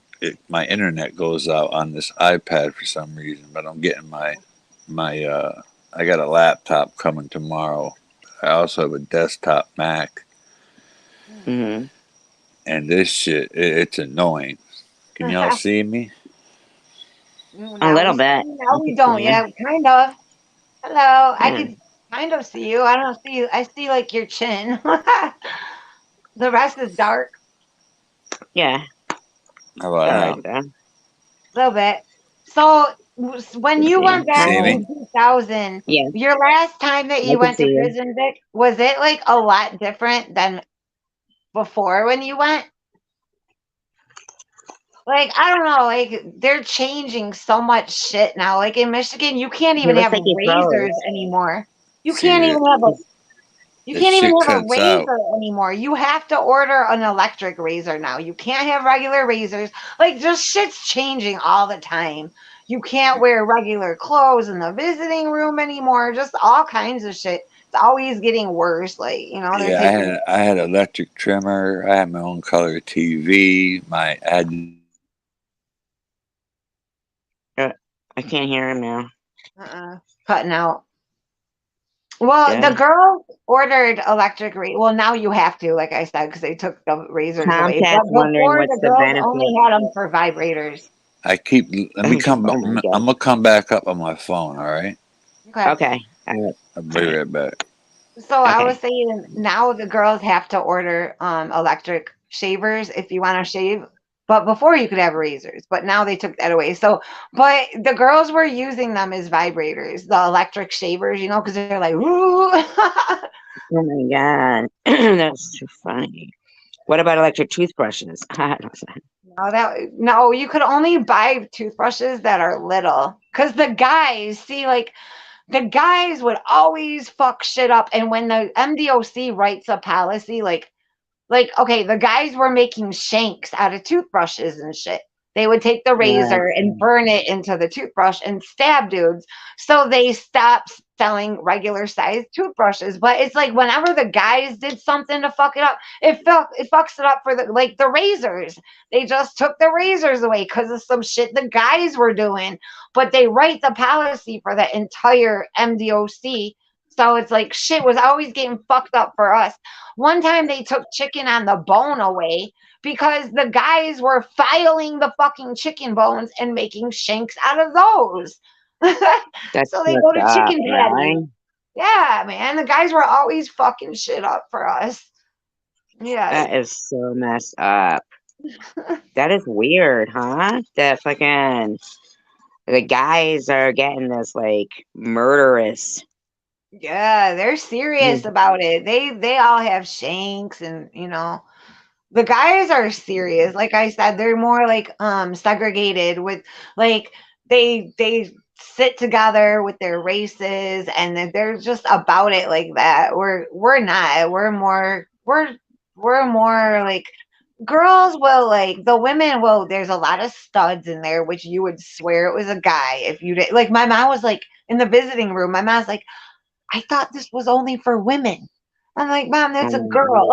my internet goes out on this iPad for some reason, but I'm getting my I got a laptop coming tomorrow. I also have a desktop Mac, Hmm. and this shit it's annoying. Can y'all see me? A Now we little see, bit. now I we can see don't. you. Yeah, kind of. Hello, I Yeah. can kind of see you. I don't see you. I see like your chin. The rest is dark, Yeah. How It's about all right now? though. a little bit. So when Let's you see. went back See Hi. me? in 2000, Yeah, your last time that I you can went see to you. prison, Vic, was it like a lot different than before when you went? Like, I don't know, like they're changing so much shit now. Like in Michigan, you can't It even looks have like you razors froze. anymore. You can't See even have a you that can't even shit have a cuts out. razor anymore. You have to order an electric razor now. You can't have regular razors. Like just shit's changing all the time. You can't wear regular clothes in the visiting room anymore. Just all kinds of shit. It's always getting worse. Like, they're Yeah, I taking had I had electric trimmer. I had my own color TV. I had Uh, I can't hear him now. cutting out. Well, the Yeah. girls ordered electric well, now you have to, like I said, because they took the razors away. But Comcast wondering before, what's the the girls only benefit. had them for vibrators. I keep. Let me come. Oh my I'm god. gonna come back up on my phone. All right. Okay. Okay. All right. I'll All be right. right back. So I was Okay. saying now the girls have to order electric shavers if you want to shave. But before you could have razors, but now they took that away. So, but the girls were using them as vibrators, the electric shavers, because they're like, ooh. Oh my god. That's too funny. What about electric toothbrushes? No, you could only buy toothbrushes that are little. Because the guys, see, like, the guys would always fuck shit up. And when the MDOC writes a policy, like, okay, the guys were making shanks out of toothbrushes and shit. They would take the razor and burn it into the toothbrush and stab dudes. So they stopped selling regular sized toothbrushes. But it's like whenever the guys did something to fuck it up, it fucks it up for the razors. They just took the razors away because of some shit the guys were doing. But they write the policy for the entire MDOC. So it's like shit was always getting fucked up for us. One time they took chicken on the bone away because the guys were filing the fucking chicken bones and making shanks out of those. That's So they go what's to up, chicken patties. really. Yeah, man. The guys were always fucking shit up for us. Yeah. That is so messed up. That is weird, huh? That fucking the guys are getting this like murderous. Yeah, they're serious about it. They all have shanks and the guys are serious. Like I said, they're more like segregated with like they sit together with their races and they're just about it like that. We're not. We're more like girls will like the women will there's a lot of studs in there which you would swear it was a guy if you did like my mom was like in the visiting room. My mom's like, I thought this was only for women. I'm like, Mom, that's a Um, girl.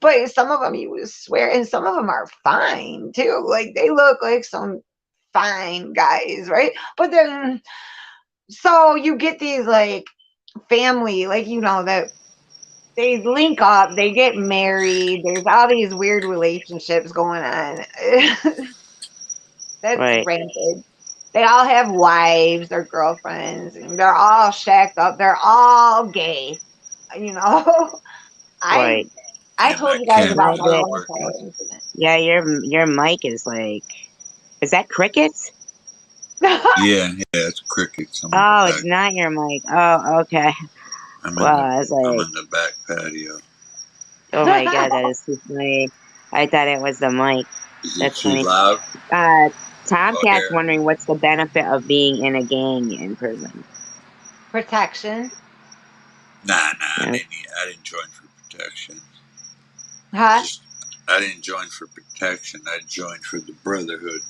But some of them you would swear, and some of them are fine too. Like they look like some fine guys, right? But then, so you get these like family, like that they link up, they get married. There's all these weird relationships going on. That's right, rampant. They all have wives or girlfriends, and they're all shacked up. They're all gay. You know, I right. I Damn, told that you guys camera's about my not Magic. one working. prior incident. Yeah, your mic is like. Is that crickets? Yeah, yeah, it's crickets. I'm in the Oh, it's back. not your mic. Oh, okay. Well, I was I'm like, in the back patio. oh my god, that is too funny. I thought it was the mic. Is it That's too funny. loud? Uh, Oh, Tomcat's here. wondering what's the benefit of being in a gang in prison. Protection, Nah, nah. Yeah. I didn't join for protection. huh? Just I didn't join for protection. I joined for the brotherhood.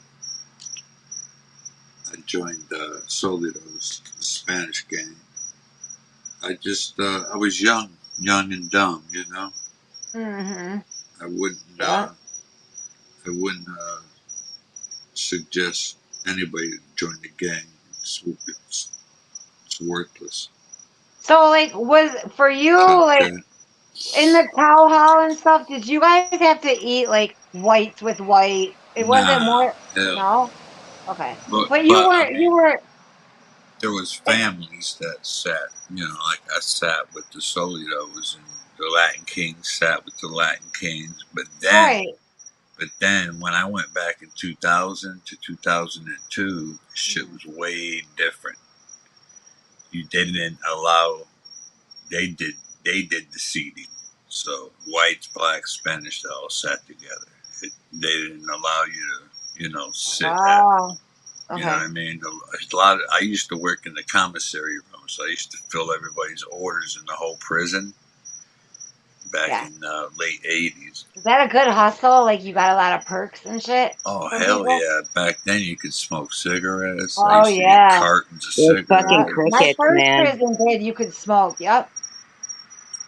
I joined Solitos, the Spanish gang. I was young and dumb. Mm-hmm. I wouldn't Yeah. I wouldn't suggest anybody to join the gang. It's worthless. So, like, was for you like Okay. in the cow hall and stuff? Did you guys have to eat like whites with white? It wasn't Nah, more. hell no. No. Okay, But but you but I weren't. You mean, were. there was families that sat. Like I sat with the Solitos and the Latin Kings sat with the Latin Kings. Right. But then when I went back in 2000 to 2002, shit Mhm. was way different. You didn't allow. They did. They did the seating. So whites, blacks, Spanish, they all sat together. They didn't allow you to, sit at. Oh. You know what Okay. I mean? A lot. I used to work in the commissary room, so I used to fill everybody's orders in the whole prison back Yeah. in late '80s. Is that a good hustle? Like you got a lot of perks and shit Oh from hell people? yeah! Back then you could smoke cigarettes. I Oh used to get yeah. cartons of Those fucking Yeah. My cigarettes. crickets, first man. prison did you could smoke. Yep.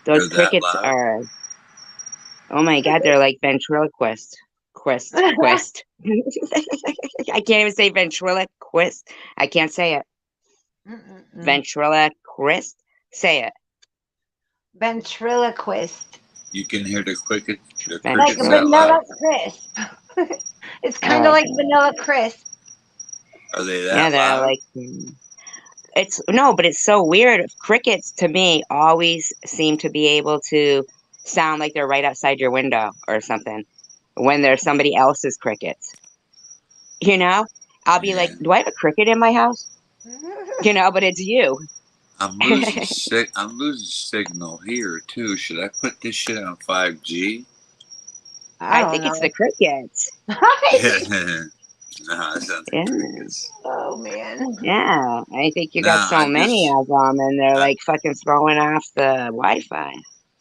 Those They're that crickets loud. are. Oh my god, they're like ventriloquist. Quist. I can't even say ventriloquist. I can't say it. Mm-mm-mm. Ventriloquist. Say it. Ventriloquist. You can hear the Like crickets that Ventriloquist. loud. vanilla crisp. It's kind of Oh, like okay. vanilla crisp. Are they Yeah, that they're loud? like. It's no, but it's so weird. Crickets to me always seem to be able to sound like they're right outside your window or something when there's somebody else's crickets. You know, I'll be like, Yeah. "Do I have a cricket in my house?" But it's you. I'm losing signal here too. Should I put this shit on 5G? I I don't think it's the know. crickets. Nah, it's not the Yeah, crickets. Oh man. yeah. I think you got Nah, so many of them, and they're I, like fucking throwing off the Wi-Fi.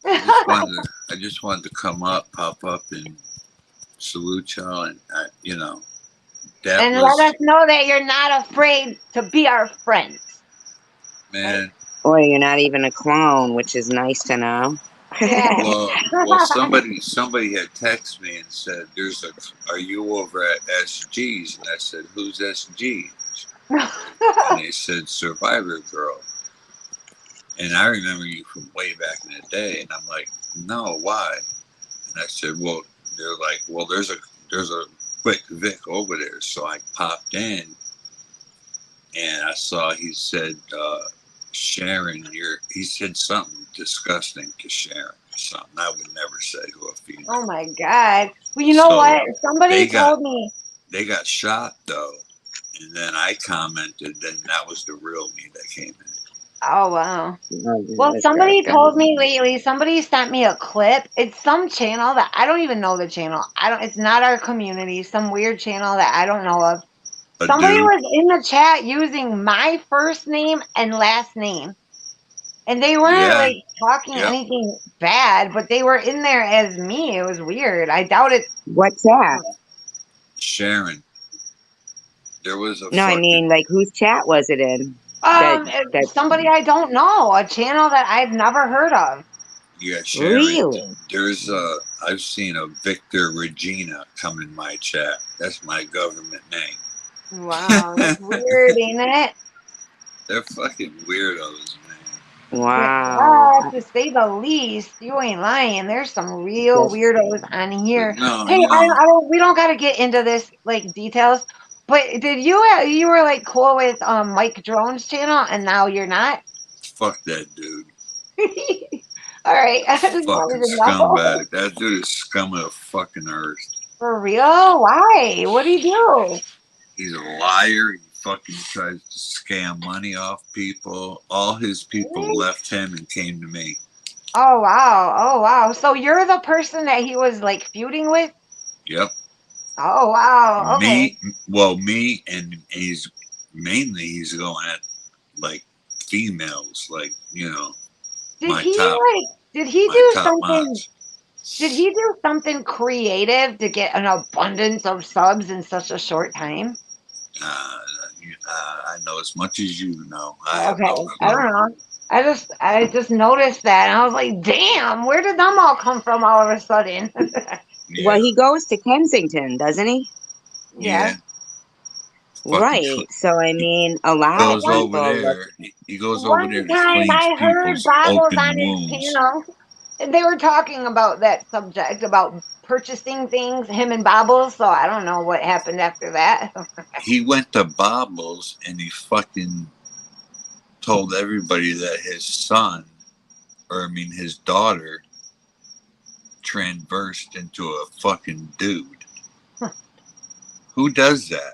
I just wanted to come up, pop up, and salute y'all. And that And let us was, know that you're not afraid to be our friends. Right? man. Or you're not even a clone, which is nice to know. Yeah. Well, somebody had texted me and said, are you over at SG's?" And I said, "Who's SG?" And they said, "Survivor Girl." And I remember you from way back in the day, and I'm like, no, why? And I said, well, they're like, well, there's a quick Vic over there. So I popped in, and I saw he said, Sharon, he said something disgusting to Sharon, something I would never say to a Oh female. my God. Well, you know So what? Somebody they got told me. they got shot though, and then I commented, then that was the real me that came in. Oh, wow. Oh, Well, somebody told disgusting. me lately, somebody sent me a clip. It's some channel that I don't even know the channel. It's not our community, some weird channel that I don't know of. A Somebody dude, was in the chat using my first name and last name. And they weren't yeah, like talking yep, anything bad, but they were in there as me. It was weird. I doubt it's What's that? Sharon. There was a No, I fucking mean, like, whose chat was it in? That somebody I don't know, a channel that I've never heard of. yeah, Sharon. really? There's I've seen a Victor Regina come in my chat. That's my government Wow, name. that's weird, ain't it? They're fucking weirdos, man. Wow. Yeah, to say the least, you ain't lying. There's some real That- weirdos on But here. no, Hey, I don't. We don't got to get into this like details. But did you were like cool with Mike Drone's channel, and now you're not? fuck that dude. All right, I just Fucking wanted to know. scumbag. That dude is scum of the fucking earth. For real? Why? What do you do? He's a liar. He fucking tries to scam money off people. All his people Really? left him and came to me. Oh wow. Oh wow. So you're the person that he was like feuding with? Yep. Oh wow. Okay. Me, and he's going at like females, like, Did my he top like did he my do top something mods. did he do something creative to get an abundance of subs in such a short time? Uh, I know as much as you know. I have no Okay. I clue. don't know. I just noticed that and I was like, damn, where did them all come from all of a sudden? Yeah, Well, he goes to Kensington, doesn't he? Yeah. yeah. Fucking, Right. So, I he mean, a lot of goes One over people look. there. He goes over one there to time clean I heard people's Boggles open on his wounds. channel. And they were talking about that subject about purchasing things, him and Bobbles. So I don't know what happened after that. He went to Bobbles and he fucking told everybody that his son, or I mean his daughter, transversed into a fucking dude. Who does that?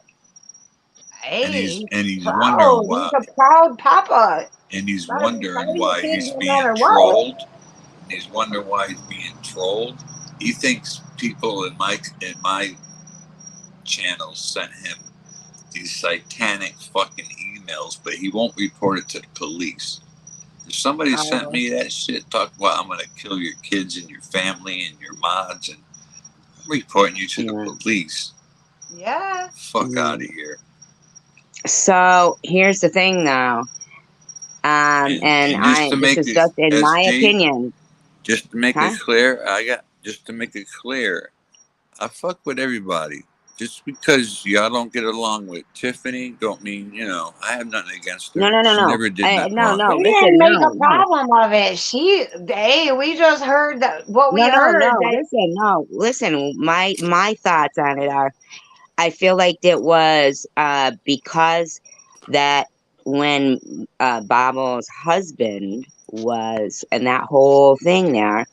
And Hey, he's and he's wondering proud. why, He's a proud papa. and he's Gotta wondering be a why kid he's no being matter what. trolled. He's wondering why he's being trolled. He thinks people in my channel sent him these satanic fucking emails, but he won't report it to the police. If somebody sent Oh, me that shit, talk about I'm gonna kill your kids and your family and your mods, and I'm reporting you to the yeah. police. Yeah. Fuck out of Mm. here. So here's the thing, though. And And just to this make is it just in my SG, opinion, just to make huh? it clear, just to make it clear, I fuck with everybody. Just because y'all don't get along with Tiffany, don't mean I have nothing against No, her. no, no, She no. never did nothing No, wrong no. to We me. didn't Listen, make no, a no. problem of it. Hey, we just heard that what we No, no, heard no. that Listen, no. Listen, my thoughts on it are I feel like it was because that when Babel's husband was and that whole thing there,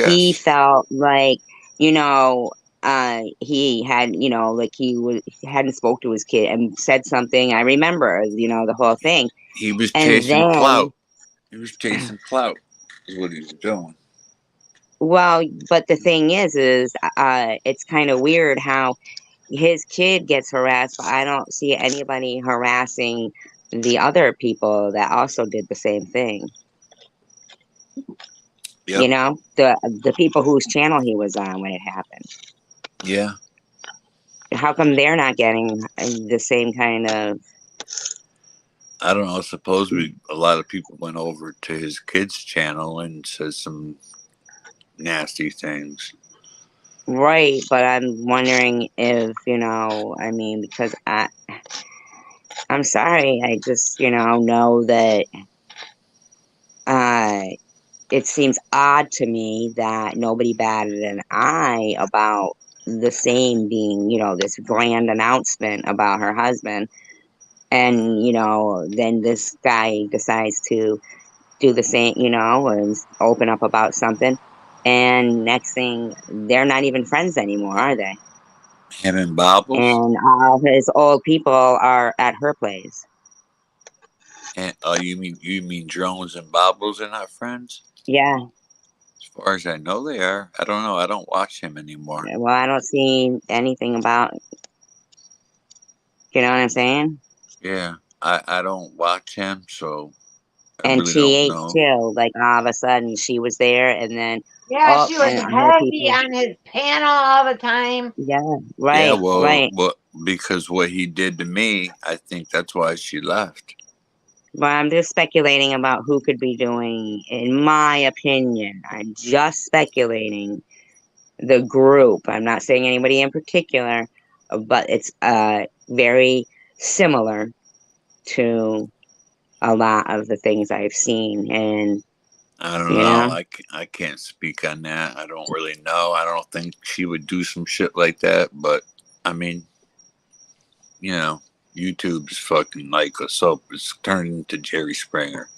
he Yes, felt like, you know, he had, like he hadn't spoke to his kid and said something. I remember, the whole thing. he was And chasing then, clout. He was chasing clout. Is what he was doing. well, but the thing is, it's kind of weird how his kid gets harassed, but I don't see anybody harassing the other people that also did the same thing. Yep. The people whose channel he was on when it happened. Yeah. How come they're not getting the same kind of I don't know. Supposedly, a lot of people went over to his kid's channel and said some nasty things. right? But I'm wondering if I mean, because I'm sorry, I just know that it seems odd to me that nobody batted an eye about the same being, this grand announcement about her husband. And, then this guy decides to do the same, and open up about something. And next thing, they're not even friends anymore, are they? Him and Bobbles? And all his old people are at her place. And you mean Drones and Bobbles are not friends? Yeah. As far as I know, they are. I don't know. I don't watch him anymore. Well, I don't see anything about, you know what I'm saying? Yeah, I don't watch him, so I And really don't TH know. too. Like all of a sudden she was there, and then Yeah, she was and her heavy people. on his panel all the time. Yeah, Yeah, right, well, right. because what he did to me, I think that's why she left. But I'm just speculating about who could be doing, in my opinion. I'm just speculating the group. I'm not saying anybody in particular, but it's very similar to a lot of the things I've seen. And, I don't you know. know, I can't speak on that. I don't really know. I don't think she would do some shit like that. But I mean, you know, YouTube's fucking like a soap. It's turned into Jerry Springer.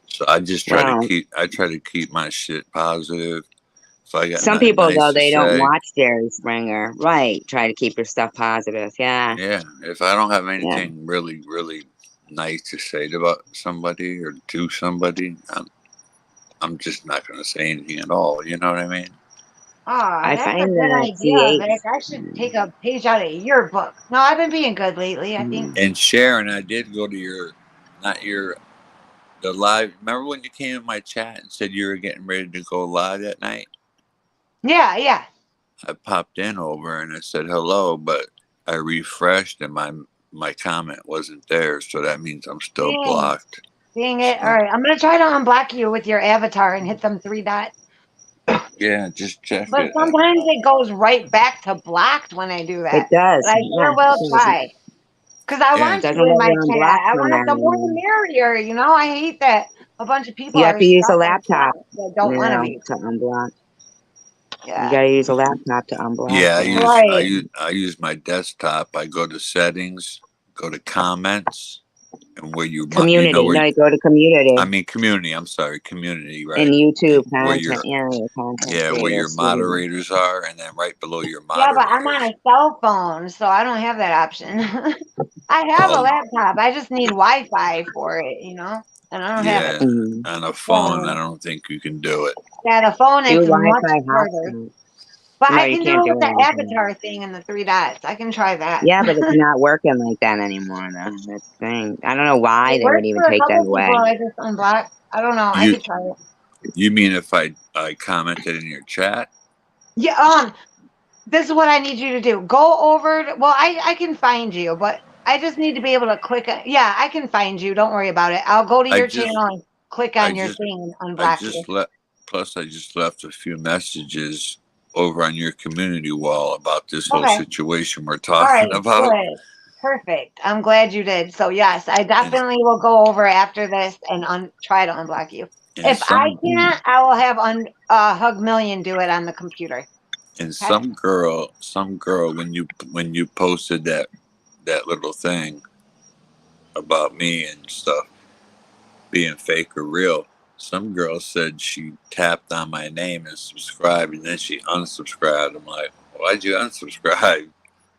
So I just try to well, keep my shit positive. If I got some nothing people, though, nice to they don't say, watch Jerry Springer. Right. Try to keep your stuff positive. Yeah. yeah. If I don't have Yeah. anything really, really nice to say about somebody or to somebody, I'm just not going to say anything at all. You know what I mean? Oh, I that's a find good that idea, TH. Vic. I should take a page out of your book. No, I've been being good lately, I think. And Sharon, I did go to not your, the live. Remember when you came in my chat and said you were getting ready to go live that night? Yeah, yeah. I popped in over and I said hello, but I refreshed and my comment wasn't there, so that means I'm still Dang, blocked. dang it. All So right, I'm going to try to unblock you with your avatar and hit them three dots. yeah, just check But it. sometimes it goes right back to blocked when I do It that. But does. I Yeah. sure will It try. Because I Yeah, want doesn't you in let my you chat. unblock I from want that the more the anymore. merrier, you know? I hate that a bunch of people You have are to use a stuck in laptop, chat that don't want to be. to unblock. You Yeah. gotta use a laptop to unblock. yeah. Yeah. Right. I use my desktop. I go to settings, go to comments, and where you know Community. where No, you go to community I mean community. I'm sorry, community, and right? YouTube Where content. your Yeah, your content yeah, where your creators. Studio. moderators are, and then right below your Yeah, but I'm on moderators. a cell phone, so I don't have that option. I have a Oh laptop. I just need Wi-Fi for it, you know? And I don't have it. yeah, Mm. on a phone, I So, don't think you can do it. yeah, the phone, Do it's much Wi-Fi harder. hotspot. But No, I you can do can't it do with it the on the phone. avatar thing and the three dots. I can try that. Yeah, but it's not working like that anymore. Though. That's the thing. I don't know why It they would works even for a take that couple people. away. I just unblocked. I don't know. I You could try it. you mean if I commented in your chat? Yeah. This is what I need you to do. Go over. Well, I can find you, but I just need to be able to click. Yeah, I can find you. Don't worry about it. I'll go to I your just channel and click I on your just thing and I unblock you. just left. Plus, I just left a few messages over on your community wall about this whole Okay. situation we're All right. talking about. Good. Perfect. I'm glad you did. So yes, I And definitely will go over after this and try to unblock you. and If I some can't, I will have Hug Million do it on the computer. and Okay. some girl when you posted that little thing about me and stuff being fake or real. Some girl said she tapped on my name and subscribed, and then she unsubscribed. I'm like, why'd you unsubscribe?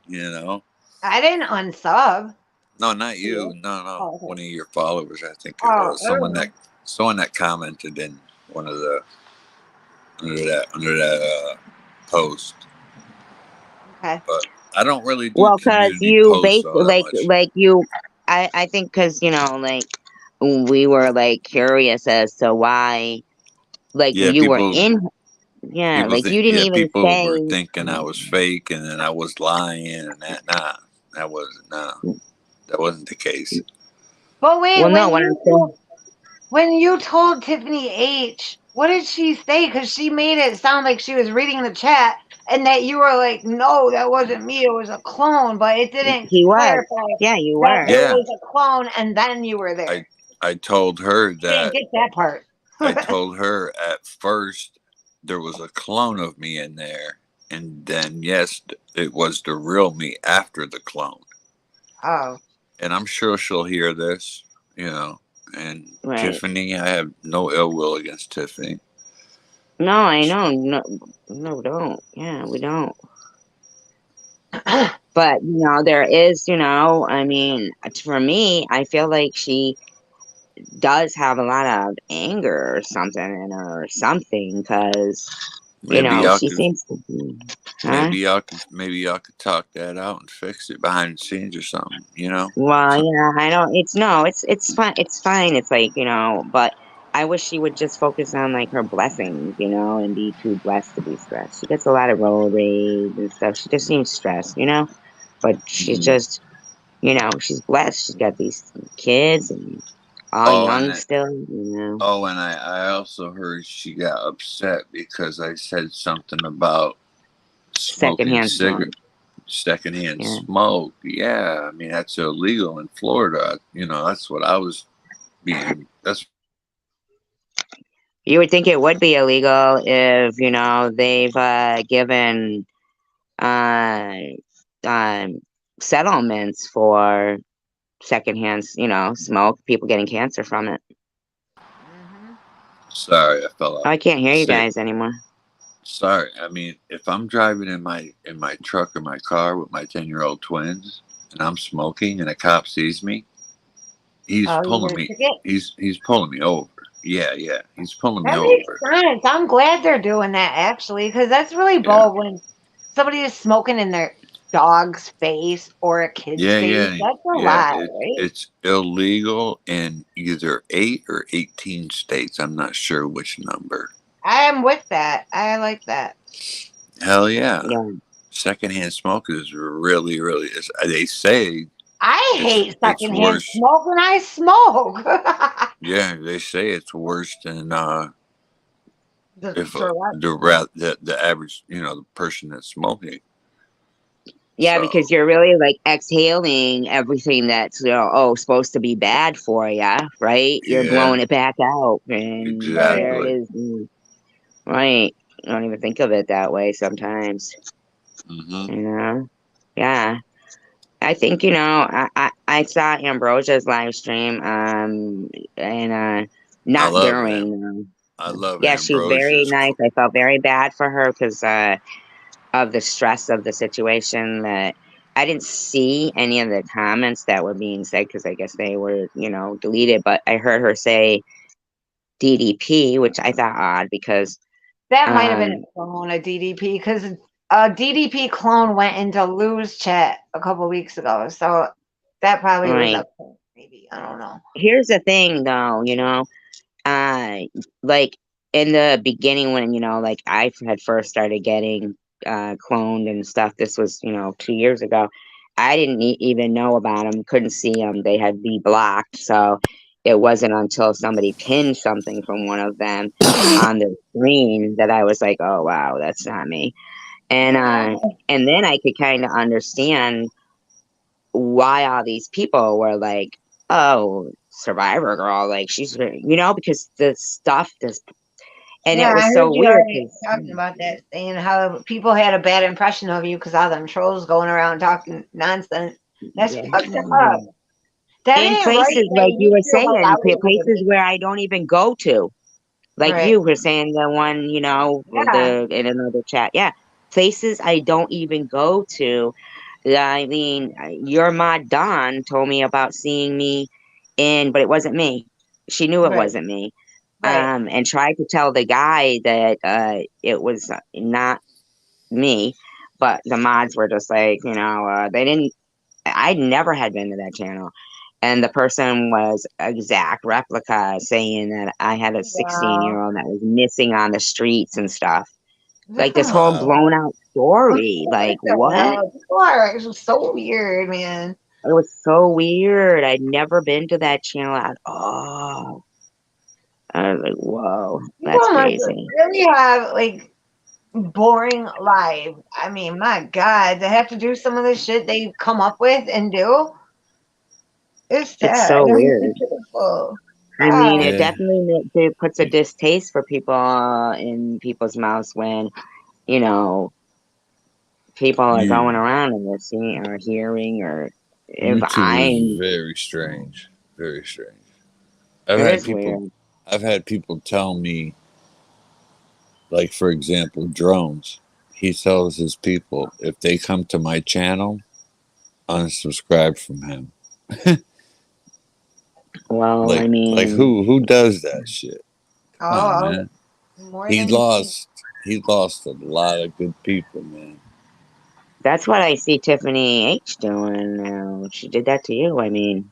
You know? I didn't unsub. No, not Yeah. you. No, no. Oh, One okay. of your followers, I think it Oh, was. I don't know. Someone that commented in one of the under that post. Okay. But I don't really do Well, cause community you posts all basically that much. like you. I think cause like we were like curious as to why like Yeah, you were in. Yeah, like you didn't even people were say. thinking I was fake and then I was lying and that wasn't that wasn't the case. But wait, Well, no, what I'm saying. when you told Tiffany H, what did she say? Because she made it sound like she was reading the chat and that you were like, no, that wasn't me. It was a clone. But it didn't He was. clarify Yeah, you that were. it Yeah, was a clone and then you were I there. I told her I didn't that get that part. I told her at first there was a clone of me in there, and then yes, it was the real me after the clone. Oh, And I'm sure she'll hear this, you know. And Right. Tiffany, I have no ill will against Tiffany. No, I know. No, no, we don't. Yeah, we don't. But, there is, I mean, for me, I feel like she does have a lot of anger or something in her or something because, Maybe y'all she could, seems to be, huh? maybe y'all could talk that out and fix it behind the scenes or something. You know. Well, So, yeah, I don't, it's no, it's fine. It's fine. It's like, but I wish she would just focus on like her blessings, and be too blessed to be stressed. She gets a lot of road rage and stuff. She just seems stressed, but she's mhm. just, she's blessed. She's got these kids and all Oh, and young still. I also heard she got upset because I said something about smoking Secondhand smoke. cigarette, secondhand Yeah. smoke. Yeah, I mean that's illegal in Florida. You know, that's what I was being. That's You would think it would be illegal if, they've given uh, um, settlements for secondhand, smoke, people getting cancer from it. hmm. sorry. I fell Oh, out. I can't hear you Say guys anymore. sorry. I mean, if I'm driving in my truck or my car with my 10-year-old twins and I'm smoking and a cop sees me, he's Oh, you pulling get a me. ticket? He's pulling me over. Yeah, yeah. He's pulling me That makes over. sense. I'm glad they're doing that actually, because that's really Yeah. bold when somebody is smoking in their dog's face or a kid's Yeah, face. yeah, That's a yeah. lot, right? It's illegal in either 8 or 18 states. I'm not sure which number. I am with that. I like that. Hell yeah. Yeah. Secondhand smoke is really, really. They say I hate it's secondhand worse. smoke when I smoke. Yeah, they say it's worse than if Cigarette smoke. the average, the person that's smoking. Yeah, So because you're really like exhaling everything that's, supposed to be bad for you, right? You're yeah, blowing it back out, and Right. there it exactly. is. Right. I don't even think of it that way sometimes, Hmm. you know? Yeah. I think, I saw Ambrosia's live stream, and I not love him. during, I love yeah, she's very Ambrosia's. nice. I felt very bad for her because of the stress of the situation that I didn't see any of the comments that were being said because I guess they were, deleted, but I heard her say DDP, which I thought odd because, That might have been a um, clone of DDP because a DDP clone went into Lou's chat a couple weeks ago. So that probably was right. a clone, maybe. I don't know. Here's the thing though, uh, like in the beginning when, like I had first started getting cloned and stuff, this was, 2 years ago. I didn't even know about them, couldn't see them. They had be blocked. So it wasn't until somebody pinned something from one of them on the screen that I was like, oh wow, that's not me. And and then I could kind of understand why all these people were like, oh, Survivor girl, like because the stuff just, and Yeah, it I was heard so you weird already because, talking about that, saying how people had a bad impression of you because all them trolls going around talking nonsense. That's yeah, fucked up. That in ain't right. places like They you you were feel like I saying, was living places it. where I don't even go to, like Right. you were saying, the one, Yeah. the in another chat, yeah, places I don't even go to. I mean, your mod Dawn told me about seeing me but it wasn't me. She knew it Right. wasn't me. Right. And tried to tell the guy that it was not me, but the mods were just like, they didn't. I never had been to that channel, and the person was exact replica, saying that I had a 16-year Wow. old that was missing on the streets and stuff. Like this whole Wow. blown out story. What Like the what? hell? People are just so weird, man. It was so weird. I'd never been to that channel at all. I was like, whoa, that's People must crazy. really have like boring lives. I mean, my God, they have to do some of the shit they come up with and do. It's It's sad. so It's weird. pitiful. I mean, it Yeah, definitely it puts a distaste for people in people's mouths when, you know, people are going you around and they're seeing or hearing or if YouTube is I'm, very strange, very strange. I've it had is people, weird. I've had people tell me, like for example, drones. He tells his people if they come to my channel, unsubscribe from him. Well, I Like mean, who does that shit? Come on, Oh, man. more He than you think. lost he lost a lot of good people, man. that's what I see Tiffany H doing now. She did that to you. I mean,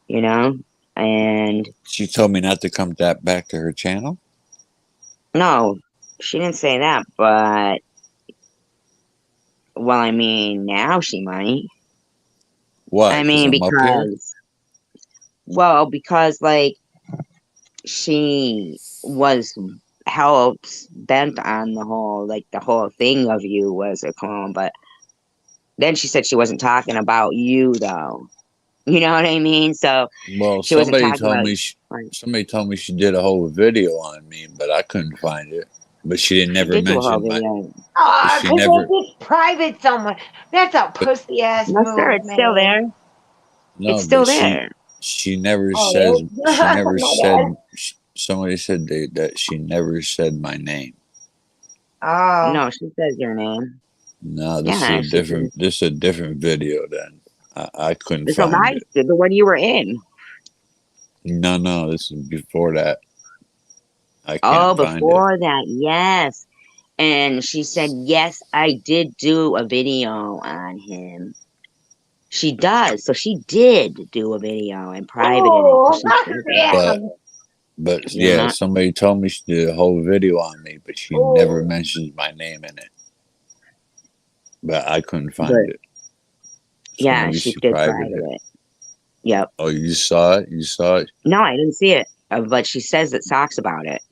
you know, and She told me not to come back to her channel. no, she didn't say that, but well, I mean, now she might. Why? I Because mean, I'm up here. because like she was hell bent on the whole thing of you was a clone, but then she said she wasn't talking about you though. You know what I mean? So Well, she wasn't talking about like somebody told me she did a whole video on me, but I couldn't find it. But she didn't she never did do a whole mention my. video. But Oh, she because never. it's private somewhere. That's a But pussy ass No, sir, move, it's still man. there. It's no, still but there. she never says. Oh, She really? never My bad. said. Somebody said that she never said my name. Oh, No, she says your name. No, this is Yeah, a she different. says This is a different video. Then I couldn't it's a find live, it. the one you were in. No, no, this is before that. I Oh, can't find it. before that, yes. And she said, yes, I did do a video on him. She does. So she did do a video and private in it because oh, she said that. But damn. yeah, Yeah. somebody told me she did a whole video on me, but she never Oh, mentions my name in it. But I couldn't find But it. So yeah, maybe she she did private private it. it. Yep. Oh, you saw it? You saw it? No, I didn't see it. But she says it talks about it.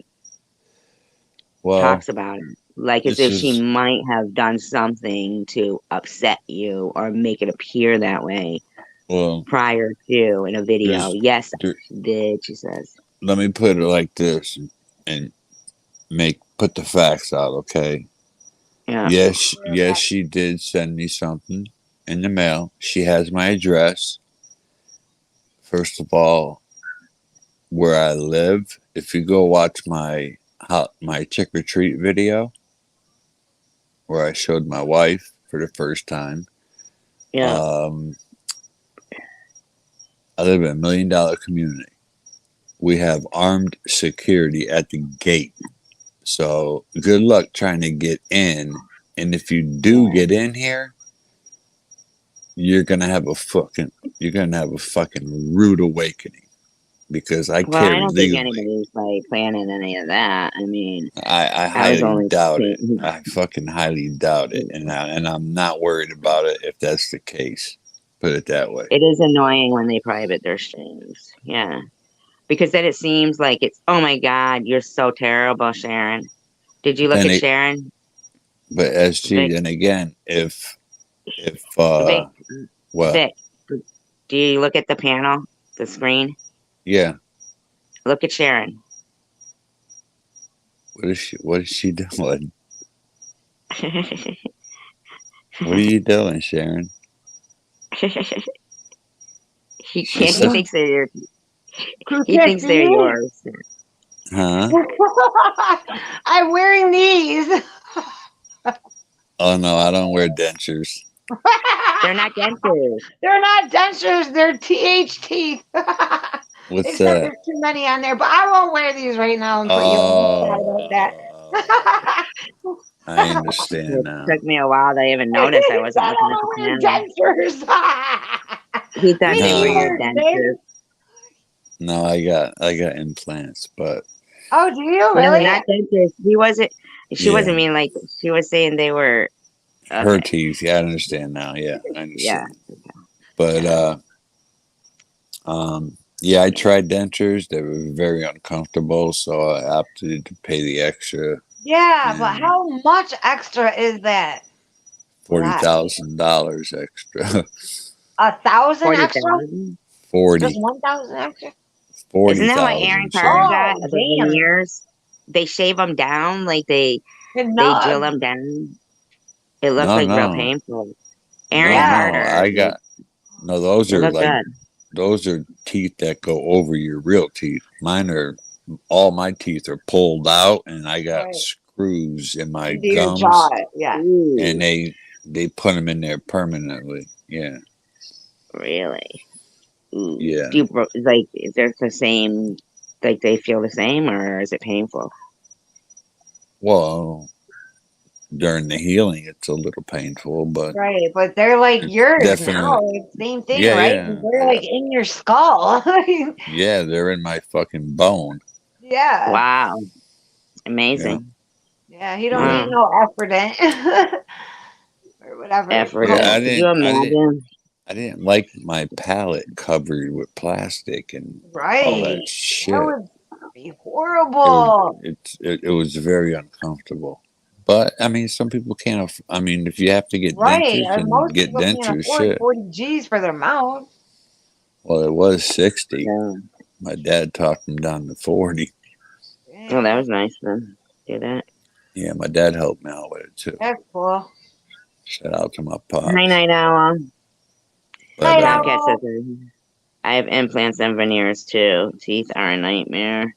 Well, Talks about it. Like as this if she is might have done something to upset you or make it appear that way well. prior to in a video. There's Yes, there, she did, she says. let me put it like this and make put the facts out. Okay. Yeah. Yes, yes, she did send me something in the mail. She has my address. First of all, where I live. If you go watch my trick or treat video, where I showed my wife for the first time, Yeah. um, I live in $1 million community. We have armed security at the gate. So good luck trying to get in. And if you do Yeah. get in here, you're gonna have a fucking rude awakening because I Well, I carry don't think legally. anybody's like planning any of that. I mean, I I was highly only doubt it. saying, I fucking highly doubt it, and I'm not worried about it if that's the case. Put it that way. it is annoying when they private their streams. Yeah. Because then it seems like it's, oh my God, you're so terrible, Sharon. Did you But look then at it, Sharon? but SG, Vic, then again, if Vic, what? Vic, do you look at the panel, the screen? Yeah. Look at Sharon. What is she doing? What are you doing, Sharon? he She can't, he said, thinks they're your, you he can't thinks see they're me. yours. huh? I'm wearing these. Oh no, I don't wear dentures. They're not dentures. They're not dentures, they're THT. What's Except that? there's too many on there, but I won't wear these right now and put you on the spot about Oh, that. I understand It now. took me a while to even notice I He said wasn't I looking at the don't wear panel. dentures. He thought they were your Me No, neither, babe. dentures. no, I got implants, but Oh, do you No, really? not dentures. He wasn't, she yeah, wasn't mean like, she was saying they were, her okay. teeth. Yeah, I understand now. Yeah, I Yeah. understand. But Yeah. yeah, I Yeah. tried dentures. They were very uncomfortable, so I opted to pay the extra Yeah, but and how much extra is that? A lot. $40,000 extra. 1,000 extra? 40,000? Just 40, 1,000 extra? Isn't that what Aaron 40,000 Carter soon. got? Oh, The damn. veneers? They shave them down, like they drill Enough. them down. It looks No, like real no, painful. no, Aaron Yeah. no. Carter, I got no. they look good. Those are teeth that go over your real teeth. Mine are all my teeth are pulled out, and I got Right. screws in my Into your jaw. gums, Yeah. and Ooh, they put them in there permanently. Yeah, really? Ooh. yeah. Do you like? Is there the same? Like they feel the same, or is it painful? Well, during the healing, it's a little painful, but Right. But they're like it's yours definitely now. It's same thing, yeah, right? yeah, They're like in your skull. yeah. They're in my fucking bone. Yeah. Wow, Yeah, amazing. Yeah. He don't yeah, need Wow, no effort or whatever it's effort. yeah. called. Could you imagine? I didn't like my palate covered with plastic and all Right. that That shit. would be It was horrible. it was very uncomfortable. But I mean, some people can't. I mean, if you have to get Right. dentures, And then most get people can't dentures. afford Shit. 40 G's for their mouth. Well, it was 60. Yeah. My dad talked him down to 40. Well, that Damn. was nice to do that. Yeah, my dad helped me out with it too. That's cool. Shout out to my Night pops. night owl. But Night Brown cat says owl. I have implants and veneers too. Teeth are a nightmare.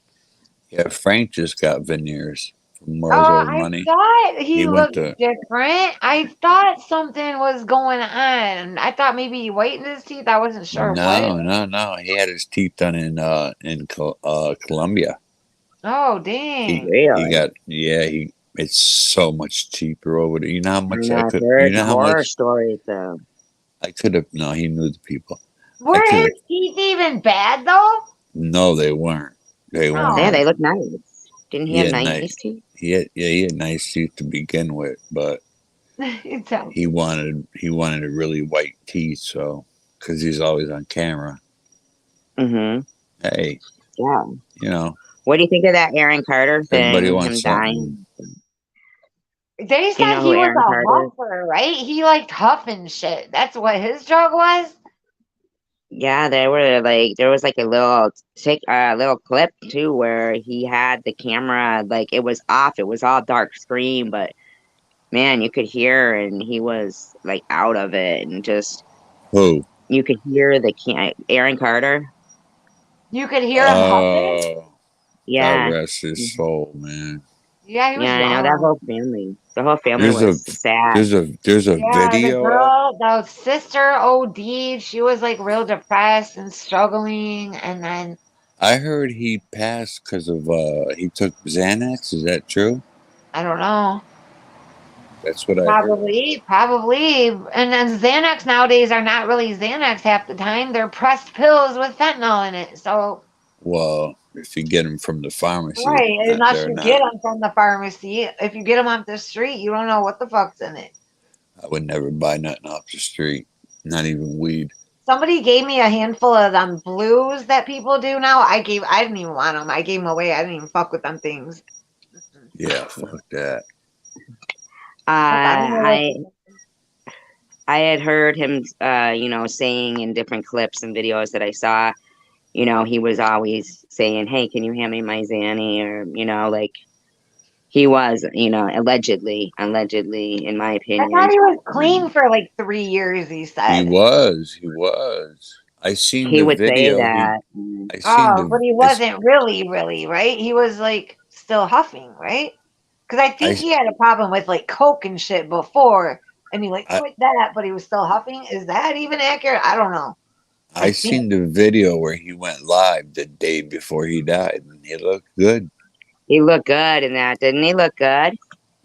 yeah, Frank just got veneers from Oh, Mars Over I Money. thought He he went looked to different. I thought something was going on. I thought maybe he whitened his teeth. I wasn't sure what. no. He had his teeth done in Colombia. Oh, He dang. he Really? got yeah he. It's so much cheaper over there. You know how I much know I I've could. You heard know how horror much stories though. I could have. No, he knew the people. I Were could have. his teeth even bad, though? No, they weren't. They Yeah, weren't. Oh, they look nice. Didn't he He have had nice nice. teeth? He had nice teeth to begin with, but it's a- he wanted a really white teeth, so because he's always on camera. Mm-hmm. Hey, Yeah. you know, What do you think of that Aaron Carter everybody thing? wants Him something. dying? They Do you said know who he was Aaron a Carter is? huffer, right? He liked huffing shit. That's what his drug was? Yeah, there was like a little clip too where he had the camera like it was off. It was all dark screen, but man, you could hear and he was like out of it and just Who? you could hear Aaron Carter. You could hear him huffing? Oh, God Yeah. rest his soul, man. Yeah, he was Yeah, I know that young. whole family. The whole family There's a was sad. there's a Yeah, the video of girl, the sister OD'd. She was like real depressed and struggling. And then I heard he passed because of he took Xanax. Is that true? I don't know. That's what I heard. Probably. And then Xanax nowadays are not really Xanax half the time. They're pressed pills with fentanyl in it. So, Well, if you get them from the pharmacy, right, unless they're you get not. them from the pharmacy. If you get them off the street, you don't know what the fuck's in it. I would never buy nothing off the street, not even weed. Somebody gave me a handful of them blues that people do now. I didn't even want them. I gave them away. I didn't even fuck with them things. Yeah, fuck that. I don't know what I I had heard him, saying in different clips and videos that I saw, he was always saying, "Hey, can you hand me my Zanny?" Or, like he was, allegedly, in my I thought opinion, he was um, clean for like 3 years, he He said. was, he was. I seen he the would say video. that. I seen Oh, the, but he wasn't really, right? He was like still huffing, right? Because I think I, he had a problem with like coke and shit before, and he like I, quit that, but he was still huffing. Is that even accurate? I don't know. I I think. seen the video where he went live the day before he died, and he looked good. He looked good in that, didn't he look good?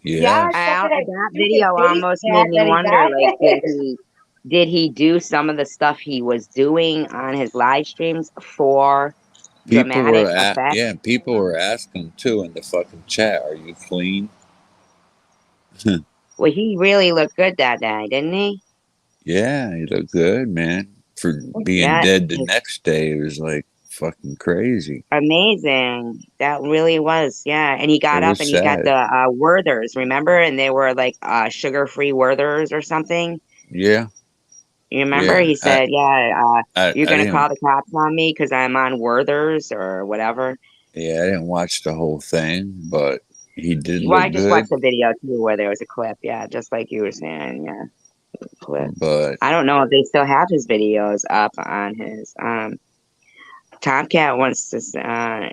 Yeah, Yes, except for that That stupid video face almost made tat me that he wonder, like, got. did he do some of the stuff he was doing on his live streams for dramatic effect? yeah, people were asking too in the fucking chat, "Are you clean?" Well, he really looked good that day, didn't he? Yeah, he looked good, man. For being Yeah, dead the next day, it was like fucking crazy. amazing. That really was. Yeah. And he It got up was and he got sad. the Werthers, remember? And they were like sugar-free Werthers or something. Yeah, You remember? Yeah, He said, "Yeah, you're I gonna call didn't. the cops on me because I'm on Werther's or whatever." Yeah, I didn't watch the whole thing, but he did Well, I look just watched good. the video too where there was a clip. Yeah, just like you were saying. Yeah, clip. But I don't know if they still have his videos up on his. Tomcat wants to.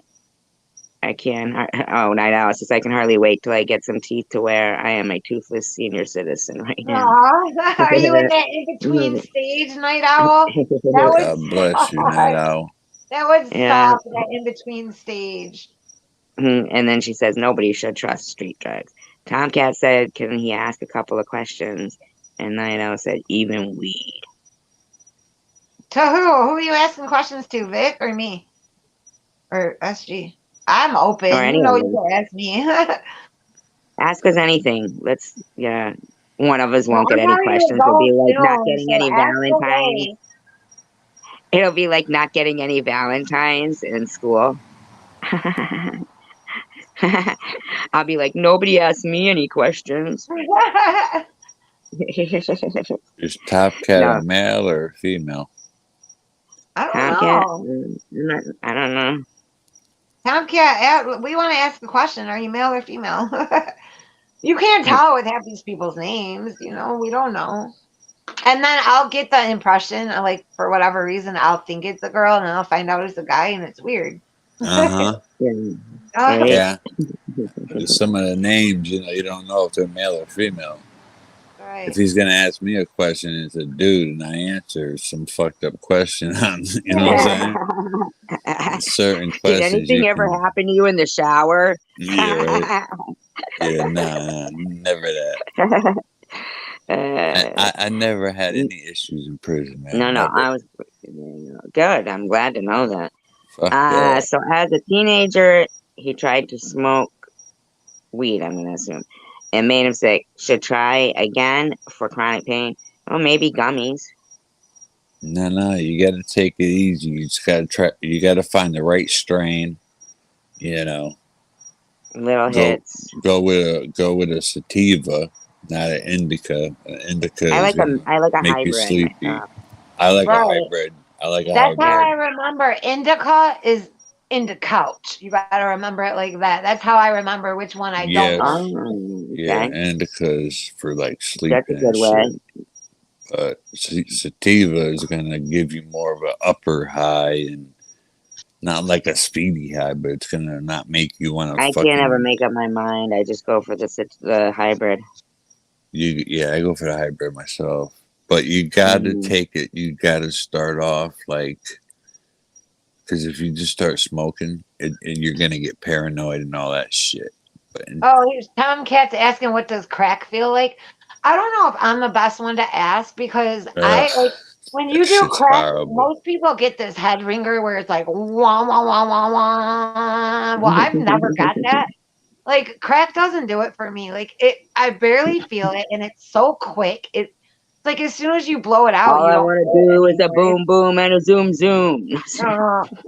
I can. Oh, Night Owl says I can hardly wait till I get some teeth to wear. I am a toothless senior citizen right now. Aw, are you in that in between stage, Night Owl? That would God bless you, Night suck. Owl. That would Yeah. suck. That in between stage. And then she says nobody should trust street drugs. Tomcat said, "Can he ask a couple of questions?" And Night Owl said, "Even weed To who? Who are you asking questions to, Vic or me or SG? I'm or open. You any know of you us. can ask me. Ask us anything. Let's yeah. One of us Well, won't get I'm any probably gonna questions. It'll be go like not soon, getting so any ask Valentines. away. It'll be like not getting any Valentines in school. I'll be like, nobody asked me any questions. Is Top Cat a No, male or female? I don't Tomcat. know. I don't know. Tomcat, we want to ask a question. Are you male or female? You can't tell with half these people's names. You know, we don't know. And then I'll get the impression, like, for whatever reason, I'll think it's a girl, and then I'll find out it's a guy, and it's weird. Uh huh. Yeah, Uh, right. Yeah. Some of the names, you don't know if they're male or female. If right. he's gonna ask me a question, it's a dude, and I answer some fucked up question on, you know what I'm Yeah. saying? Certain Did questions anything you ever can. happen to you in the shower? Yeah, right. Yeah, nah, never that. Uh, I never had any issues in prison, man. no, Never. I was good. I'm glad to know that. Fuck that. So as a teenager, he tried to smoke weed, I'm gonna assume, and made him sick. Should try again for chronic pain. Oh, maybe gummies, No, you gotta take it easy. You just gotta try. You gotta find the right strain. You know, little go hits. go with a sativa, not an indica. An indica is gonna I like a make you hybrid sleepy. myself. I like a Right. hybrid. I like a That's how Yeah. hybrid. I remember indica is couch. You gotta remember it like that. That's how I remember which one I don't want. Yes, Oh, yeah, okay. indica is for like That's a sleeping and good way. shit. But sativa is gonna give you more of an upper high and not like a speedy high, but it's gonna not make you want to I can't ever fucking make up my mind. I just go for the hybrid. you. Yeah, I go for the hybrid myself. But you gotta Mm. take it. You gotta start off like because if you just start smoking, and you're gonna get paranoid and all that shit. But Oh, here's Tomcat's asking, what does crack feel like? I don't know if I'm the best one to ask because ugh, I like when that you do shit's crack, horrible. most people get this head ringer where it's like wah wah wah wah wah. Well, I've never got that. Like crack doesn't do it for me. Like it, I barely feel it, and it's so quick. It's like as soon as you blow it out, All you I don't want to feel it do is a anymore. boom boom and a zoom zoom.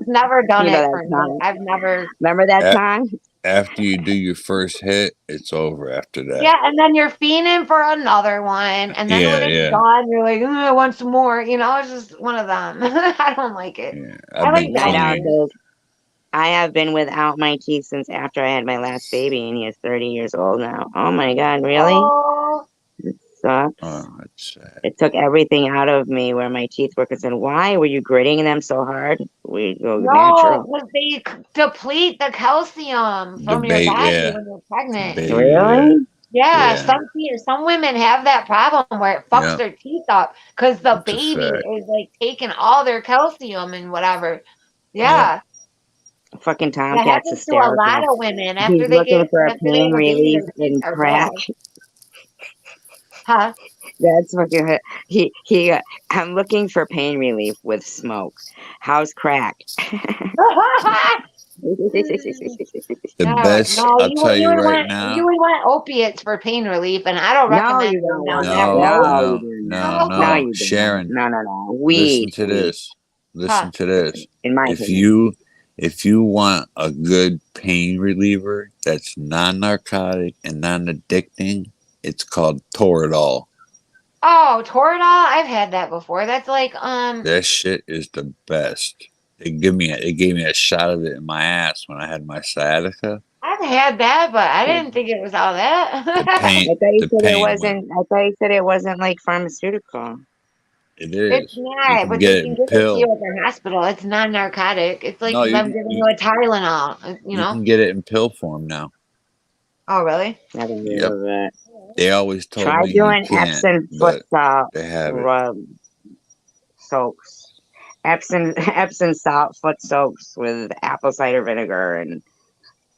Never done You know it that for me. song. I've never. Remember that A- song? After you do your first hit, it's over after that. Yeah, and then you're fiending for another one, and then when Yeah, it's yeah, done, you're like, I want some more. You know, it's just one of them. I don't like it. yeah. I I've like been Night Owl clean. downing. says, I have been without my teeth since after I had my last baby, and he is 30 years old now. Oh my God, really? Oh, It sucks. Oh, it's sad. It took everything out of me where my teeth were concerned. Why were you gritting them so hard? We go no, natural. because they deplete the calcium from your Debate, body yeah, when you're pregnant. baby, yeah, Really? Yeah, yeah, some women have that problem where it fucks yeah. their teeth up because the It's a baby fact. is like taking all their calcium and whatever. Yeah, Yeah, Fucking that Tomcat's happens to a lot hysterical. of women He's looking for a after they pain have a baby. relief Their teeth in are crack. bad. Huh? That's fucking he. I'm looking for pain relief with smoke. How's crack? the No, best. no, I'll tell you right you now. would want opiates for pain relief, and I don't No, recommend you going don't down want that that. No, road. No, you no, do no, not. No, no. No. you do not. Sharon, No. listen Weed, to weed. this. Huh. Listen to this. In my If opinion. you if you want a good pain reliever that's non-narcotic and non-addicting, it's called Toradol. Oh, Toradol. I've had that before. That's like That shit is the best. They gave me a shot of it in my ass when I had my sciatica. I've had that, but I didn't think it was all The that. pain, I thought you the said it pain went. wasn't. I thought you said it wasn't like pharmaceutical. It It's is. You not, can but get they it can in give it to you pill. at the hospital. It's non-narcotic. It's like No, them giving you a Tylenol, you you know? can get it in pill form now. Oh, really? Never Yep. heard of it. They always told Try me you doing can't, Epsom foot but salt they have it. rub soaks. Epsom salt foot soaks with apple cider vinegar and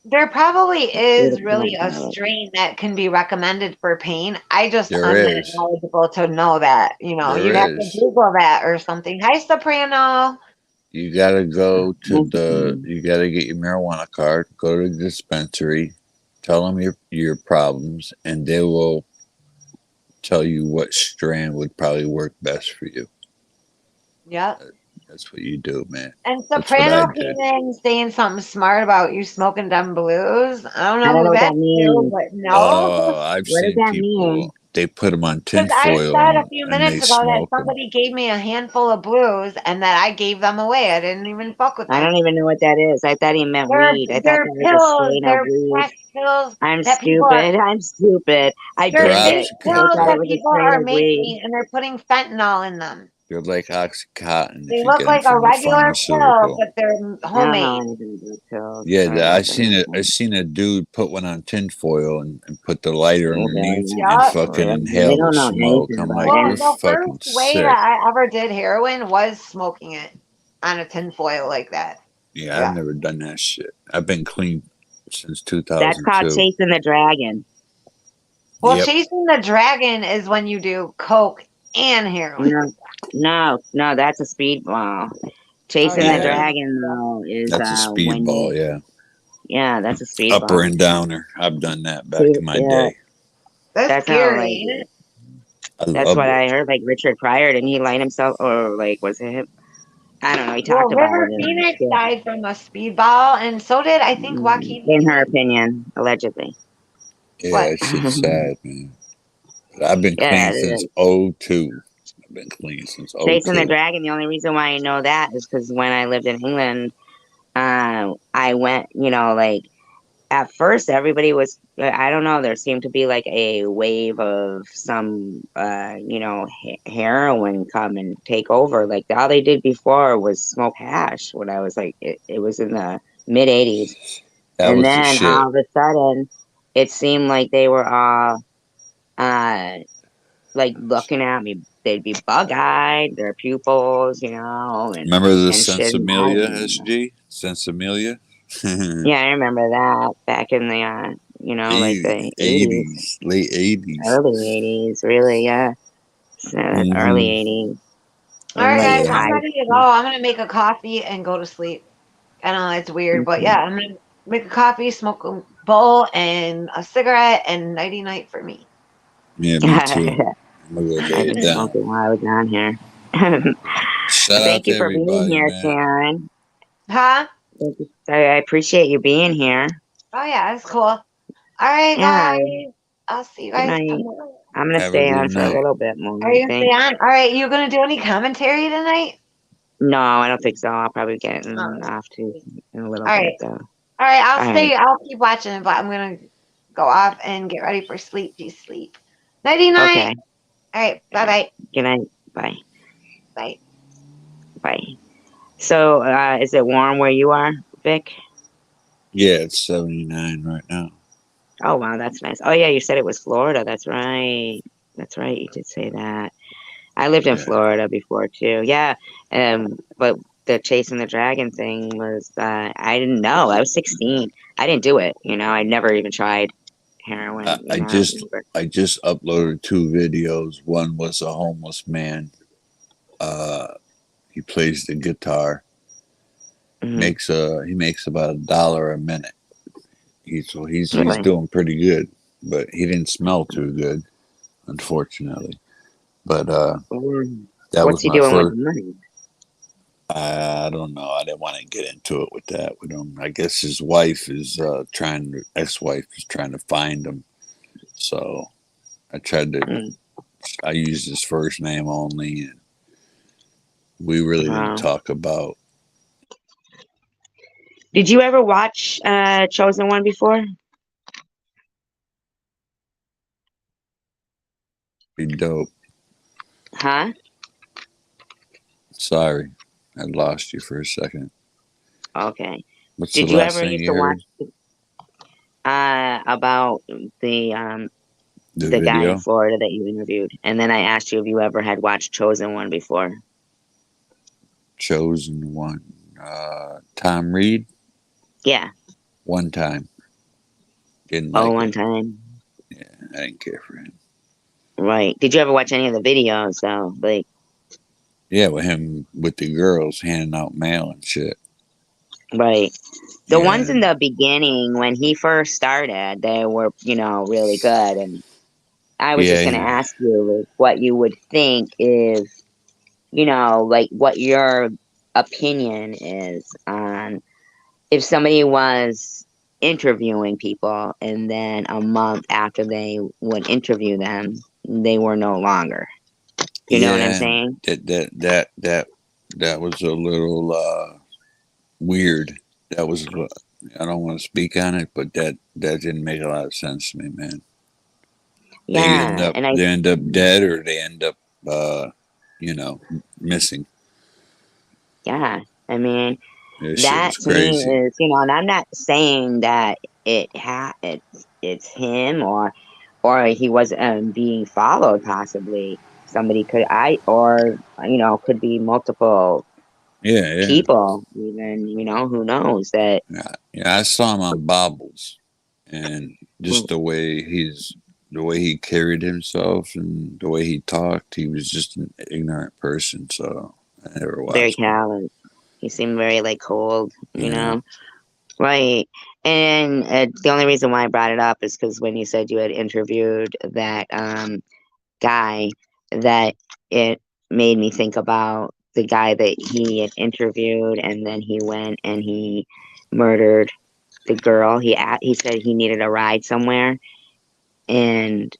There probably with is a really plant a salad. strain that can be recommended for pain. I'm There not is. knowledgeable to know that. There You have to is. Google that or something. Hi, Soprano. You gotta go to Yes, okay. you gotta get your marijuana card, go to the dispensary, tell them your problems, and they will tell you what strand would probably work best for you. Yep. That's what you do, man. And That's what I Soprano did. came in saying something smart about you smoking dumb blues. I don't I know don't know who what that that's to, means. but no. Oh, I've What does seen that mean? people, they put them on Because I tinfoil said a few and they minutes ago that smoke them. somebody gave me a handful of blues and that I gave them away. I didn't even fuck with I don't them. even know what that is. I thought he meant They're weed. I thought they're that was a pills. strain of They're weed. crack pills I'm that people are. stupid. I'm stupid. I They're They're binned it. fake I pills thought it that was a people strain are of weed. making, and they're putting fentanyl in them. They're like Oxycontin They if you look get them like a from the regular pill, pharmaceutical. but they're I don't know homemade. anything about pills, Yeah, so I don't say I nothing. seen a dude put one on tinfoil and put the lighter underneath Really? and Yup. fucking We inhale the don't know smoke. anything I'm about like, Well, you're that. the fucking first way sick. that I ever did heroin was smoking it on a tinfoil like that. Yeah, I've Yeah. never done that shit. I've been clean since That's called 2002. chasing the dragon. Well, Yep. chasing the dragon is when you do coke and heroin. No, no, that's a speedball. Oh Chasing yeah, the that's Yeah, dragon though is that's a when you, speedball. Yeah, yeah, that's a upper speedball. and downer. I've done that back See, in my yeah, day. that's that's how scary, like ain't it? I that's loved what it. I heard. Like Richard Pryor, didn't he light himself, or like was it him? I don't know. He Well, talked about River it and Phoenix shit. died from a speedball, and so did I think Joaquin In her Phoenix. opinion, allegedly. Yeah, What? that shit's sad, man. But I've been Yeah, clean it since is. '02. I've been clean since Chasing the '02. Dragon. The only reason why I know that is because when I lived in England, I went. Like at first everybody was. I don't know. There seemed to be like a wave of some, heroin come and take over. Like all they did before was smoke hash. When I was like, it was in the mid 80s, That and was the then shit. all of a sudden, it seemed like they were all uh like looking at me. They'd be bug-eyed, their pupils, Remember the and shit. And I Sensimilia, don't. SG? Sensimilia? Yeah, I remember that back in the like the 80s, 80s, late 80s. early 80s, really, yeah. So early Hmm. 80s All and right, like guys, Yeah. I'm high. ready to go. I'm gonna make a coffee and go to sleep. I know it's weird, but yeah, Okay. I'm gonna make a coffee, smoke a bowl and a cigarette, and nighty night for me. Yeah, me too. I've I'm gonna go lay it been down. smoking while I was down here. Shout out Thank to you for being everybody, here, man. Sharon. Huh? Thank you. I appreciate you being here. Oh yeah, that's cool. All right, Yeah. guys. I'll see you Good guys night. tomorrow. I'm gonna Have a stay good on for a night. little bit more, Are I you gonna stay think. on? All right, you gonna do any commentary tonight? No, I don't think so. I'll probably get Oh. off to in a little All bit right. though. All right, I'll All right. stay. I'll keep watching, but I'm gonna go off and get ready for sleep. You sleep. Nighty night. Okay. All right. All Bye right. bye. Good night. Bye. Bye. Bye. So, is it warm where you are, Vic? Yeah, it's 79 right now. Oh, wow, that's nice. Oh, yeah, you said it was Florida. That's right. That's right. You did say that. I lived in Yeah. Florida before too. Yeah. But the chasing the dragon thing was, I didn't know. I was 16. I didn't do it. I never even tried I, heroin. I just Never. I just uploaded two videos. One was a homeless man. Uh, he plays the guitar. Hmm. He makes about $1 a minute. He's Really? doing pretty good, but he didn't smell too good, unfortunately. But that What's was he my doing with the first. money? I don't know. I didn't want to get into it with that with him. I guess his wife is ex-wife is trying to find him. So I tried to Mm. I used his first name only, and we really didn't Uh, talk about. did you ever watch Chosen One before? Be dope. Huh? Sorry, I lost you for a second. Okay. What's the Did you last ever thing used you to watch heard? about the um The the guy in video? Florida that you interviewed? And then I asked you if you ever had watched Chosen One before. Chosen One. Tom Reed. Yeah. One time. Didn't Oh, like one it. time. Yeah, I didn't care for him. Right. Did you ever watch any of the videos though? Like, Yeah, with him with the girls handing out mail and shit. right. The ones Yeah, in the beginning when he first started, they were, really good. And I was just yeah, gonna ask you like, what you would think if, like what your opinion is on if somebody was interviewing people and then a month after they would interview them, they were no longer. You know what I'm yeah. saying? That was a little weird. That was. I don't want to speak on it, but that didn't make a lot of sense to me, man. Yeah. And I They end up dead, or they end up uh, you know missing. yeah. I mean, This shit that was to me crazy. is, and I'm not saying that it's him or he was being followed possibly. Somebody could I or could be multiple Yeah, yeah, people even, who knows that yeah. Yeah, I saw him on Bobbles, and just the way he carried himself and the way he talked, he was just an ignorant person. So I never very watched him. callous. He seemed very like cold, Yeah. Right. And the only reason why I brought it up is because when you said you had interviewed that guy, that it made me think about the guy that he had interviewed, and then he went and he murdered the girl. He said he needed a ride somewhere, and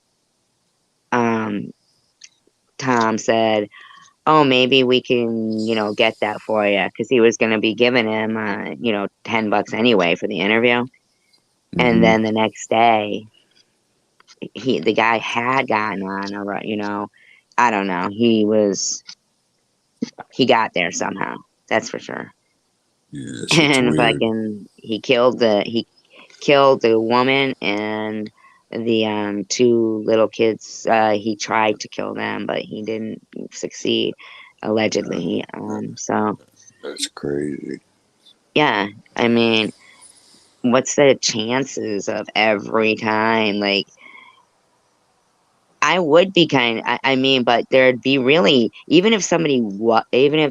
um, Tom said, "Oh, maybe we can, get that for you," because he was going to be giving him, $10 anyway for the interview. And Hmm. then the next day, the guy had gotten on I don't know. He got there somehow. That's for sure. Yeah, that shit's And weird. fucking, he killed the woman and the two little kids. He tried to kill them, but he didn't succeed, allegedly. So That's crazy. yeah, I mean, what's the chances of every time? Like, I would be I mean, but there'd be really, even if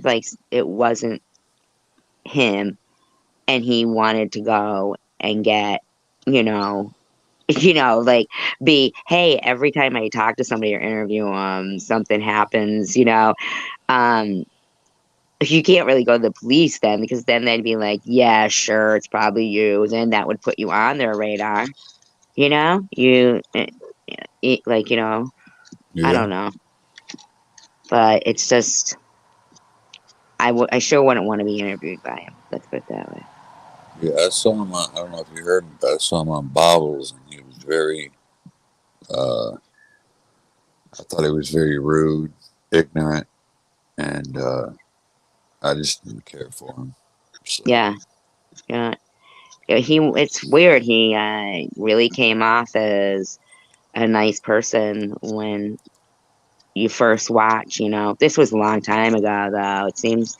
like it wasn't him and he wanted to go and get, you know, like hey, every time I talk to somebody or interview something happens, um, you can't really go to the police then because then they'd be like, yeah, sure, it's probably you. Then that would put you on their radar, like, I Yeah. don't know, but it's just. I sure wouldn't want to be interviewed by him. Let's put it that way. Yeah, I saw him on, I don't know if you heard him, but I saw him on Bobbles, and he was very, uh, I thought he was very rude, ignorant, and I just didn't care for him. So, Yeah, yeah. It's weird. He really came off as a nice person when you first watch. This was a long time ago, though. It seems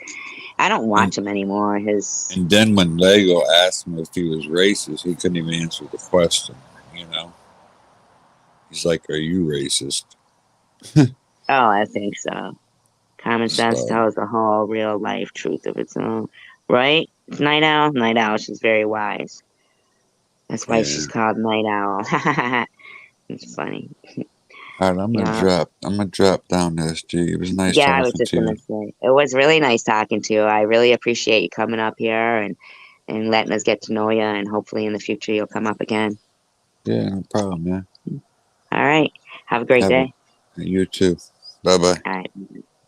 I don't and, watch him anymore. His and then when Lego asked him if he was racist, he couldn't even answer the question, you know? He's like, "Are you racist?" Oh, I think so. Common sense So, tells the whole real life truth of its own, right? Night Owl. Night Owl. She's very wise. That's why yeah. she's called Night Owl. It's funny. All right, Yeah. I'm gonna drop down, SG. It was nice Yeah, I was talking just to you. gonna say it was really nice talking to you. I really appreciate you coming up here and letting us get to know you, and hopefully in the future you'll come up again. Yeah, no problem, man. All right. Have a great Have a day. You too. Bye bye. All right.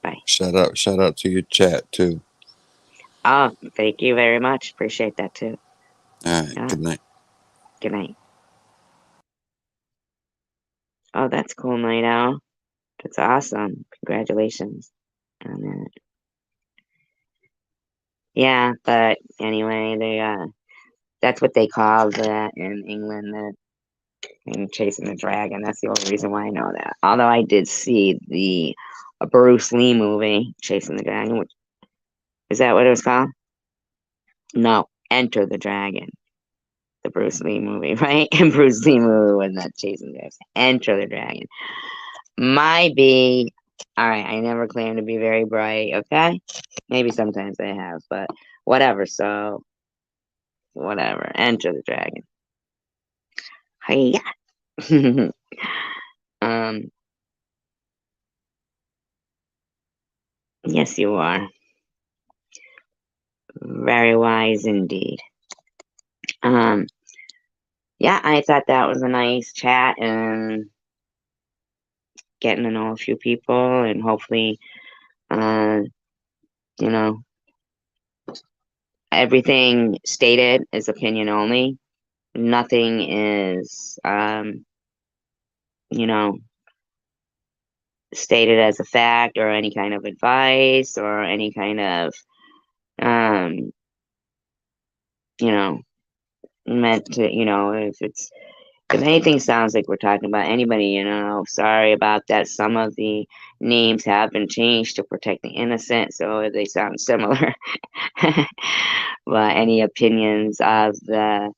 Bye. Shout out to your chat too. Oh, thank you very much. Appreciate that too. All right. Yeah. Good night. Good night. Oh, that's cool, Night Owl. That's awesome. Congratulations on that. Yeah, but anyway, that's what they call that in England, that in Chasing the Dragon. That's the only reason why I know that. Although I did see the Bruce Lee movie, Chasing the Dragon, which is that what it was called? No, Enter the Dragon. The Bruce Lee movie, right? And Bruce Lee movie was not Chasing the Dragon. Enter the Dragon. Might be. All right, I never claimed to be very bright, okay? Maybe sometimes I have, but whatever. So, whatever. Enter the Dragon. Hiya. um, yes, you are. Very wise indeed. Um, yeah, I thought that was a nice chat and getting to know a few people, and hopefully, uh, you know, everything stated is opinion only. Nothing is, you know, stated as a fact or any kind of advice or any kind of, um, you know, meant to, if anything sounds like we're talking about anybody, sorry about that. Some of the names have been changed to protect the innocent, so they sound similar. But any opinions of the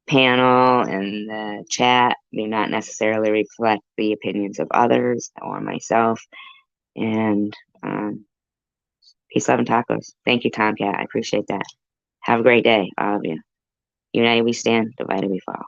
panel and the chat do not necessarily reflect the opinions of others or myself. And peace, love, and tacos. Thank you, Tomcat. I appreciate that. Have a great day, all of you. United we stand, divided we fall.